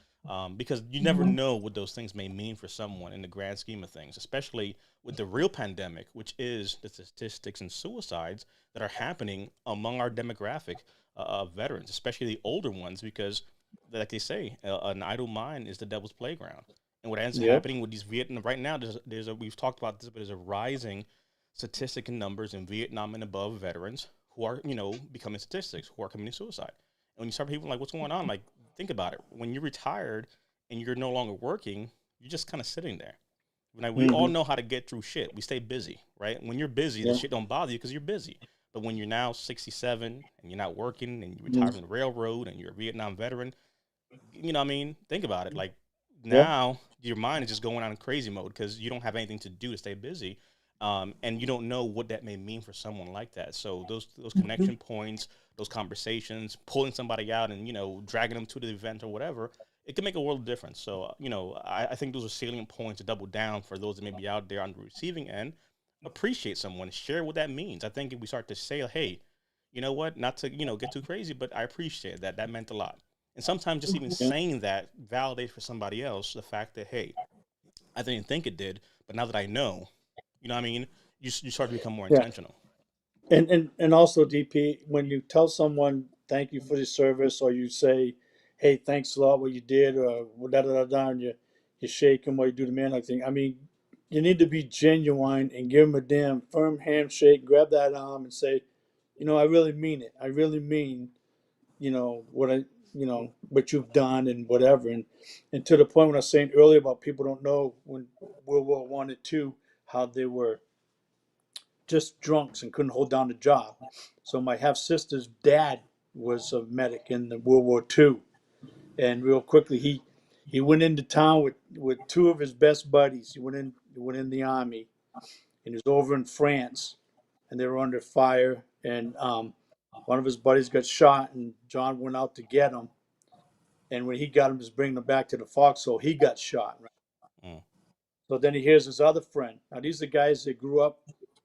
Because you never Mhm. know what those things may mean for someone in the grand scheme of things, especially with the real pandemic, which is the statistics and suicides that are happening among our demographic of veterans, especially the older ones, because, like they say, an idle mind is the devil's playground. And what ends up Yep. happening with these Vietnam right now, we've talked about this, but there's a rising statistic in numbers in Vietnam and above veterans who are, becoming statistics, who are committing suicide. And when you start people like, what's going on? Like, think about it. When you're retired and you're no longer working, you're just kind of sitting there. Now, we all Hmm. know how to get through shit. We stay busy, right? When you're busy, the Yeah. shit don't bother you because you're busy. But when you're now 67 and you're not working and you retire Hmm. from the railroad and you're a Vietnam veteran, what I mean? Think about it. Like Yeah. now, your mind is just going on in crazy mode because you don't have anything to do to stay busy, and you don't know what that may mean for someone like that. So those Mhm. connection points, those conversations, pulling somebody out and dragging them to the event or whatever, it can make a world of difference. So I think those are salient points to double down for those that may be out there on the receiving end. Appreciate someone, share what that means. I think if we start to say, hey, you know what, not to get too crazy, but I appreciate that. That meant a lot. And sometimes just even Yeah. saying that validates for somebody else the fact that, hey, I didn't think it did, but now that I know, what I mean, you start to become more Yeah. intentional. And also, DP, when you tell someone thank you for the service, or you say, "Hey, thanks a lot what you did," or da da da da, and you shake them or you do the man hug thing. I mean, you need to be genuine and give them a damn firm handshake, grab that arm, and say, I really mean it. I really mean, what what you've done and whatever. And to the point when I was saying earlier about people don't know when World War One and two how they were just drunks and couldn't hold down a job. So my half sister's dad was a medic in the World War II, and real quickly he went into town with two of his best buddies. He went in the army, and he was over in France, and they were under fire, and one of his buddies got shot, and John went out to get him, and when he got him, just bringing him back to the foxhole, he got shot. Right? Mm, So then he hears his other friend. Now these are guys that grew up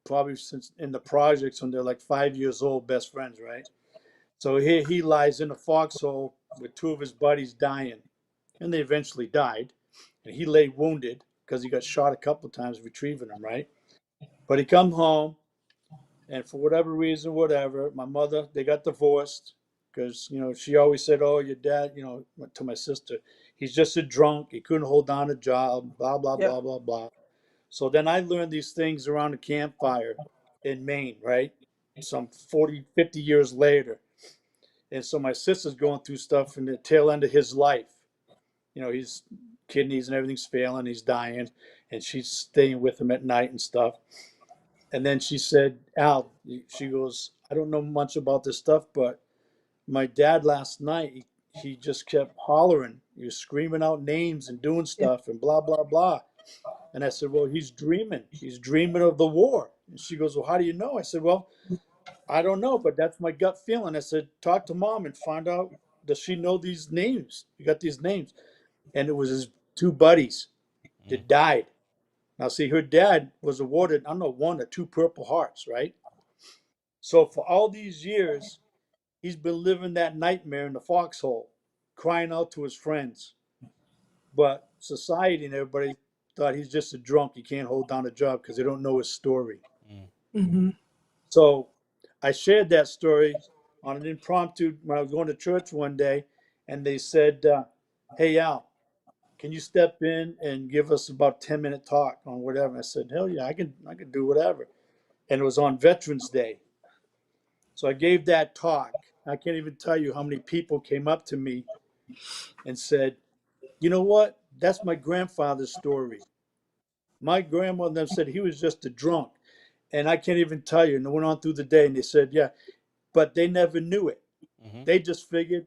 probably since in the projects when they're like 5 years old, best friends, right? So here he lies in a foxhole with two of his buddies dying, and they eventually died. And he lay wounded because he got shot a couple of times retrieving them, right? But he come home, and for whatever reason, whatever, my mother, they got divorced because, she always said, oh, your dad, to my sister, he's just a drunk. He couldn't hold down a job, blah, blah, blah, Yep. blah, blah. So then I learned these things around the campfire in Maine, right? Some 40, 50 years later. And so my sister's going through stuff in the tail end of his life. His kidneys and everything's failing, he's dying, and she's staying with him at night and stuff. And then she said, Al, she goes, I don't know much about this stuff, but my dad last night, he just kept hollering. He was screaming out names and doing Yeah. stuff and blah, blah, blah. And I said, well, he's dreaming. He's dreaming of the war. And she goes, well, how do you know? I said, well, I don't know, but that's my gut feeling. I said, talk to mom and find out, does she know these names? You got these names. And it was his two buddies that died. Now, see, her dad was awarded, I don't know, 1 or 2 Purple Hearts, right? So for all these years, he's been living that nightmare in the foxhole, crying out to his friends. But society and everybody thought he's just a drunk. He can't hold down a job because they don't know his story. Mm-hmm. So I shared that story on an impromptu when I was going to church one day, and they said, hey, Al, can you step in and give us about 10-minute talk on whatever? I said, hell yeah, I can do whatever. And it was on Veterans Day. So I gave that talk. I can't even tell you how many people came up to me and said, you know what? That's my grandfather's story. My grandmother said he was just a drunk. And I can't even tell you. And they went on through the day and they said, yeah, but they never knew it. They just figured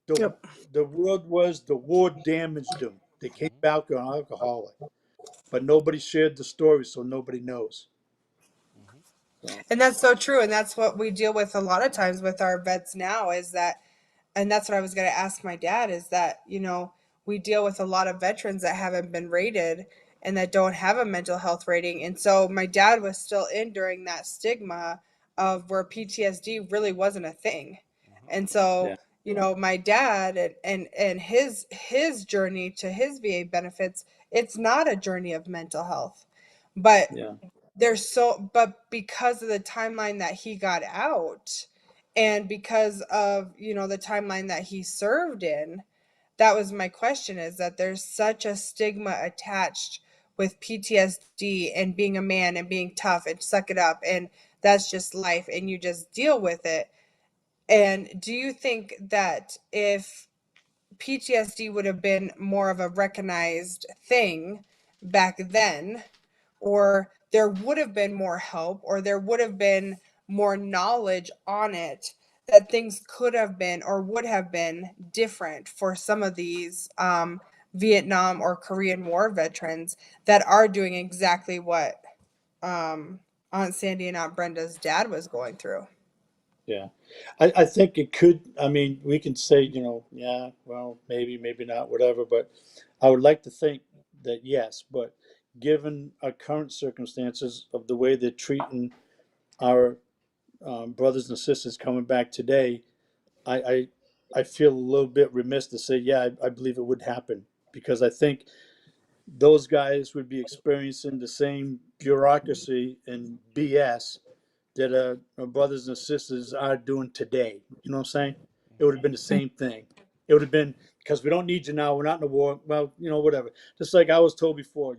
Yep. the war damaged them. They came back an alcoholic. But nobody shared the story, so nobody knows. So, And that's so true. And that's what we deal with a lot of times with our vets now is that, and that's what I was going to ask my dad is that, we deal with a lot of veterans that haven't been rated and that don't have a mental health rating. And so my dad was still in during that stigma of where PTSD really wasn't a thing. And so, yeah, my dad and his journey to his VA benefits, it's not a journey of mental health. But yeah, but because of the timeline that he got out and because of the timeline that he served in, that was my question, is that there's such a stigma attached with PTSD and being a man and being tough and suck it up, and that's just life and you just deal with it. And do you think that if PTSD would have been more of a recognized thing back then, or there would have been more help, or there would have been more knowledge on it, that things could have been or would have been different for some of these Vietnam or Korean War veterans that are doing exactly what Aunt Sandy and Aunt Brenda's dad was going through? yeah. I think it could. I mean, we can say, yeah, well, maybe, maybe not, whatever. But I would like to think that yes. But given our current circumstances of the way they're treating our brothers and sisters coming back today, I, I I feel a little bit remiss to say, yeah, I believe it would happen because I think those guys would be experiencing the same bureaucracy and BS that our brothers and sisters are doing today. You know what I'm saying? It would have been the same thing. It would have been because we don't need you now. We're not in the war. Well, whatever. Just like I was told before,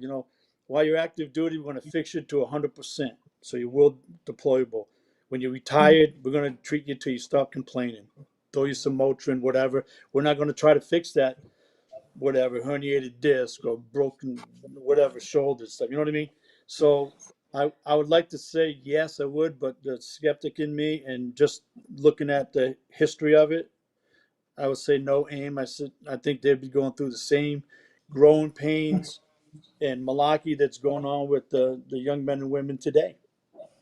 while you're active duty, we're going to fix you to 100%. So you will deployable. When you're retired, we're going to treat you till you stop complaining. Throw you some Motrin, whatever. We're not going to try to fix that, whatever, herniated disc or broken, whatever, shoulder stuff. You know what I mean? So I would like to say yes, I would, but the skeptic in me and just looking at the history of it, I would say no. I think they'd be going through the same growing pains and malarkey that's going on with the young men and women today.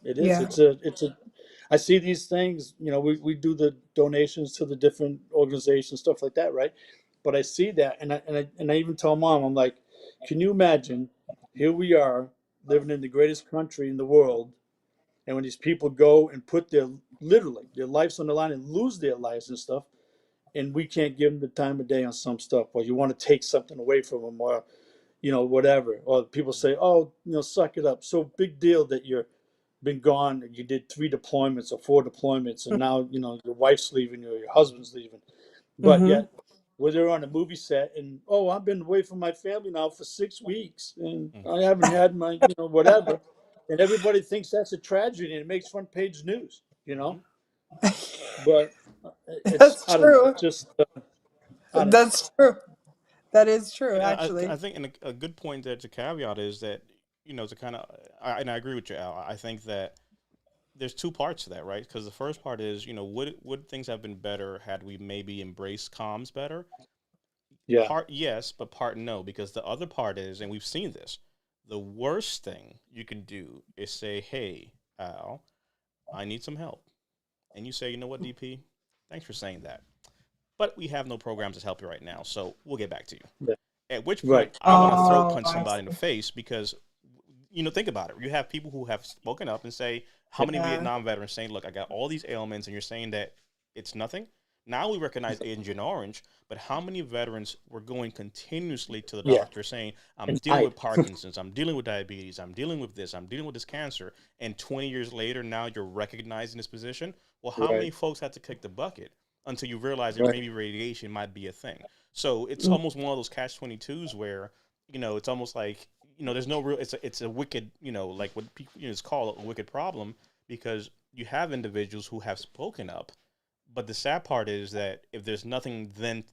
It is. Yeah. It's a. I see these things. We do the donations to the different organizations, stuff like that, right? But I see that, and I even tell mom, I'm like, can you imagine? Here we are living in the greatest country in the world, and when these people go and put literally their lives on the line and lose their lives and stuff, and we can't give them the time of day on some stuff, or you want to take something away from them, or whatever, or people say, oh, suck it up. So big deal that you're been gone. You did 3 deployments or 4 deployments, and now your wife's leaving you or your husband's leaving. But Mm-hmm. yet, where they're on a movie set, and I've been away from my family now for 6 weeks, and I haven't had my whatever, and everybody thinks that's a tragedy, and it makes front page news. But it's That's I don't know. true. It's just I don't know. That's true. That is true, Yeah, I actually. think and a good point there to caveat is that to kind of and I agree with you, Al. I think that there's two parts to that, right? Because the first part is, would things have been better had we maybe embraced comms better? Yeah. Part yes, but part no, because the other part is, and we've seen this, the worst thing you can do is say, "Hey, Al, I need some help," and you say, "You know what, DP? Thanks for saying that, but we have no programs to help you right now, so we'll get back to you." Yeah. At which Right. point, I want to throat Oh, punch I somebody in the see. face because, think about it. You have people who have spoken up and say, how many Yeah. Vietnam veterans saying, "Look, I got all these ailments," and you're saying that it's nothing? Now we recognize Agent Orange, but how many veterans were going continuously to the Yeah. doctor saying, "I'm And dealing with Parkinson's, I'm dealing with diabetes, I'm dealing with this, I'm dealing with this cancer," and 20 years later, now you're recognizing this position? Well, how many right, folks had to kick the bucket until you realize that right. maybe radiation might be a thing? So it's almost one of those catch-22s where, it's almost like, there's no real, it's a wicked, like what people, it's called a wicked problem, because you have individuals who have spoken up, but the sad part is that if there's nothing then,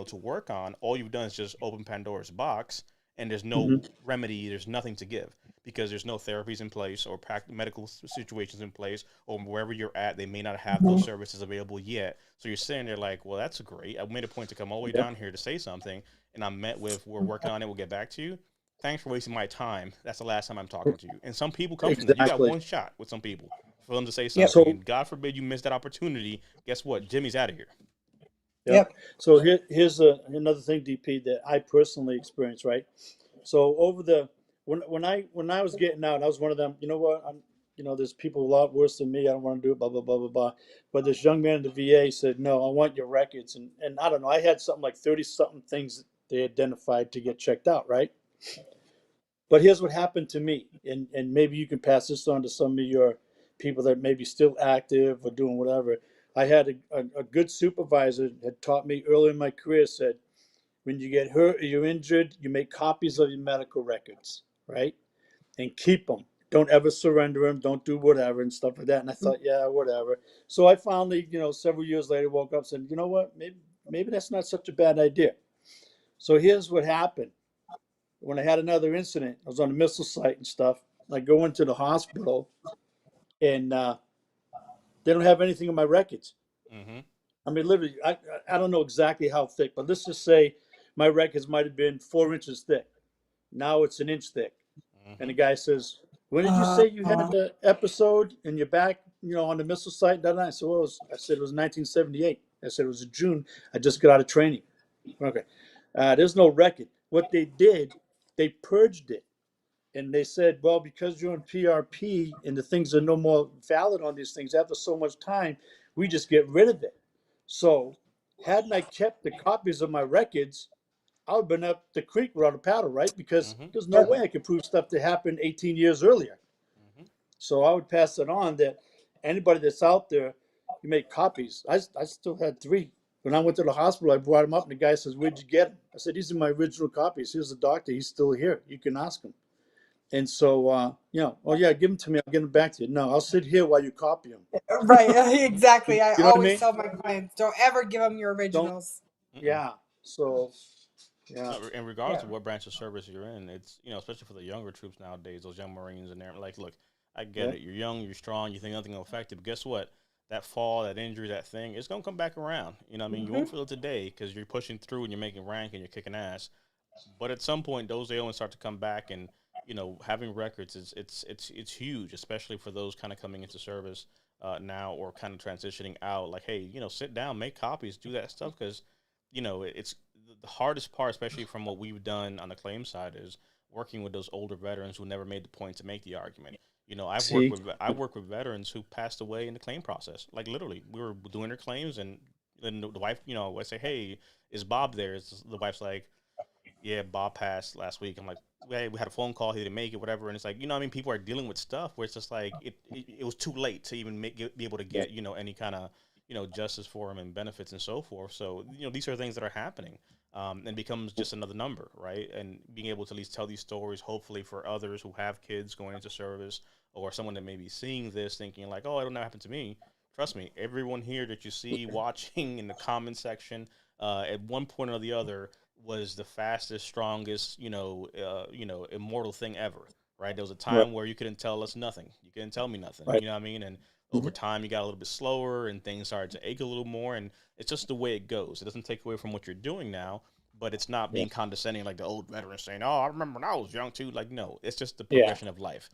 to work on, all you've done is just open Pandora's box, and there's no Hmm. remedy, there's nothing to give, because there's no therapies in place or medical situations in place, or wherever you're at, they may not have those Mhm. services available yet. So you're sitting there like, well, that's great. I made a point to come all the way Yeah. down here to say something, and I'm met with, "We're working on it, we'll get back to you." Thanks for wasting my time. That's the last time I'm talking to you. And some people come from that. You got Exactly. one shot with some people for them to say Yep. something, So, and God forbid you miss that opportunity. Guess what? Jimmy's out of here. yep. Yep. So here's another thing, DP, that I personally experienced, right? So when I was getting out, I was one of them. You know what? There's people a lot worse than me. I don't want to do it. Blah blah blah blah blah. But this young man in the VA said, "No, I want your records." And I don't know. I had something like 30 something things that they identified to get checked out, right? But here's what happened to me, and maybe you can pass this on to some of your people that may be still active or doing whatever. I had a good supervisor that taught me early in my career, said, when you get hurt or you're injured, you make copies of your medical records, right? And keep them. Don't ever surrender them. Don't do whatever and stuff like that. And I thought, yeah, whatever. So I finally, several years later, woke up and said, you know what? Maybe that's not such a bad idea. So here's what happened. When I had another incident, I was on a missile site and stuff. I go into the hospital, and they don't have anything in my records. Mm-hmm. I mean, literally, I don't know exactly how thick, but let's just say my records might have been 4 inches thick. Now it's an inch thick. And Mm-hmm. the guy says, "When did you Uh, say you had the episode in your back, on the missile site?" I said, I said it was 1978. I said it was in June. I just got out of training. Okay. There's no record. What they did, they purged it. And they said, well, because you're in PRP and the things are no more valid on these things after so much time, we just get rid of it. So, hadn't I kept the copies of my records, I would have been up the creek without a paddle, right? Because Mm-hmm. there's no yep. way I could prove stuff that happened 18 years earlier. Mm-hmm. So I would pass it on that anybody that's out there, you make copies. I still had 3. When I went to the hospital, I brought them up, and the guy says, "Where'd you get them?" I said, "These are my original copies. Here's the doctor. He's still here. You can ask him." And so, oh yeah, give them to me. I'll get them back to you. No, I'll sit here while you copy them. Right. Exactly. I You know what I always mean? tell my clients, don't ever give them your Don't. originals. Mm-mm. Yeah. So, yeah. No, in regards Yeah. to what branch of service you're in, it's, especially for the younger troops nowadays, those young Marines and they're like, look, I get Yeah. it. You're young, you're strong, you think nothing will affect it. But guess what? That fall, that injury, that thing, it's going to come back around. You know what I mean? You won't Hmm. feel it today because you're pushing through and you're making rank and you're kicking ass. But at some point, those ailments start to come back, and having records is it's huge, especially for those kind of coming into service now or kind of transitioning out. Like, hey, sit down, make copies, do that stuff, because it's the hardest part, especially from what we've done on the claim side, is working with those older veterans who never made the point to make the argument. See, I've worked with veterans who passed away in the claim process. Like literally, we were doing their claims, and then the wife, I say, "Hey, is Bob there?" The wife's like, "Yeah, Bob passed last week." I'm like, "Hey, we had a phone call. He didn't make it, whatever." And it's like, I mean, people are dealing with stuff where it's just like it was too late to even be able to get any kind of justice for him and benefits and so forth. So these are things that are happening, and becomes just another number, right? And being able to at least tell these stories, hopefully for others who have kids going into service or someone that may be seeing this thinking like, "Oh, it'll never happen to me." Trust me, everyone here that you see watching in the comment section, at one point or the other, was the fastest, strongest, immortal thing ever. Right? There was a right, time where you couldn't tell us nothing. You couldn't tell me nothing. right. You know what I mean? And Over time, you got a little bit slower and things started to ache a little more. And it's just the way it goes. It doesn't take away from what you're doing now, but it's not Yeah. being condescending like the old veterans saying, "Oh, I remember when I was young too." Like, no, it's just the Yeah. progression of life.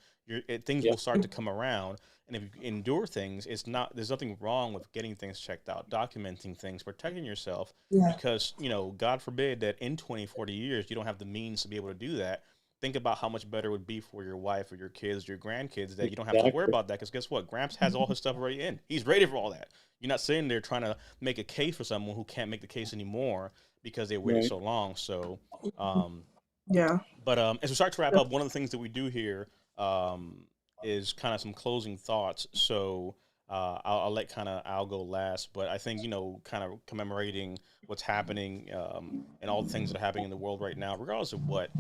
Things Yeah. will start to come around, and if you endure things, it's not. There's nothing wrong with getting things checked out, documenting things, protecting yourself, Yeah. because God forbid that in 20, 40 years you don't have the means to be able to do that. Think about how much better it would be for your wife or your kids, your grandkids, that you don't have to worry Exactly. about that. Because guess what? Gramps has all his stuff already in. He's ready for all that. You're not sitting there trying to make a case for someone who can't make the case anymore because they waited Right. so long. So, um, Yeah. but as we start to wrap up, one of the things that we do here um, is kind of some closing thoughts. So I'll let kind of Al go last, but I think kind of commemorating what's happening and all the things that are happening in the world right now, regardless of what.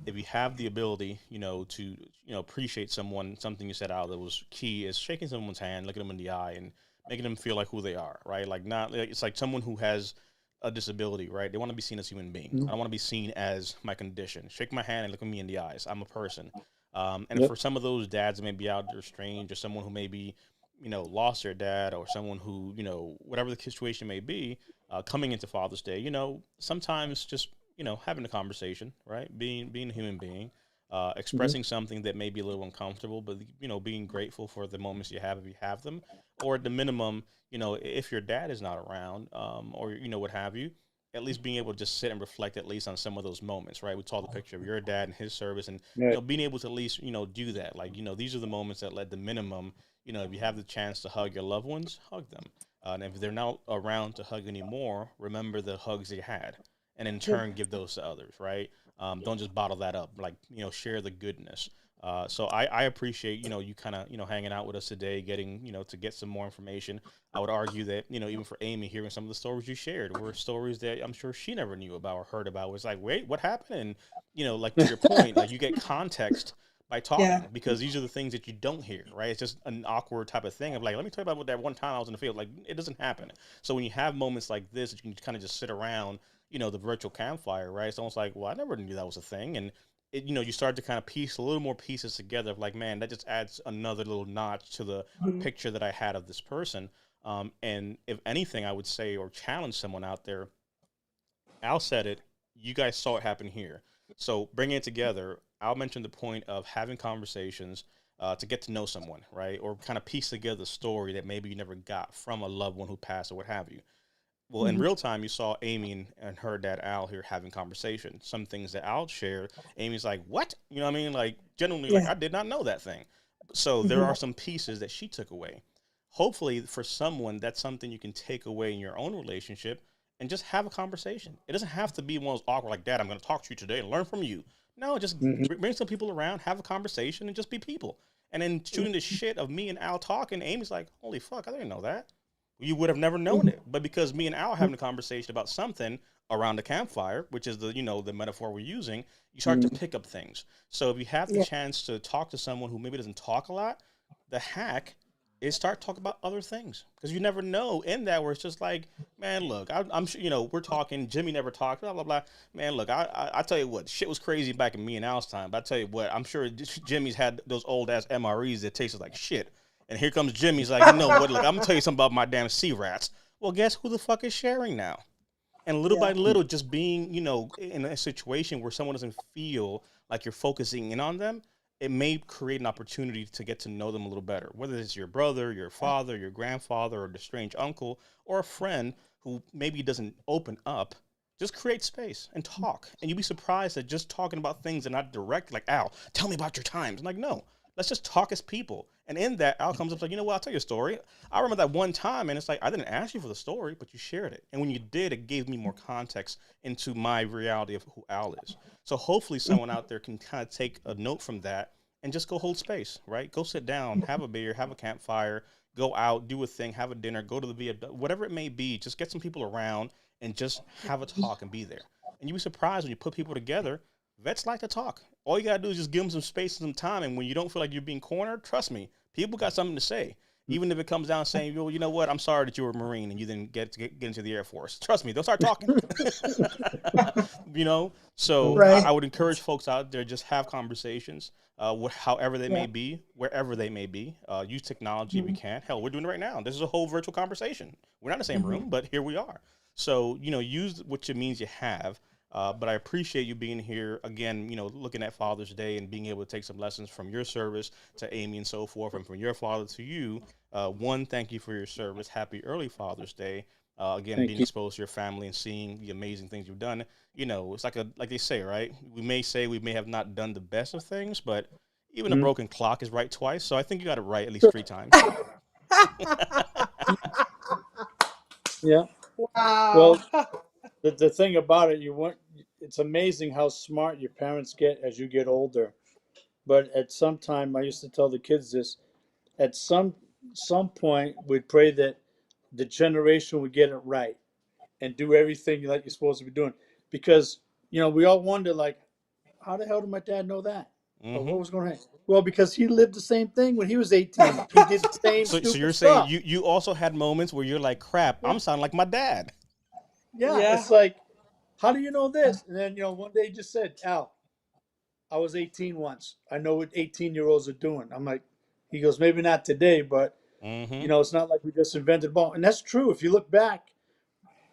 If you have the ability, to appreciate someone, something you said out that was key is shaking someone's hand, looking them in the eye, and making them feel like who they are, right? Like not like it's like someone who has a disability, right? They want to be seen as human being. I don't want to be seen as my condition. Shake my hand and look at me in the eyes. I'm a person. And Yep. for some of those dads that may be out there strange, or someone who maybe, lost their dad, or someone who, whatever the situation may be, coming into Father's Day, sometimes just, having a conversation, right? Being a human being, Mhm. expressing something that may be a little uncomfortable, but, being grateful for the moments you have if you have them, or at the minimum, if your dad is not around, or what have you, at least being able to just sit and reflect at least on some of those moments, right? We saw the picture of your dad and his service, and Right. being able to at least do that. Like these are the moments that led the minimum. If you have the chance to hug your loved ones, hug them. And if they're not around to hug anymore, remember the hugs you had, and in Yep. turn give those to others, right? Don't just bottle that up. Like share the goodness. So I appreciate you kind of hanging out with us today, getting to get some more information. I would argue that even for Amy, hearing some of the stories you shared were stories that I'm sure she never knew about or heard about. It was like, wait, what happened? And like to your point, like you get context by Yeah. talking, because these are the things that you don't hear, right? It's just an awkward type of thing of like, let me tell you about what that one time I was in the field. Like it doesn't happen. So when you have moments like this, you can kind of just sit around, the virtual campfire, right? It's almost like, well, I never knew that was a thing, and you start to kind of piece a little more pieces together of like, man, that just adds another little notch to the Mhm. picture that I had of this person. And if anything, I would say or challenge someone out there. Al said it. You guys saw it happen here. So bringing it together, Al mentioned the point of having conversations to get to know someone, right? Or kind of piece together the story that maybe you never got from a loved one who passed or what have you. Well, in Mhm. real time, you saw Amy and her dad Al here having conversation. Some things that Al shared, Amy's like, "What?" You know what I mean? Like genuinely, like Yeah. I did not know that thing. So there are Mhm. some pieces that she took away. Hopefully, for someone, that's something you can take away in your own relationship and just have a conversation. It doesn't have to be one of those awkward, like, "Dad, I'm going to talk to you today and learn from you." No, just Mhm. bring some people around, have a conversation, and just be people. And then shooting the shit of me and Al talking, Amy's like, "Holy fuck, I didn't know that." You would have never known Mhm. it. But because me and Al are having a conversation about something around the campfire, which is the metaphor we're using, you start to Mhm. pick up things. So if you have the Yeah. chance to talk to someone who maybe doesn't talk a lot, the hack is start talking about other things, because you never know in that where it's just like, man, look, I'm sure we're talking. Jimmy never talked, blah blah blah. Man, look, I tell you what, shit was crazy back in me and Al's time. But I tell you what, I'm sure Jimmy's had those old ass MREs that tasted like shit. And here comes Jimmy's like, you know what? Look, I'm gonna tell you something about my damn sea rats. Well, guess who the fuck is sharing now? And little by Yeah. little, just being, in a situation where someone doesn't feel like you're focusing in on them, it may create an opportunity to get to know them a little better. Whether it's your brother, your father, your grandfather, or the strange uncle, or a friend who maybe doesn't open up, just create space and talk. And you'd be surprised that just talking about things that are not direct, like, Al, tell me about your times. I'm like, no, let's just talk as people. And in that, Al comes up like, you know what, I'll tell you a story. I remember that one time, and it's like, I didn't ask you for the story, but you shared it. And when you did, it gave me more context into my reality of who Al is. So hopefully, someone out there can kind of take a note from that and just go hold space, right? Go sit down, have a beer, have a campfire, go out, do a thing, have a dinner, go to the VFW, whatever it may be. Just get some people around and just have a talk and be there. And you'll be surprised when you put people together. Vets like to talk. All you gotta do is just give them some space and some time. And when you don't feel like you're being cornered, trust me, people got something to say. Even if it comes down saying, well, you know what, I'm sorry that you were a Marine and you didn't get into the Air Force. Trust me, they'll start talking. So Right. I would encourage folks out there, just have conversations, however they Yeah. may be, wherever they may be. Use technology if you Mhm. can. Hell, we're doing it right now. This is a whole virtual conversation. We're not in the same Mhm. room, but here we are. So, use what it means you have. But I appreciate you being here again, looking at Father's Day and being able to take some lessons from your service to Amy and so forth, and from your father to you. One, thank you for your service. Happy early Father's Day. Again, Thank being you. exposed to your family and seeing the amazing things you've done. It's like they say, right? We may say we may have not done the best of things, but even a Mhm. broken clock is right twice. So I think you got it right at least 3 times. Yeah. Wow. Well, the thing about it, it's amazing how smart your parents get as you get older. But at some time, I used to tell the kids this. At some point, we'd pray that the generation would get it right and do everything like you're supposed to be doing, because we all wonder, like, how the hell did my dad know that, or Hmm. what was going on? Well, because he lived the same thing when he was 18. He did the same So stupid you're saying stuff. you also had moments where you're like, crap, Yeah, I'm sounding like my dad. yeah. Yeah. It's like, how do you know this? And then one day he just said, Al, I was 18 once. I know what 18-year-olds are doing. I'm like, he goes, maybe not today, but Hmm. it's not like we just invented the bomb. And that's true. If you look back,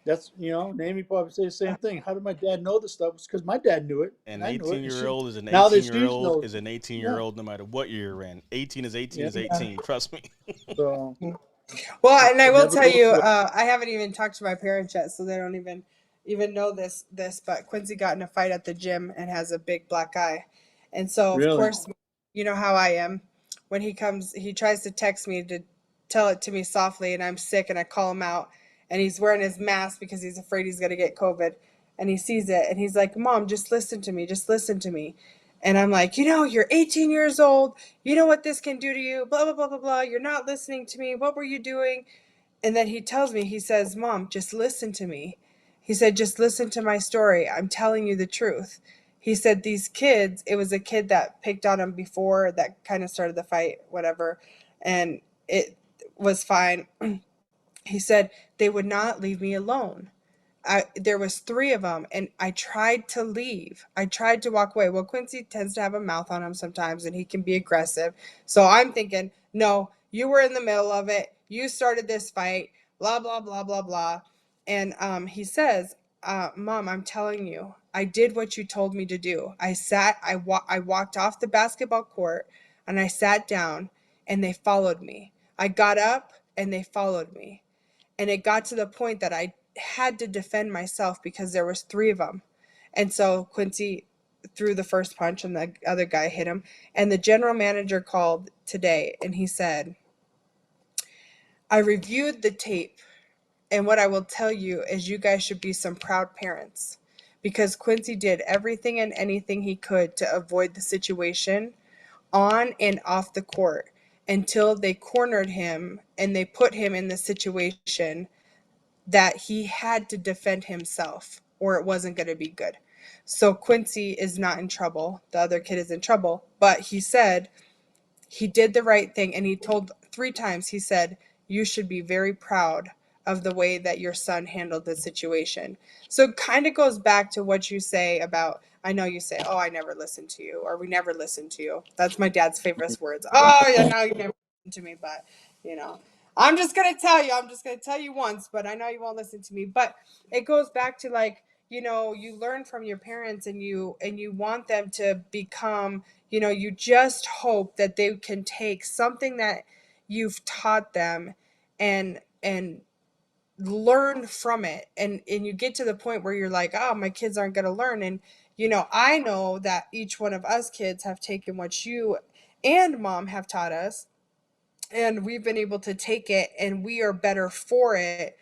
that's, Amy probably say the same thing. How did my dad know this stuff? It's because my dad knew it and An I knew it. 18 And year old is an now 18 that year she old knows is it. an 18 year Yeah. old no matter what year you're in. 18 is 18 Yeah. is 18. Trust me. So Well, and I it will never tell goes you, away. I haven't even talked to my parents yet, so they don't even know this. But Quincy got in a fight at the gym and has a big black eye, and so of Really? course, you know how I am. When he comes, he tries to text me to tell it to me softly, and I'm sick, and I call him out, and he's wearing his mask because he's afraid he's gonna get COVID, and he sees it, and he's like, "Mom, just listen to me, just listen to me." And I'm like, you're 18 years old. You know what this can do to you, blah, blah, blah, blah, blah. You're not listening to me. What were you doing? And then he tells me, he says, Mom, just listen to me. He said, just listen to my story. I'm telling you the truth. He said, these kids, it was a kid that picked on him before that kind of started the fight, whatever. And it was fine. He said, they would not leave me alone. There was 3 of them, and I tried to leave. I tried to walk away. Well, Quincy tends to have a mouth on him sometimes, and he can be aggressive. So I'm thinking, no, you were in the middle of it. You started this fight. Blah blah blah blah blah. And he says, "Mom, I'm telling you, I did what you told me to do. I walked off the basketball court, and I sat down, and they followed me. I got up, and they followed me." And it got to the point that I had to defend myself because there was 3 of them. And so Quincy threw the first punch and the other guy hit him. And the general manager called today and he said, I reviewed the tape, and what I will tell you is you guys should be some proud parents because Quincy did everything and anything he could to avoid the situation on and off the court until they cornered him and they put him in the situation that he had to defend himself or it wasn't going to be good. So Quincy is not in trouble. The other kid is in trouble. But he said he did the right thing. And he told 3 times, he said, you should be very proud of the way that your son handled the situation. So it kind of goes back to what you say about, I know you say, oh, I never listened to you, or we never listened to you. That's my dad's favorite words. Oh, yeah, no, you never listened to me, but, you know. I'm just going to tell you once, but I know you won't listen to me. But it goes back to like, you learn from your parents and you want them to become, you just hope that they can take something that you've taught them and learn from it. And you get to the point where you're like, oh, my kids aren't going to learn. And, I know that each one of us kids have taken what you and mom have taught us, and we've been able to take it and we are better for it,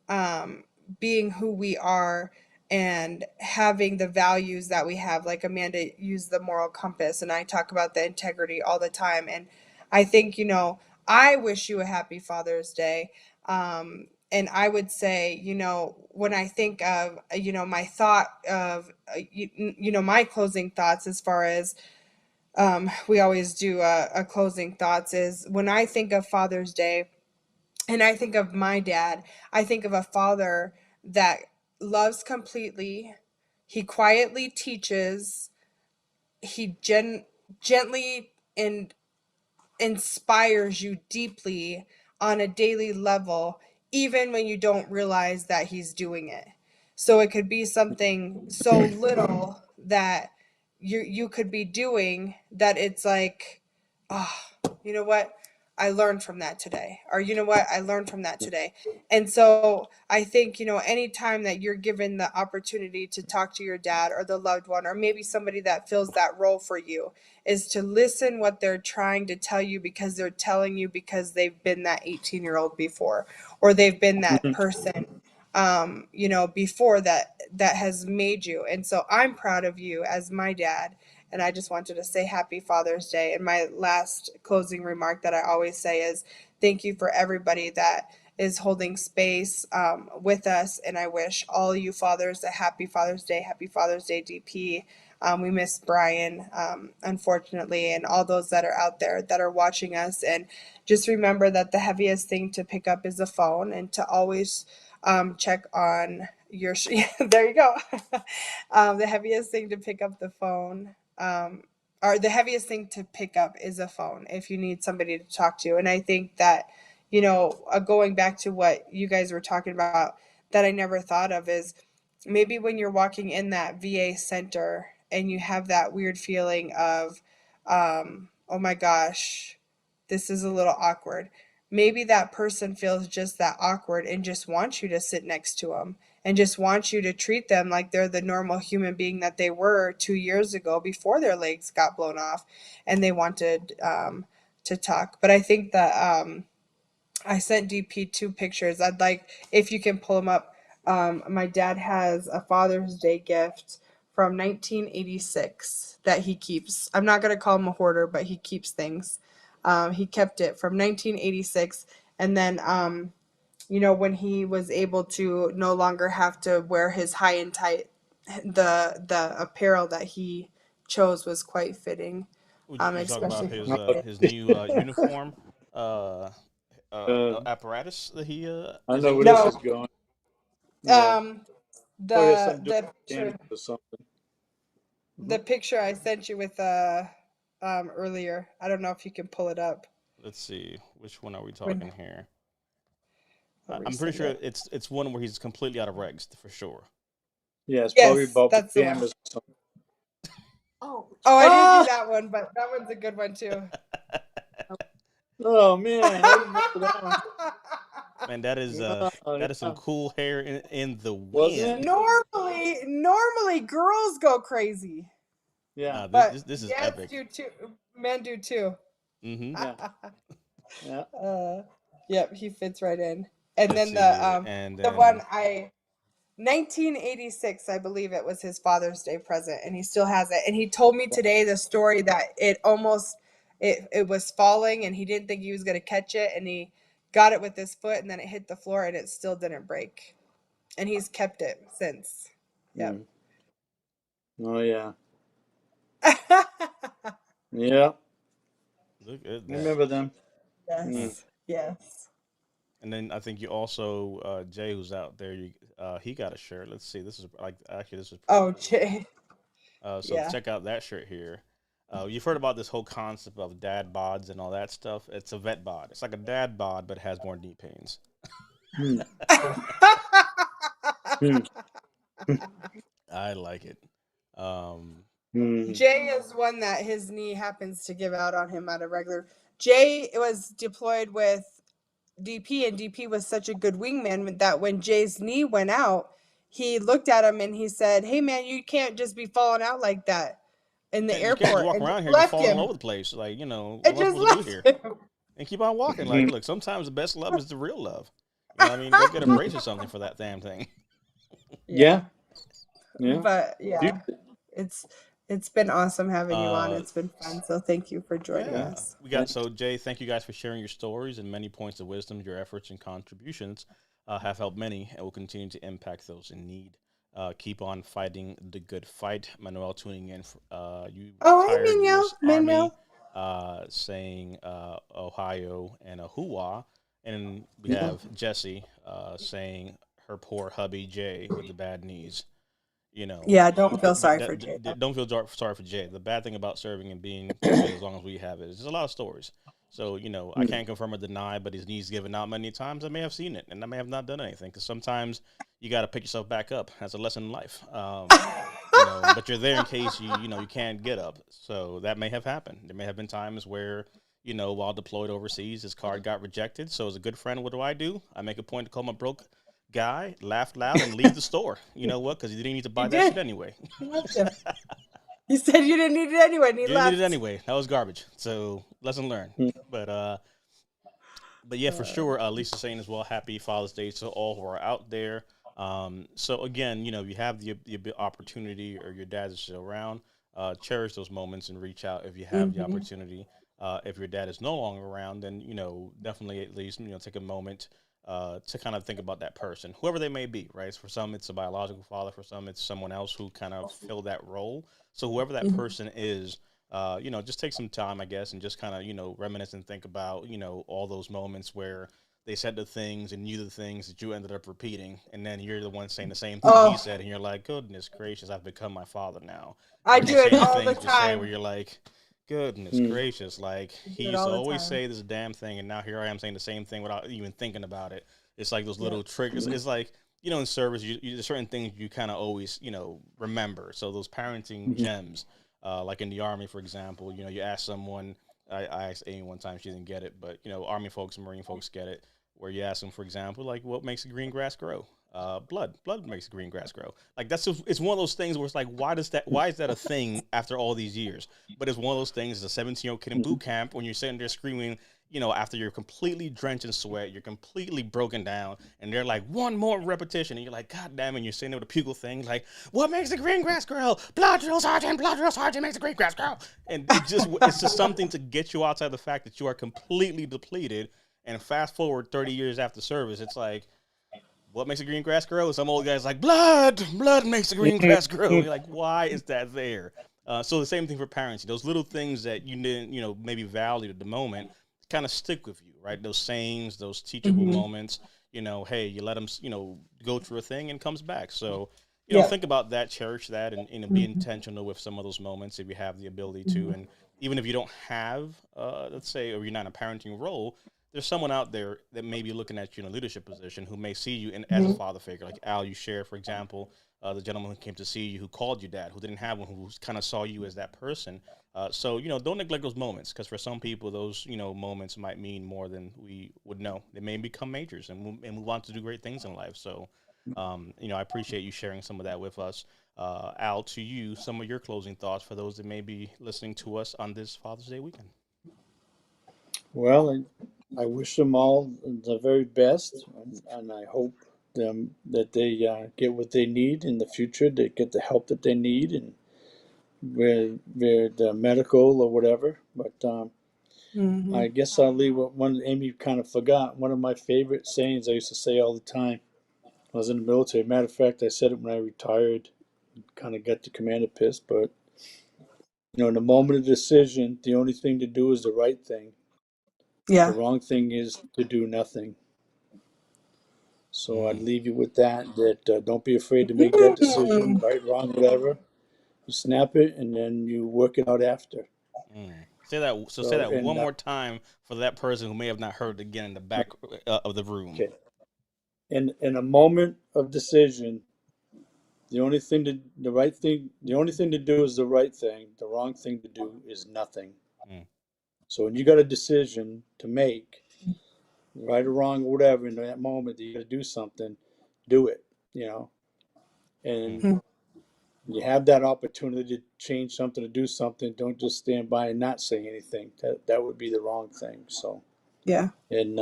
um, being who we are and having the values that we have. Like Amanda used the moral compass, and I talk about the integrity all the time. And I think, I wish you a happy Father's Day. And I would say, when I think of, my thought of, my closing thoughts as far as we always do a closing thoughts is when I think of Father's Day and I think of my dad, I think of a father that loves completely. He quietly teaches. He gently and inspires you deeply on a daily level, even when you don't realize that he's doing it. So it could be something so little that you could be doing that it's like, oh, you know what? I learned from that today. Or you know what? I learned from that today. And so I think, anytime that you're given the opportunity to talk to your dad or the loved one, or maybe somebody that fills that role for you, is to listen what they're trying to tell you because they're telling you because they've been that 18-year-old before, or they've been that person before that has made you. And so I'm proud of you as my dad. And I just wanted to say happy Father's Day. And my last closing remark that I always say is thank you for everybody that is holding space with us. And I wish all you fathers a happy Father's Day. Happy Father's Day, DP. We miss Brian, unfortunately, and all those that are out there that are watching us. And just remember that the heaviest thing to pick up is the phone, and to always check on your. There you go. The heaviest thing to pick up the phone, or the heaviest thing to pick up is a phone if you need somebody to talk to. And I think that, going back to what you guys were talking about, that I never thought of is maybe when you're walking in that VA center and you have that weird feeling of, oh my gosh, this is a little awkward. Maybe that person feels just that awkward and just wants you to sit next to them and just wants you to treat them like they're the normal human being that they were 2 years ago before their legs got blown off and they wanted to talk. But I think that I sent DP 2 pictures. I'd like, if you can pull them up. My dad has a Father's Day gift from 1986 that he keeps. I'm not going to call him a hoarder, but he keeps things. He kept it from 1986. And then, when he was able to no longer have to wear his high and tight, the apparel that he chose was quite fitting, You talk about especially for his my kid. his new uniform uh, Uh, apparatus that he I is know where using. this No, is going. Yeah. Oh, yeah, the something to do the with mechanics picture or something. the picture I sent you with earlier. I don't know if you can pull it up Let's see, which one are we when talking here? I'll I'm pretty resend sure it. it's one where he's completely out of regs for sure. Yeah, it's probably Yes, about that's the one. pajamas or something. Oh, Oh, I didn't do Ah! that one, but that one's a good one too. Oh, man. I remember that one. Man, Yeah, that is some yeah. cool hair in the Wasn't it? wind. Normally girls go crazy, Yeah, Nah, but this is dads epic. do too. Men do too. Mm-hmm. yeah, yeah. Yep, he fits right in. And Let's then see here, and the one then 1986, I believe it was his Father's Day present, and he still has it. And he told me today the story that it was falling, and he didn't think he was going to catch it, and he got it with his foot, and then it hit the floor, and it still didn't break. And he's kept it since. Yep. Mm. Oh, yeah. Yeah, look at that. remember them. Mm. Yes. Yes. And then I think you also Jay, who's out there, he got a shirt. Let's see. This is like actually this is pretty Oh, cool. Jay. So Yeah. check out that shirt here. You've heard about this whole concept of dad bods and all that stuff. It's a vet bod. It's like a dad bod, but it has more knee pains. Mm. Mm. I like it. Um, Mm. Jay is one that his knee happens to give out on him at a regular. Jay was deployed with DP, and DP was such a good wingman that when Jay's knee went out, he looked at him and he said, "Hey man, you can't just be falling out like that in the you can't just airport," walk and just around here just left falling all him. over the place. Like, It what am I just supposed to do left here? him. And keep on walking. Like, Mm. look, sometimes the best love is the real love. You know what I mean? Go get a brace or something for that damn thing. Yeah, yeah. But Dude, yeah, it's it's been awesome having you on. Uh, It's been fun. So thank you for joining yeah. us. So Jay, thank you guys for sharing your stories and many points of wisdom. Your efforts and contributions have helped many and will continue to impact those in need. keep on fighting the good fight. Manuel tuning in. You Oh, hey, retired Manuel. U.S. Army, Manuel. saying Ohio and Ahua. And we Yeah. have Jesse saying her poor hubby Jay with the bad knees. You know, Yeah, don't feel sorry for Jay. don't feel sorry for Jay. The bad thing about serving and being deployed as long as we have is there's a lot of stories. So, I can't confirm or deny, but his knees given out many times. I may have seen it, and I may have not done anything because sometimes you got to pick yourself back up. That's a lesson in life. But you're there in case you can't get up. So that may have happened. There may have been times where, while deployed overseas, his card got rejected. So as a good friend, what do? I make a point to call my broke guy, laugh loud, and leave the store. You know what? Because you didn't need to buy You that did. shit anyway. He loved you. He said you didn't need it anyway, and he You didn't need left. it anyway. That was garbage. So lesson learned. But yeah, for sure. Lisa's saying as well, happy Father's Day to all who are out there. So again, you have the opportunity, or your dad is still around. Cherish those moments and reach out if you have the Mm-hmm. opportunity. If your dad is no longer around, then definitely at least take a moment to kind of think about that person, whoever they may be. Right? For some, it's a biological father. For some, it's someone else who kind of filled that role. So whoever that Mm-hmm. person is, just take some time, I guess, and just kind of, reminisce and think about, all those moments where they said the things and knew the things that you ended up repeating. And then you're the one saying the same thing he Oh, said. And you're like, goodness gracious, I've become my father now. I Or do just it saying the all the things you say where time. you're like, goodness Mm. gracious. Like, I do he it used to all the always time. say this damn thing. And now here I am saying the same thing without even thinking about it. It's like those Yeah. little triggers. It's like, in service, there's certain things you kind of always, remember. So those parenting Mhm. gems, like in the Army, for example, you ask someone, I asked Amy one time, she didn't get it, but, Army folks and Marine folks get it, where you ask them, for example, like, what makes the green grass grow? Blood makes the green grass grow. Like, it's one of those things where it's like, why is that a thing after all these years? But it's one of those things, as a 17-year-old kid in boot camp, when you're sitting there screaming, after you're completely drenched in sweat, you're completely broken down, and they're like, one more repetition, and you're like, God damn it, and you're sitting there with a pupil thing, like, what makes the green grass grow? Blood drill sergeant makes the green grass grow. And it's just something to get you outside the fact that you are completely depleted. And fast forward 30 years after service, it's like, what makes the green grass grow? Some old guy's like, blood makes the green grass grow. You're like, why is that there? So the same thing for parenting. Those little things that you didn't, maybe value at the moment, kind of stick with you, right? Those sayings, those teachable Mm-hmm. moments. Hey, you let them, go through a thing and comes back. So, Yeah. think about that, cherish that, and be intentional with some of those moments if you have the ability to. And even if you don't have, let's say, or you're not in a parenting role, there's someone out there that may be looking at you in a leadership position who may see you as a Mm-hmm. father figure, like Al, you share, for example, the gentleman who came to see you, who called you dad, who didn't have one, who kind of saw you as that person. So, don't neglect those moments, because for some people, those, moments might mean more than we would know. They may become majors, and we want to do great things in life. So, I appreciate you sharing some of that with us. Al, to you, some of your closing thoughts for those that may be listening to us on this Father's Day weekend. Well, I wish them all the very best, and I hope them that they get what they need in the future. They get the help that they need, and with medical or whatever. But Mm-hmm. I guess I'll leave what one Amy kind of forgot. One of my favorite sayings I used to say all the time. I was in the military. Matter of fact, I said it when I retired. Kind of got the commander pissed, but in the moment of decision, the only thing to do is the right thing. The Yeah. wrong thing is to do nothing. So I'd Mm, leave you with that. That don't be afraid to make that decision, Mm. right, wrong, whatever. You snap it, and then you work it out after. mm. Say that. So say So that and one more time for that person who may have not heard it again in the back of the room. okay, in a moment of decision, the only thing to do is the right thing. The wrong thing to do is nothing. Mm, So when you got a decision to make, right or wrong or whatever, in that moment that you got to do something, do it. You know, mm, and you have that opportunity to change something, to do something. Don't just stand by and not say anything. That would be the wrong thing. So Yeah. and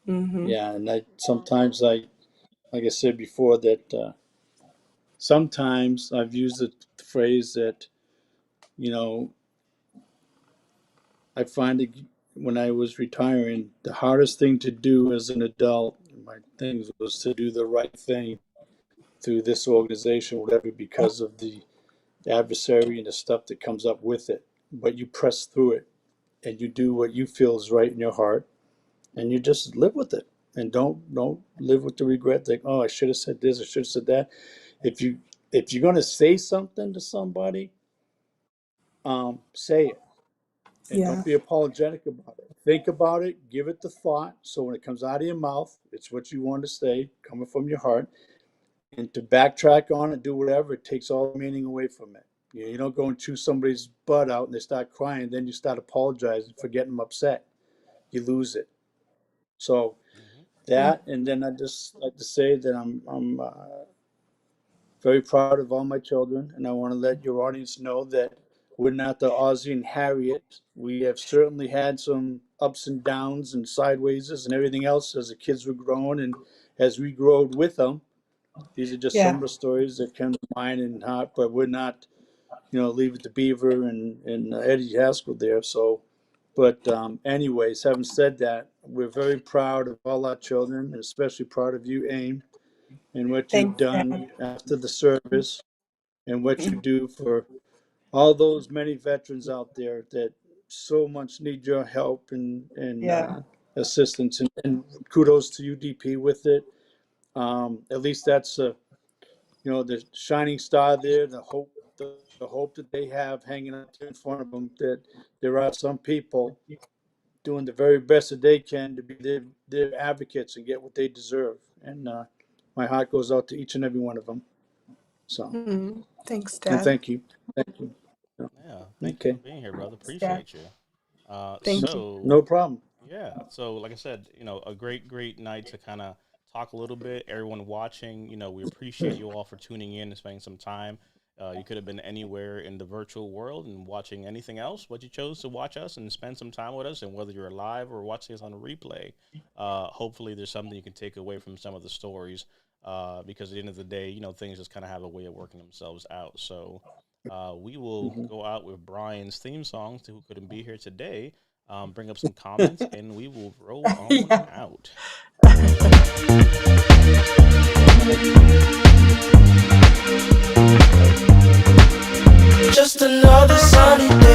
Mm-hmm. yeah, and I sometimes like I said before that sometimes I've used the phrase that you know I find it when I was retiring, the hardest thing to do as an adult, my things was to do the right thing through this organization, whatever, because of the adversary and the stuff that comes up with it. But you press through it and you do what you feel is right in your heart, and you just live with it. And don't live with the regret that, oh, I should have said this, I should have said that. If you're gonna say something to somebody, say it. And Yeah. don't be apologetic about it. Think about it, give it the thought, so when it comes out of your mouth, it's what you want to say, coming from your heart. And to backtrack on it, do whatever, it takes all the meaning away from it. You don't go and chew somebody's butt out and they start crying, then you start apologizing for getting them upset. You lose it. So that, and then I just like to say that I'm very proud of all my children, and I want to let your audience know that we're not the Ozzie and Harriet. We have certainly had some ups and downs and sidewayses and everything else as the kids were growing and as we growed with them. These are just some of the stories that come to mind and heart, but we're not, Leave It to Beaver and Eddie Haskell there. So, but anyways, having said that, we're very proud of all our children, and especially proud of you, AIM, and what you've Thanks, done after the service and what you do for all those many veterans out there that so much need your help and Yeah. assistance. And kudos to UDP with it. At least that's the shining star there, the hope that they have hanging out in front of them, that there are some people doing the very best that they can to be their advocates and get what they deserve. And my heart goes out to each and every one of them. So, Thanks, and Dad. thank you. Thank you. Yeah, thank Okay. you for being here, brother. Appreciate you. Thank you. So No problem. yeah, so like I said, a great night to kind of talk a little bit. Everyone watching, we appreciate you all for tuning in and spending some time. You could have been anywhere in the virtual world and watching anything else, but you chose to watch us and spend some time with us. And whether you're live or watching us on a replay, hopefully there's something you can take away from some of the stories. Because at the end of the day, things just kind of have a way of working themselves out. So we will go out with Brian's theme song, to who couldn't be here today, bring up some comments, and we will roll on out. Just another sunny day.